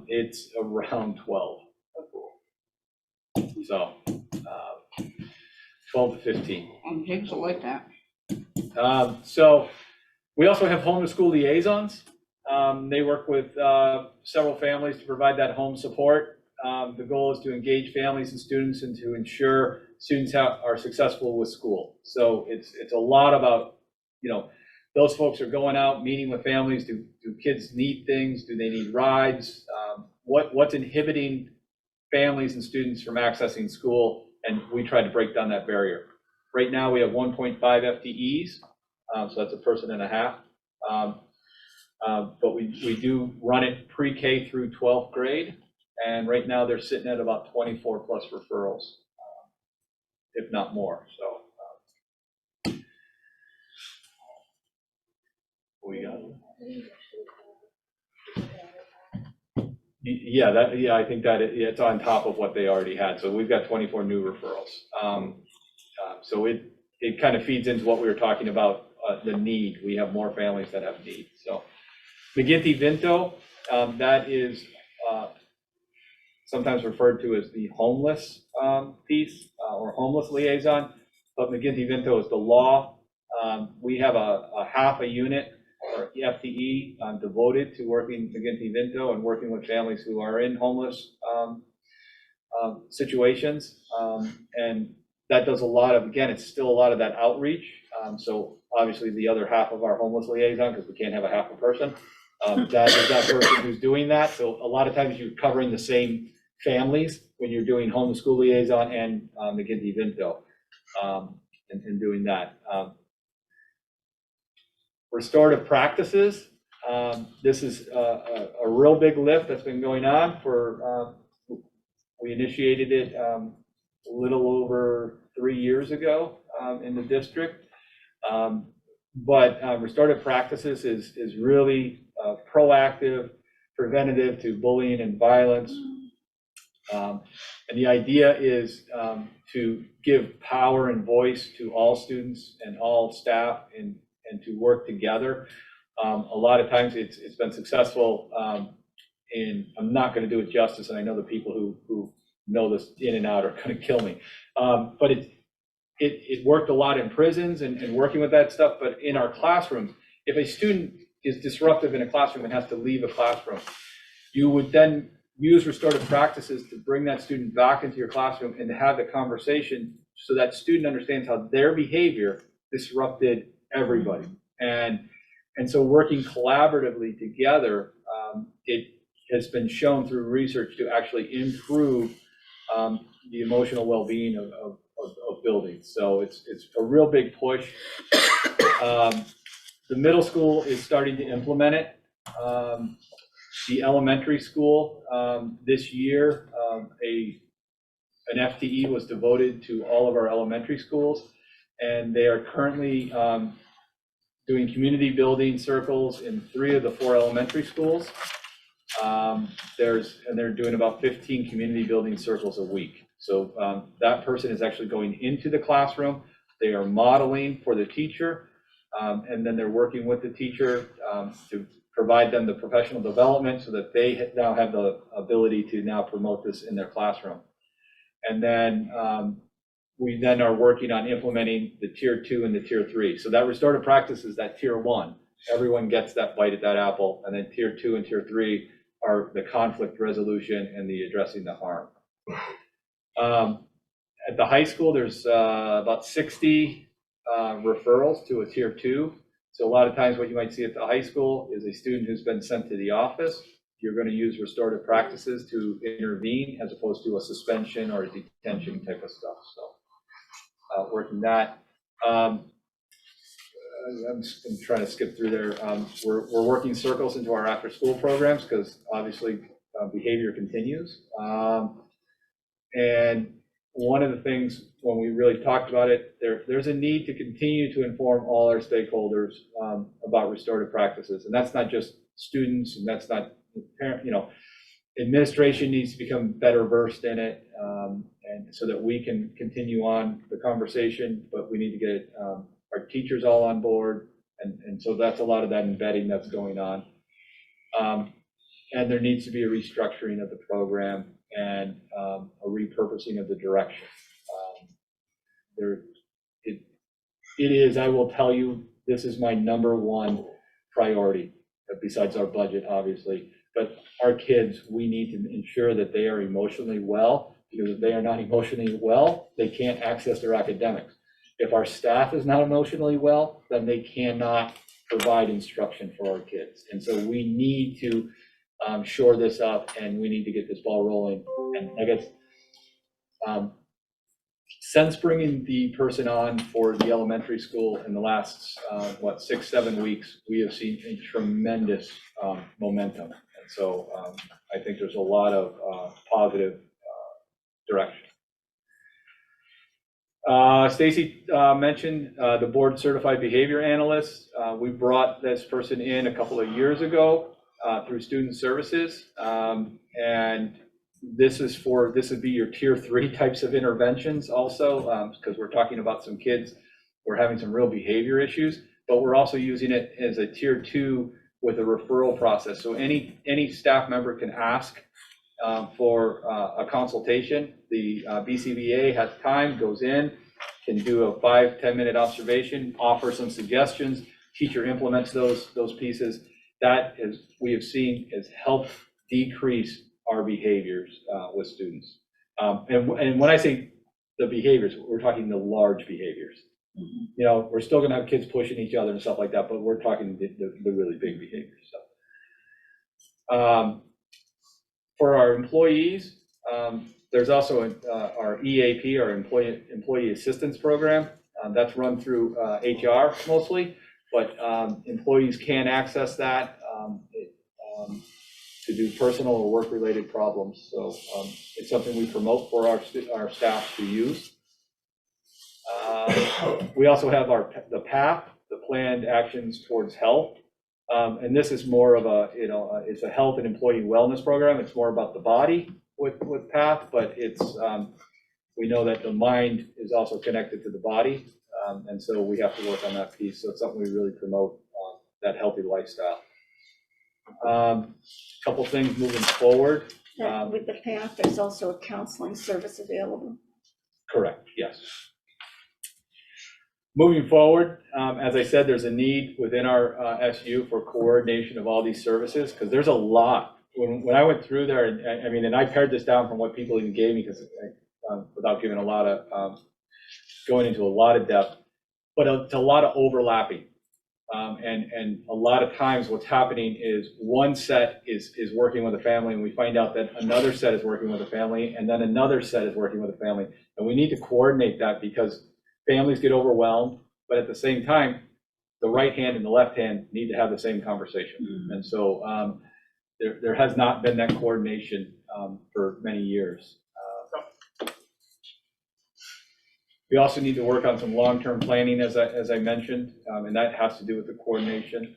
Speaker 17: It's around 12. So 12 to 15.
Speaker 6: And kids will like that.
Speaker 17: So we also have home to school liaisons. They work with several families to provide that home support. The goal is to engage families and students and to ensure students are successful with school. So it's a lot about, those folks are going out, meeting with families. Do kids need things? Do they need rides? What's inhibiting families and students from accessing school? And we try to break down that barrier. Right now we have 1.5 FTEs, so that's a person and a half. But we do run it pre-K through 12th grade. And right now they're sitting at about 24 plus referrals, if not more. So we got Yeah, I think that it's on top of what they already had. So we've got 24 new referrals. So it kind of feeds into what we were talking about, the need. We have more families that have needs. So McGinty-Vinto, that is sometimes referred to as the homeless piece or homeless liaison, but McGinty-Vinto is the law. We have a half a unit or FTE devoted to working McGinty-Vinto and working with families who are in homeless situations. And that does a lot of, again, it's still a lot of that outreach. So obviously the other half of our homeless liaison, because we can't have a half a person, that is that person who's doing that. So a lot of times you're covering the same families when you're doing homeschool liaison and McGinty-Vinto and doing that. Restorative practices. This is a real big lift that's been going on for, we initiated it a little over 3 years ago in the district. But restorative practices is really proactive, preventative to bullying and violence. And the idea is to give power and voice to all students and all staff and to work together. A lot of times it's been successful in, I'm not going to do it justice, and I know the people who know this in and out are going to kill me. But it worked a lot in prisons and working with that stuff. But in our classrooms, if a student is disruptive in a classroom and has to leave a classroom, you would then use restorative practices to bring that student back into your classroom and to have the conversation so that student understands how their behavior disrupted everybody. And so working collaboratively together, it has been shown through research to actually improve the emotional well-being of buildings. So it's a real big push. The middle school is starting to implement it. The elementary school this year, an FTE was devoted to all of our elementary schools, and they are currently doing community building circles in 3 of the 4 elementary schools. They're doing about 15 community building circles a week. So that person is actually going into the classroom. They are modeling for the teacher, and then they're working with the teacher to provide them the professional development so that they now have the ability to now promote this in their classroom. And then we then are working on implementing the tier 2 and the tier 3. So that restorative practice is that tier 1. Everyone gets that bite at that apple. And then tier 2 and tier 3 are the conflict resolution and the addressing the harm. At the high school, there's about 60 referrals to a tier 2. So a lot of times what you might see at the high school is a student who's been sent to the office. You're going to use restorative practices to intervene as opposed to a suspension or a detention type of stuff. So working that. I'm trying to skip through there. We're working circles into our after school programs because obviously behavior continues. And one of the things when we really talked about it, there's a need to continue to inform all our stakeholders about restorative practices. And that's not just students, and that's not parent, administration needs to become better versed in it, and so that we can continue on the conversation, but we need to get our teachers all on board. And so that's a lot of that embedding that's going on. And there needs to be a restructuring of the program and a repurposing of the direction. It is, I will tell you, this is my #1 priority, besides our budget, obviously. But our kids, we need to ensure that they are emotionally well, because if they are not emotionally well, they can't access their academics. If our staff is not emotionally well, then they cannot provide instruction for our kids. And so we need to shore this up, and we need to get this ball rolling. And I guess since bringing the person on for the elementary school in the last 6-7 weeks, we have seen a tremendous momentum. And so I think there's a lot of positive direction. Stacy mentioned the board certified behavior analyst. We brought this person in a couple of years ago. through student services. And this would be your tier 3 types of interventions also, because we're talking about some kids who are having some real behavior issues, but we're also using it as a tier 2 with a referral process. So any staff member can ask for a consultation. The BCBA has time, goes in, can do a 5-10 minute observation, offer some suggestions, teacher implements those pieces. That is, we have seen, has helped decrease our behaviors with students. And when I say the behaviors, we're talking the large behaviors. You know, we're still gonna have kids pushing each other and stuff like that, but we're talking the really big behaviors. So, for our employees, there's also our EAP, our employee assistance program. That's run through HR mostly, but employees can access that to do personal or work-related problems. So it's something we promote for our staff to use. We also have the PATH, the Planned Actions Towards Health. And this is more of a, it's a health and employee wellness program. It's more about the body with PATH, but we know that the mind is also connected to the body. And so we have to work on that piece. So it's something we really promote, that healthy lifestyle. Couple things moving forward.
Speaker 4: With the PATH, there's also a counseling service available.
Speaker 17: Correct, yes. Moving forward, as I said, there's a need within our SU for coordination of all these services, because there's a lot. When I went through there, and I pared this down from what people even gave me, because without giving going into a lot of depth, but it's a lot of overlapping. And a lot of times what's happening is one set is working with a family, and we find out that another set is working with a family, and then another set is working with a family. And we need to coordinate that, because families get overwhelmed, but at the same time, the right hand and the left hand need to have the same conversation. Mm-hmm. And so there has not been that coordination for many years. We also need to work on some long-term planning, as I mentioned, and that has to do with the coordination.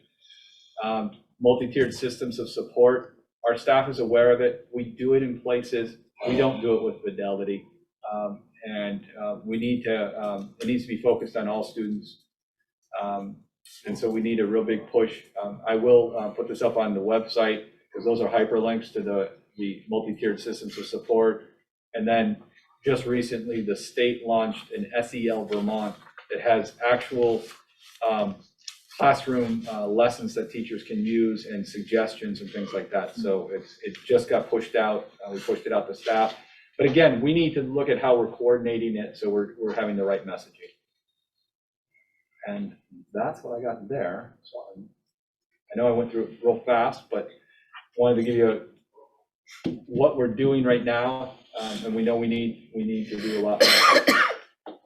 Speaker 17: Multi-tiered systems of support. Our staff is aware of it. We do it in places. We don't do it with fidelity. And we need to, it needs to be focused on all students. And so we need a real big push. I will put this up on the website, because those are hyperlinks to the multi-tiered systems of support. And then just recently, the state launched an SEL Vermont that has actual classroom lessons that teachers can use, and suggestions and things like that. So it just got pushed out. We pushed it out to staff. But again, we need to look at how we're coordinating it so we're having the right messaging. And that's what I got there. So I know I went through it real fast, but wanted to give you what we're doing right now. And we know we need to do a lot more.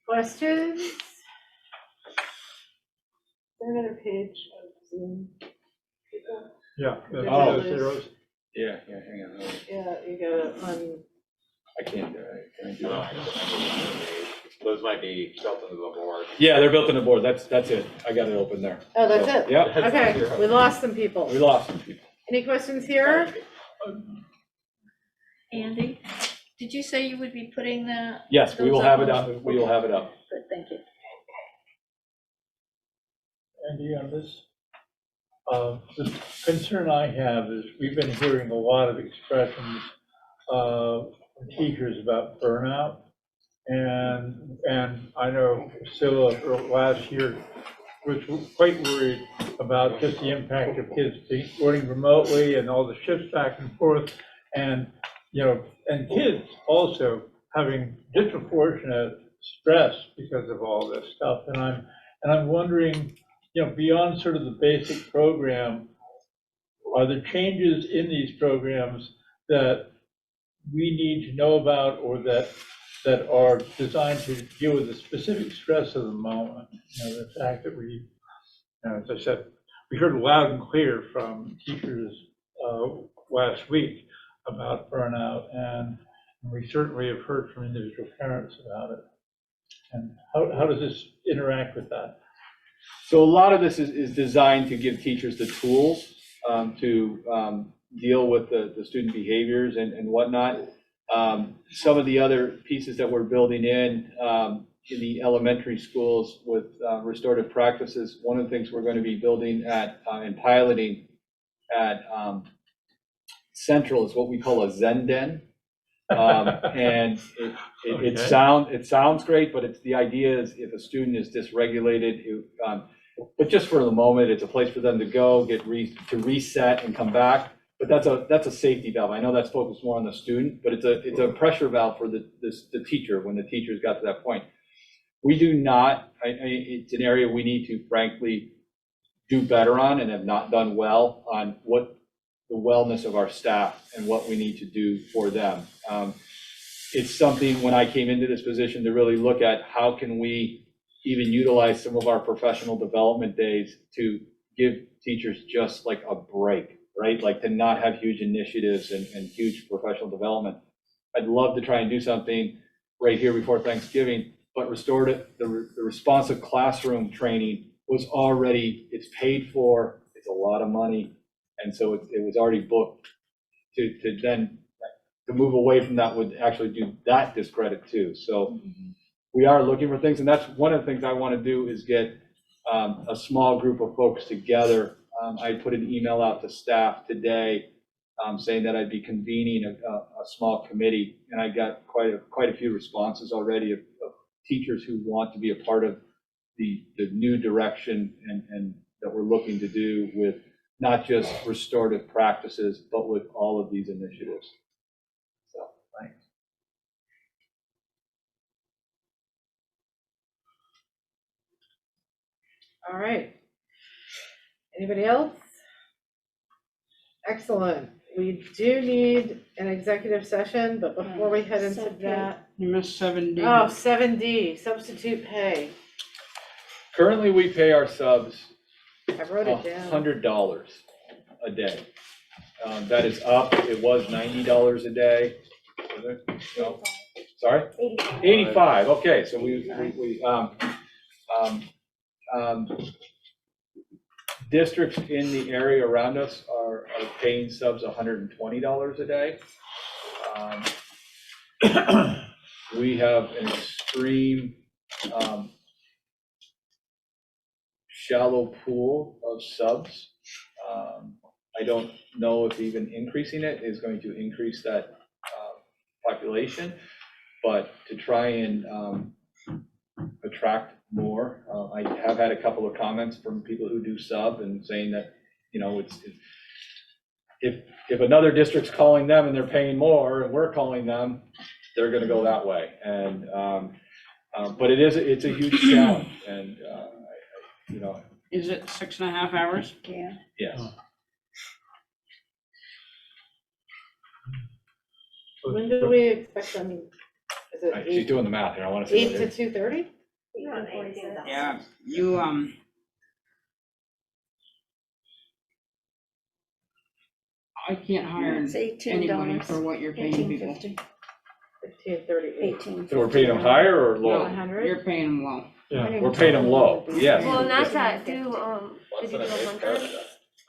Speaker 2: Questions? Is there another page of Zoom?
Speaker 3: Yeah.
Speaker 17: Yeah, hang on.
Speaker 2: Yeah, you got it.
Speaker 17: I can't do it. Can I do
Speaker 16: No,
Speaker 17: it?
Speaker 16: those might be built into the board.
Speaker 17: Yeah, they're built in the board. That's it. I got it open there.
Speaker 2: Oh, that's
Speaker 17: So,
Speaker 2: it?
Speaker 17: Yeah.
Speaker 2: Okay, we lost some people.
Speaker 17: We lost some people.
Speaker 2: Any questions here?
Speaker 15: Andy, did you say you would be putting that?
Speaker 17: Yes, we will have it up.
Speaker 15: Okay.
Speaker 17: We will have it up.
Speaker 15: Good, thank you.
Speaker 3: Andy, on this, the concern I have is we've been hearing a lot of expressions from teachers about burnout. And I know Priscilla last year was quite worried about just the impact of kids working remotely and all the shifts back and forth. And and kids also having disproportionate stress because of all this stuff. And I'm wondering, beyond sort of the basic program, are there changes in these programs that we need to know about, or that are designed to deal with the specific stress of the moment? The fact that we, as I said, we heard loud and clear from teachers last week about burnout, and we certainly have heard from individual parents about it. And how does this interact with that?
Speaker 17: So a lot of this is designed to give teachers the tools to deal with the student behaviors and whatnot. Some of the other pieces that we're building in the elementary schools with restorative practices, one of the things we're going to be building at and piloting at Central is what we call a Zen Den. And it sounds great, but the idea is if a student is dysregulated, but just for the moment, it's a place for them to go, to reset and come back. But that's a safety valve. I know that's focused more on the student, but it's a pressure valve for the teacher when the teacher's got to that point. We do not, it's an area we need to frankly do better on and have not done well on what the wellness of our staff and what we need to do for them. It's something when I came into this position to really look at how can we even utilize some of our professional development days to give teachers just like a break, right? Like to not have huge initiatives and huge professional development. I'd love to try and do something right here before Thanksgiving, but restorative, the responsive classroom training was already, it's paid for, it's a lot of money. And so it was already booked to move away from that would actually do that discredit too. So we are looking for things, and that's one of the things I want to do is get a small group of folks together. I put an email out to staff today saying that I'd be convening a small committee, and I got quite a few responses already of teachers who want to be a part of the new direction and that we're looking to do with not just restorative practices, but with all of these initiatives. So, thanks.
Speaker 2: All right. Anybody else? Excellent. We do need an executive session, but before we head into that.
Speaker 6: You missed 7D.
Speaker 2: Oh, 7D, substitute pay.
Speaker 17: Currently, we pay our subs
Speaker 2: I wrote it down.
Speaker 17: $100 a day. That is up. It was $90 a day. Was it? No. Sorry? 85. Okay, so we districts in the area around us are paying subs $120 a day. We have an extreme shallow pool of subs. I don't know if even increasing it is going to increase that population, but to try and attract more, I have had a couple of comments from people who do sub and saying that, you know, if another district's calling them and they're paying more and we're calling them, they're going to go that way. And but it's a huge challenge, and you know.
Speaker 6: Is it 6.5 hours?
Speaker 4: Yeah.
Speaker 17: Yes.
Speaker 2: When do we expect them? Is it
Speaker 17: She's
Speaker 2: 8
Speaker 17: doing the math here. I want to see.
Speaker 2: 8 to 2:30?
Speaker 6: Yeah, you, I can't hire
Speaker 4: It's
Speaker 6: anybody
Speaker 4: $18.
Speaker 6: for what you're paying people.
Speaker 2: 15:38.
Speaker 17: So we're paying them higher or low?
Speaker 2: 100?
Speaker 6: You're paying them low.
Speaker 17: Yeah, we're paying them low, yes.
Speaker 7: Well, and that's at, did you do 100?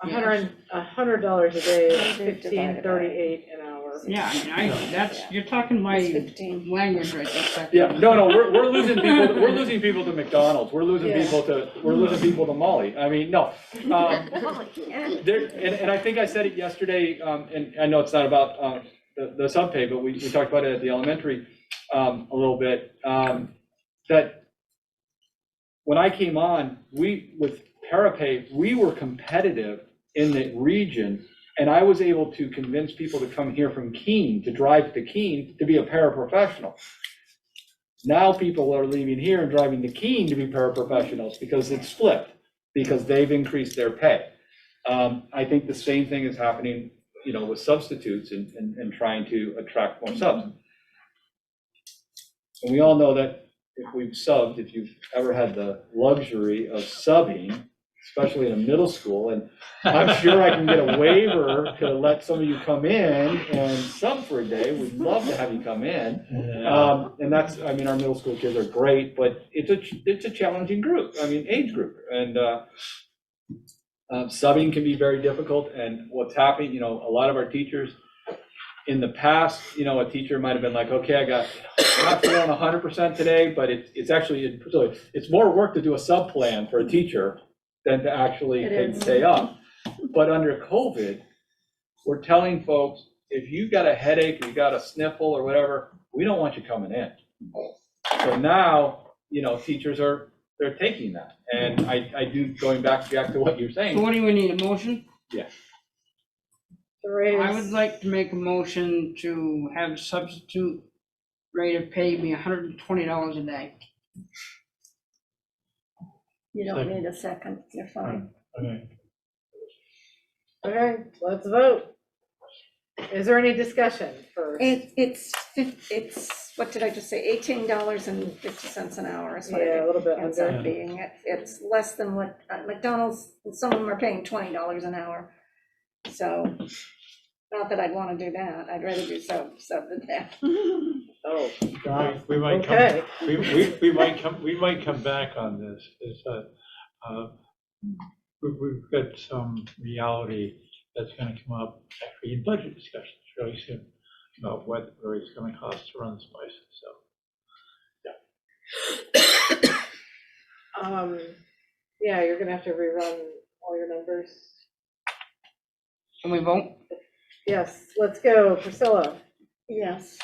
Speaker 2: $100 a day is 15.38 an hour.
Speaker 6: Yeah, I mean, that's, you're talking my language right there.
Speaker 17: Yeah, no, we're losing people, we're losing people to McDonald's, we're losing people to Molly. I mean, no. And I think I said it yesterday, and I know it's not about the sub pay, but we talked about it at the elementary a little bit, that when I came on, with Parapay, we were competitive in the region, and I was able to convince people to come here from Keene, to drive to Keene to be a paraprofessional. Now people are leaving here and driving to Keene to be paraprofessionals because it's flipped, because they've increased their pay. I think the same thing is happening, you know, with substitutes and trying to attract more subs. And we all know that if you've ever had the luxury of subbing, especially in a middle school, and I'm sure I can get a waiver to let some of you come in and sub for a day. We'd love to have you come in. And that's, I mean, our middle school kids are great, but it's a challenging group, I mean, age group. And Subbing can be very difficult, and what's happening, you know, a lot of our teachers, in the past, you know, a teacher might have been like, okay, I'm not feeling 100% today, but it's actually, it's more work to do a sub plan for a teacher than to actually stay up. But under COVID, we're telling folks, if you got a headache, you got a sniffle or whatever, we don't want you coming in. So now, you know, teachers they're taking that. And I do, going back to what you're saying.
Speaker 6: So what do we need, a motion?
Speaker 17: Yeah.
Speaker 6: I would like to make a motion to have substitute rate of pay be $120 a day.
Speaker 4: You don't need a second, you're fine.
Speaker 2: Okay, let's vote. Is there any discussion first?
Speaker 4: It's, what did I just say, $18.50 an hour is what
Speaker 2: Yeah, a little bit
Speaker 4: it ends
Speaker 2: under.
Speaker 4: up being. It's less than what McDonald's, some of them are paying $20 an hour. So, not that I'd want to do that, I'd rather do sub than that.
Speaker 2: Oh,
Speaker 18: We might come,
Speaker 2: okay.
Speaker 18: we might come back on this, is that, we've got some reality that's gonna come up actually in budget discussions really soon about what it's gonna cost to run this place, so.
Speaker 2: Yeah, you're gonna have to rerun all your numbers.
Speaker 6: Can we vote?
Speaker 2: Yes, let's go. Priscilla,
Speaker 4: Yes.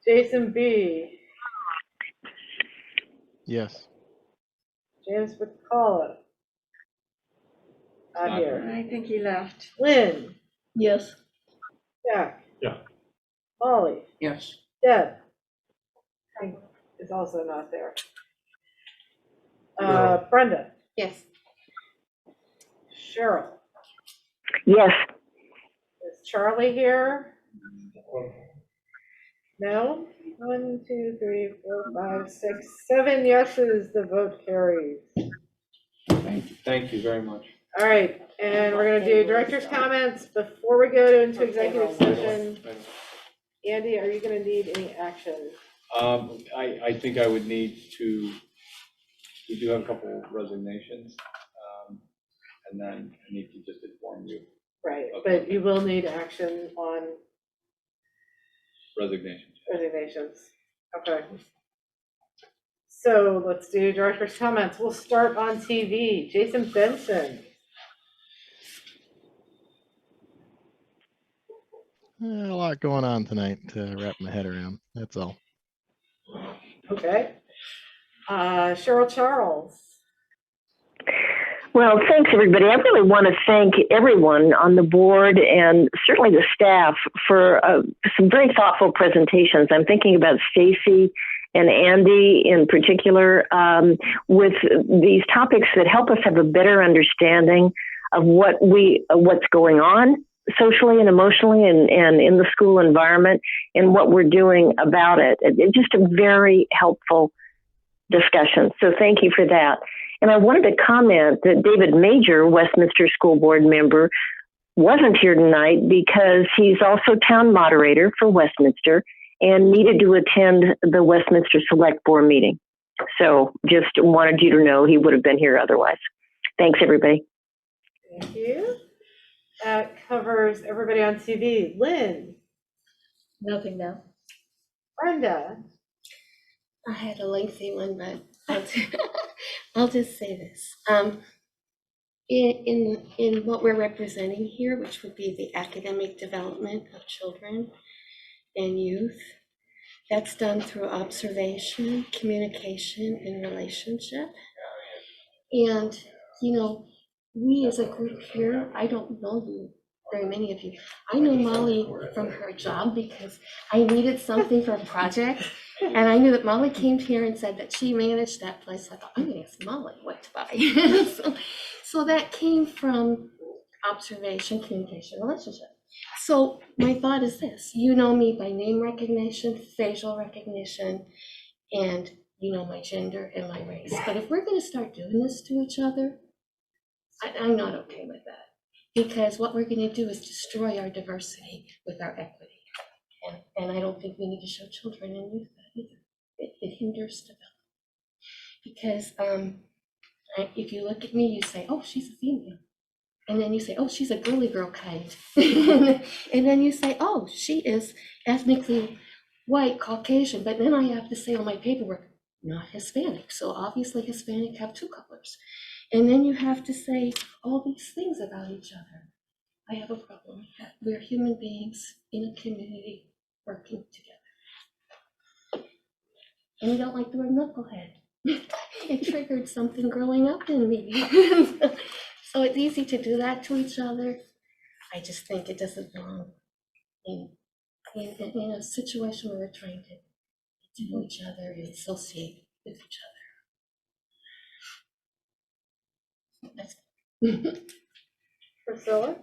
Speaker 2: Jason B,
Speaker 19: Yes.
Speaker 2: James McCullough. Not here.
Speaker 4: I think he left.
Speaker 2: Lynn,
Speaker 15: Yes.
Speaker 2: Jack.
Speaker 18: Yeah.
Speaker 2: Molly,
Speaker 6: Yes.
Speaker 2: Deb. Hank is also not there. Brenda,
Speaker 15: Yes.
Speaker 2: Cheryl,
Speaker 11: Yes.
Speaker 2: is Charlie here? No? 1, 2, 3, 4, 5, 6, 7 yeses, the vote carries.
Speaker 17: Thank you very much.
Speaker 2: All right, and we're gonna do director's comments before we go into executive session. Andy, are you gonna need any action?
Speaker 17: I think I would need to, we do have a couple resignations, and then I need to just inform you.
Speaker 2: Right, but you will need action on
Speaker 17: Resignations.
Speaker 2: resignations. Okay. So let's do director's comments. We'll start on TV. Jason Benson.
Speaker 19: A lot going on tonight to wrap my head around. That's all.
Speaker 2: Okay. Cheryl Charles.
Speaker 11: Well, thanks, everybody. I really want to thank everyone on the board and certainly the staff for some very thoughtful presentations. I'm thinking about Stacy and Andy in particular with these topics that help us have a better understanding of what's going on socially and emotionally and in the school environment and what we're doing about it. It's just a very helpful discussion. So thank you for that. And I wanted to comment that David Major, Westminster School Board member, wasn't here tonight because he's also town moderator for Westminster and needed to attend the Westminster Select Board meeting. So just wanted you to know he would have been here otherwise. Thanks, everybody.
Speaker 2: Thank you. That covers everybody on TV. Lynn.
Speaker 15: Nothing now.
Speaker 2: Brenda.
Speaker 15: I had a lengthy one, but I'll just say this. In what we're representing here, which would be the academic development of children and youth, that's done through observation, communication, and relationship. And, you know, we as a group here, I don't know you, very many of you. I know Molly from her job because I needed something for a project. And I knew that Molly came here and said that she managed that place. I thought, I'm gonna ask Molly what to buy. So that came from observation, communication, relationship. So my thought is this: you know me by name recognition, facial recognition, and you know my gender and my race. But if we're gonna start doing this to each other, I'm not okay with that. Because what we're gonna do is destroy our diversity with our equity. And I don't think we need to show children and youth that either. It hinders development. Because if you look at me, you say, oh, she's a female. And then you say, oh, she's a girly girl kind. And then you say, oh, she is ethnically white, Caucasian. But then I have to say on my paperwork, not Hispanic. So obviously Hispanic have two colors. And then you have to say all these things about each other. I have a problem with that. We're human beings in a community working together. And we don't like the word knucklehead. It triggered something growing up in me. So it's easy to do that to each other. I just think it doesn't belong in a situation where we're trying to know each other and associate with each other. That's
Speaker 2: Priscilla?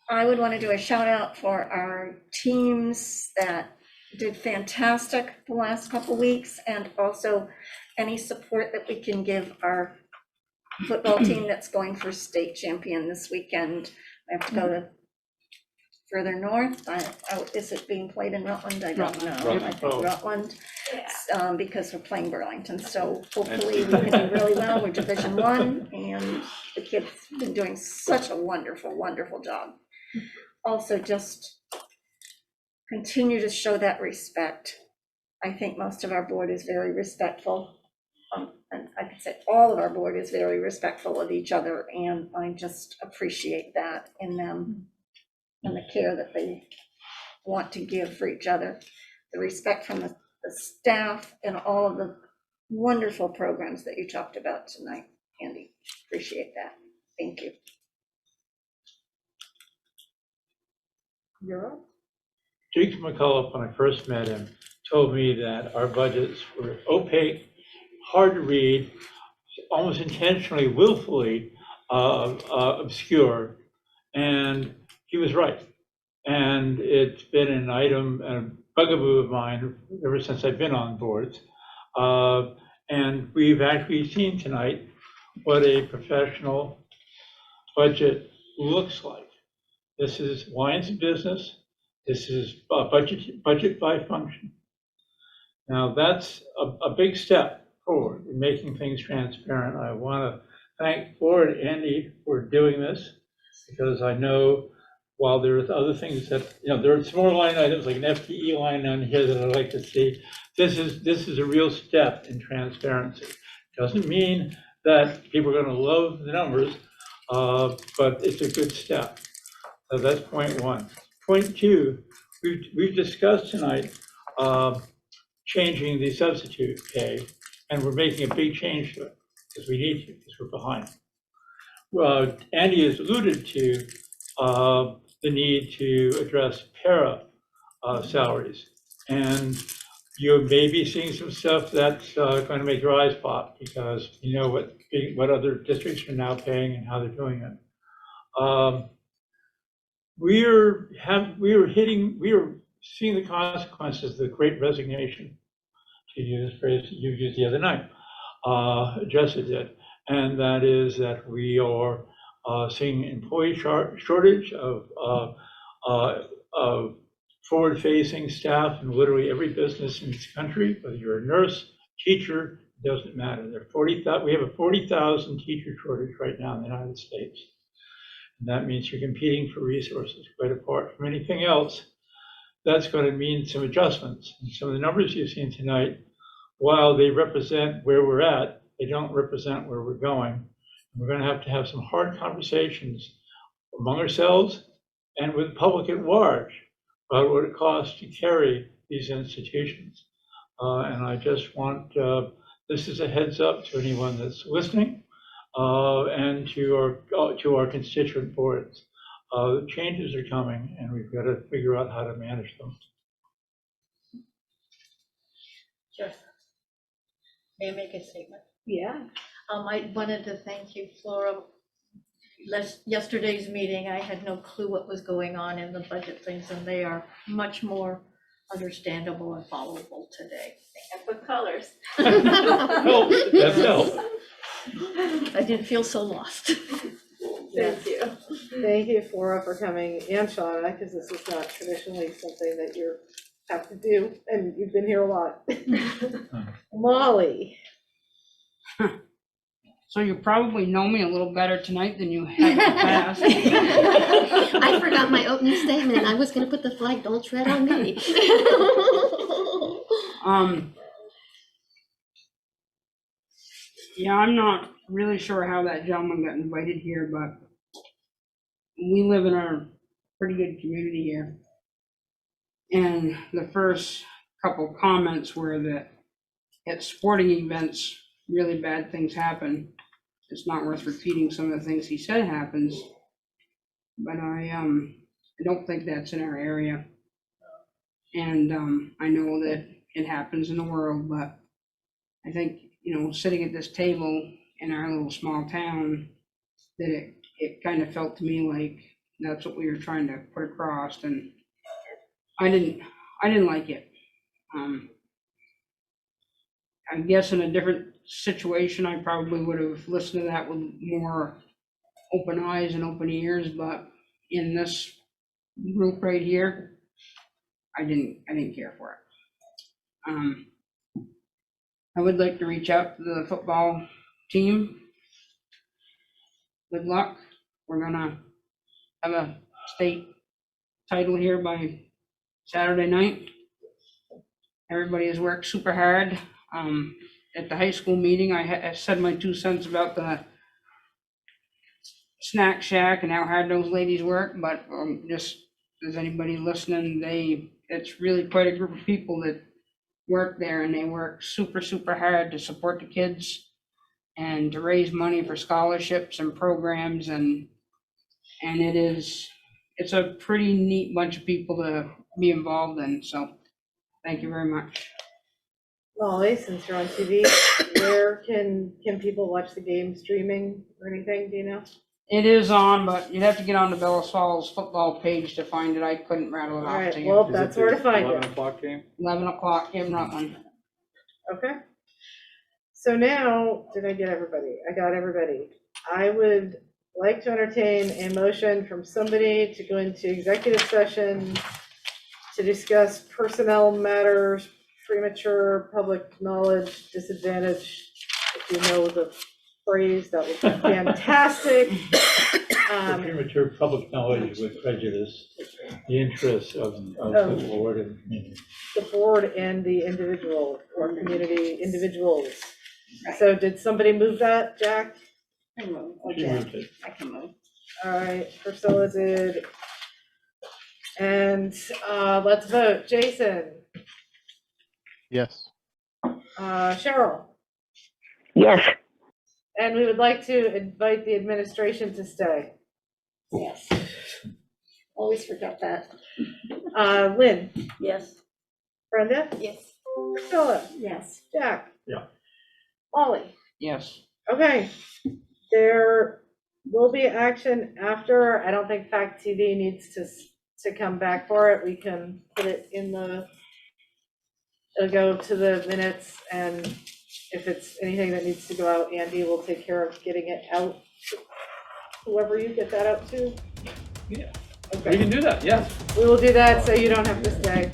Speaker 4: I would want to do a shout out for our teams that did fantastic the last couple weeks, and also any support that we can give our football team that's going for state champion this weekend. I have to go to further north. Is it being played in Rutland? I don't know. I think Rutland, because we're playing Burlington. So hopefully we can do really well. We're Division I, and the kids have been doing such a wonderful, wonderful job. Also, just continue to show that respect. I think most of our board is very respectful. And I could say all of our board is very respectful of each other, and I just appreciate that in them and the care that they want to give for each other. The respect from the staff and all of the wonderful programs that you talked about tonight, Andy. Appreciate that. Thank you.
Speaker 2: Europe?
Speaker 18: Jake McCullough, when I first met him, told me that our budgets were opaque, hard to read, almost intentionally, willfully obscure, and he was right. And it's been an item, a bugaboo of mine ever since I've been on boards. And we've actually seen tonight what a professional budget looks like. This is lines of business. This is budget by function. Now that's a big step forward in making things transparent. I want to thank Flora and Andy for doing this, because I know while there are other things that, there are small line items like an FTE line on here that I'd like to see. This is a real step in transparency. Doesn't mean that people are going to love the numbers, but it's a good step. So that's point one. Point two, we've discussed tonight changing the substitute pay, and we're making a big change to it because we need to, because we're behind. Well, Andy has alluded to the need to address para salaries, and you may be seeing some stuff that's going to make your eyes pop, because you know what other districts are now paying and how they're doing it. We are seeing the consequences of the Great Resignation, to use a phrase that you used the other night. Jessica did, and that is that we are seeing employee shortage of forward-facing staff in literally every business in this country. Whether you're a nurse, teacher, it doesn't matter. We have a 40,000 teacher shortage right now in the United States. And that means you're competing for resources. Quite apart from anything else, that's going to mean some adjustments. And some of the numbers you've seen tonight, while they represent where we're at, they don't represent where we're going. We're going to have some hard conversations among ourselves and with the public at large about what it costs to carry these institutions. And I just want, this is a heads up to anyone that's listening, and to our constituent boards. Changes are coming, and we've got to figure out how to manage them.
Speaker 20: Sure. May I make a statement?
Speaker 2: Yeah.
Speaker 20: I wanted to thank you, Flora. Yesterday's meeting, I had no clue what was going on in the budget things, and they are much more understandable and followable today.
Speaker 13: They have good colors.
Speaker 18: That helps.
Speaker 20: I didn't feel so lost.
Speaker 2: Thank you. Thank you, Flora, for coming, and Shauna, because this is not traditionally something that you have to do, and you've been here a lot. Molly.
Speaker 6: So you probably know me a little better tonight than you have in the past.
Speaker 15: I forgot my opening statement, and I was gonna put the flag, don't tread on me.
Speaker 6: Yeah, I'm not really sure how that gentleman got invited here, but we live in a pretty good community here. And the first couple comments were that at sporting events, really bad things happen. It's not worth repeating some of the things he said happens, but I don't think that's in our area. And I know that it happens in the world, but I think, you know, sitting at this table in our little small town, that it kind of felt to me like that's what we were trying to put across, and I didn't like it. I guess in a different situation, I probably would have listened to that with more open eyes and open ears, but in this group right here, I didn't care for it. I would like to reach out to the football team. Good luck. We're gonna have a state title here by Saturday night. Everybody has worked super hard. At the high school meeting, I said my 2 cents about the snack shack and how hard those ladies work, but just as anybody listening, it's really quite a group of people that work there, and they work super, super hard to support the kids and to raise money for scholarships and programs, and it's a pretty neat bunch of people to be involved in, so thank you very much.
Speaker 2: Molly, since you're on TV, where can people watch the game streaming or anything, do you know?
Speaker 6: It is on, but you'd have to get on the Bellas Falls football page to find it. I couldn't rattle it
Speaker 2: All
Speaker 6: off
Speaker 2: right,
Speaker 6: to you.
Speaker 2: well, that's where to find it.
Speaker 8: 11 o'clock game?
Speaker 6: 11 o'clock in Rutland.
Speaker 2: Okay. So now, did I get everybody? I got everybody. I would like to entertain a motion from somebody to go into executive session to discuss personnel matters, premature public knowledge disadvantage. If you know the phrase, that would be fantastic.
Speaker 18: Premature public knowledge with prejudice, the interests of the board and community.
Speaker 2: The board and the individual or community individuals. So did somebody move that, Jack?
Speaker 6: I moved.
Speaker 18: She moved it.
Speaker 6: I can move.
Speaker 2: All right, Priscilla did. And let's vote. Jason,
Speaker 19: Yes.
Speaker 2: Cheryl,
Speaker 11: Yes.
Speaker 2: and we would like to invite the administration to stay.
Speaker 4: Yes. Always forget that.
Speaker 2: Lynn,
Speaker 4: Yes.
Speaker 2: Brenda,
Speaker 15: Yes.
Speaker 2: Priscilla,
Speaker 4: Yes.
Speaker 2: Jack.
Speaker 18: Yeah.
Speaker 2: Molly.
Speaker 6: Yes.
Speaker 2: Okay, there will be action after. I don't think Fact TV needs to come back for it. We can put it in it'll go to the minutes, and if it's anything that needs to go out, Andy will take care of getting it out. Whoever you get that out to.
Speaker 8: Yeah.
Speaker 2: Okay.
Speaker 8: We can do that, yes.
Speaker 2: We will do that, so you don't have to stay.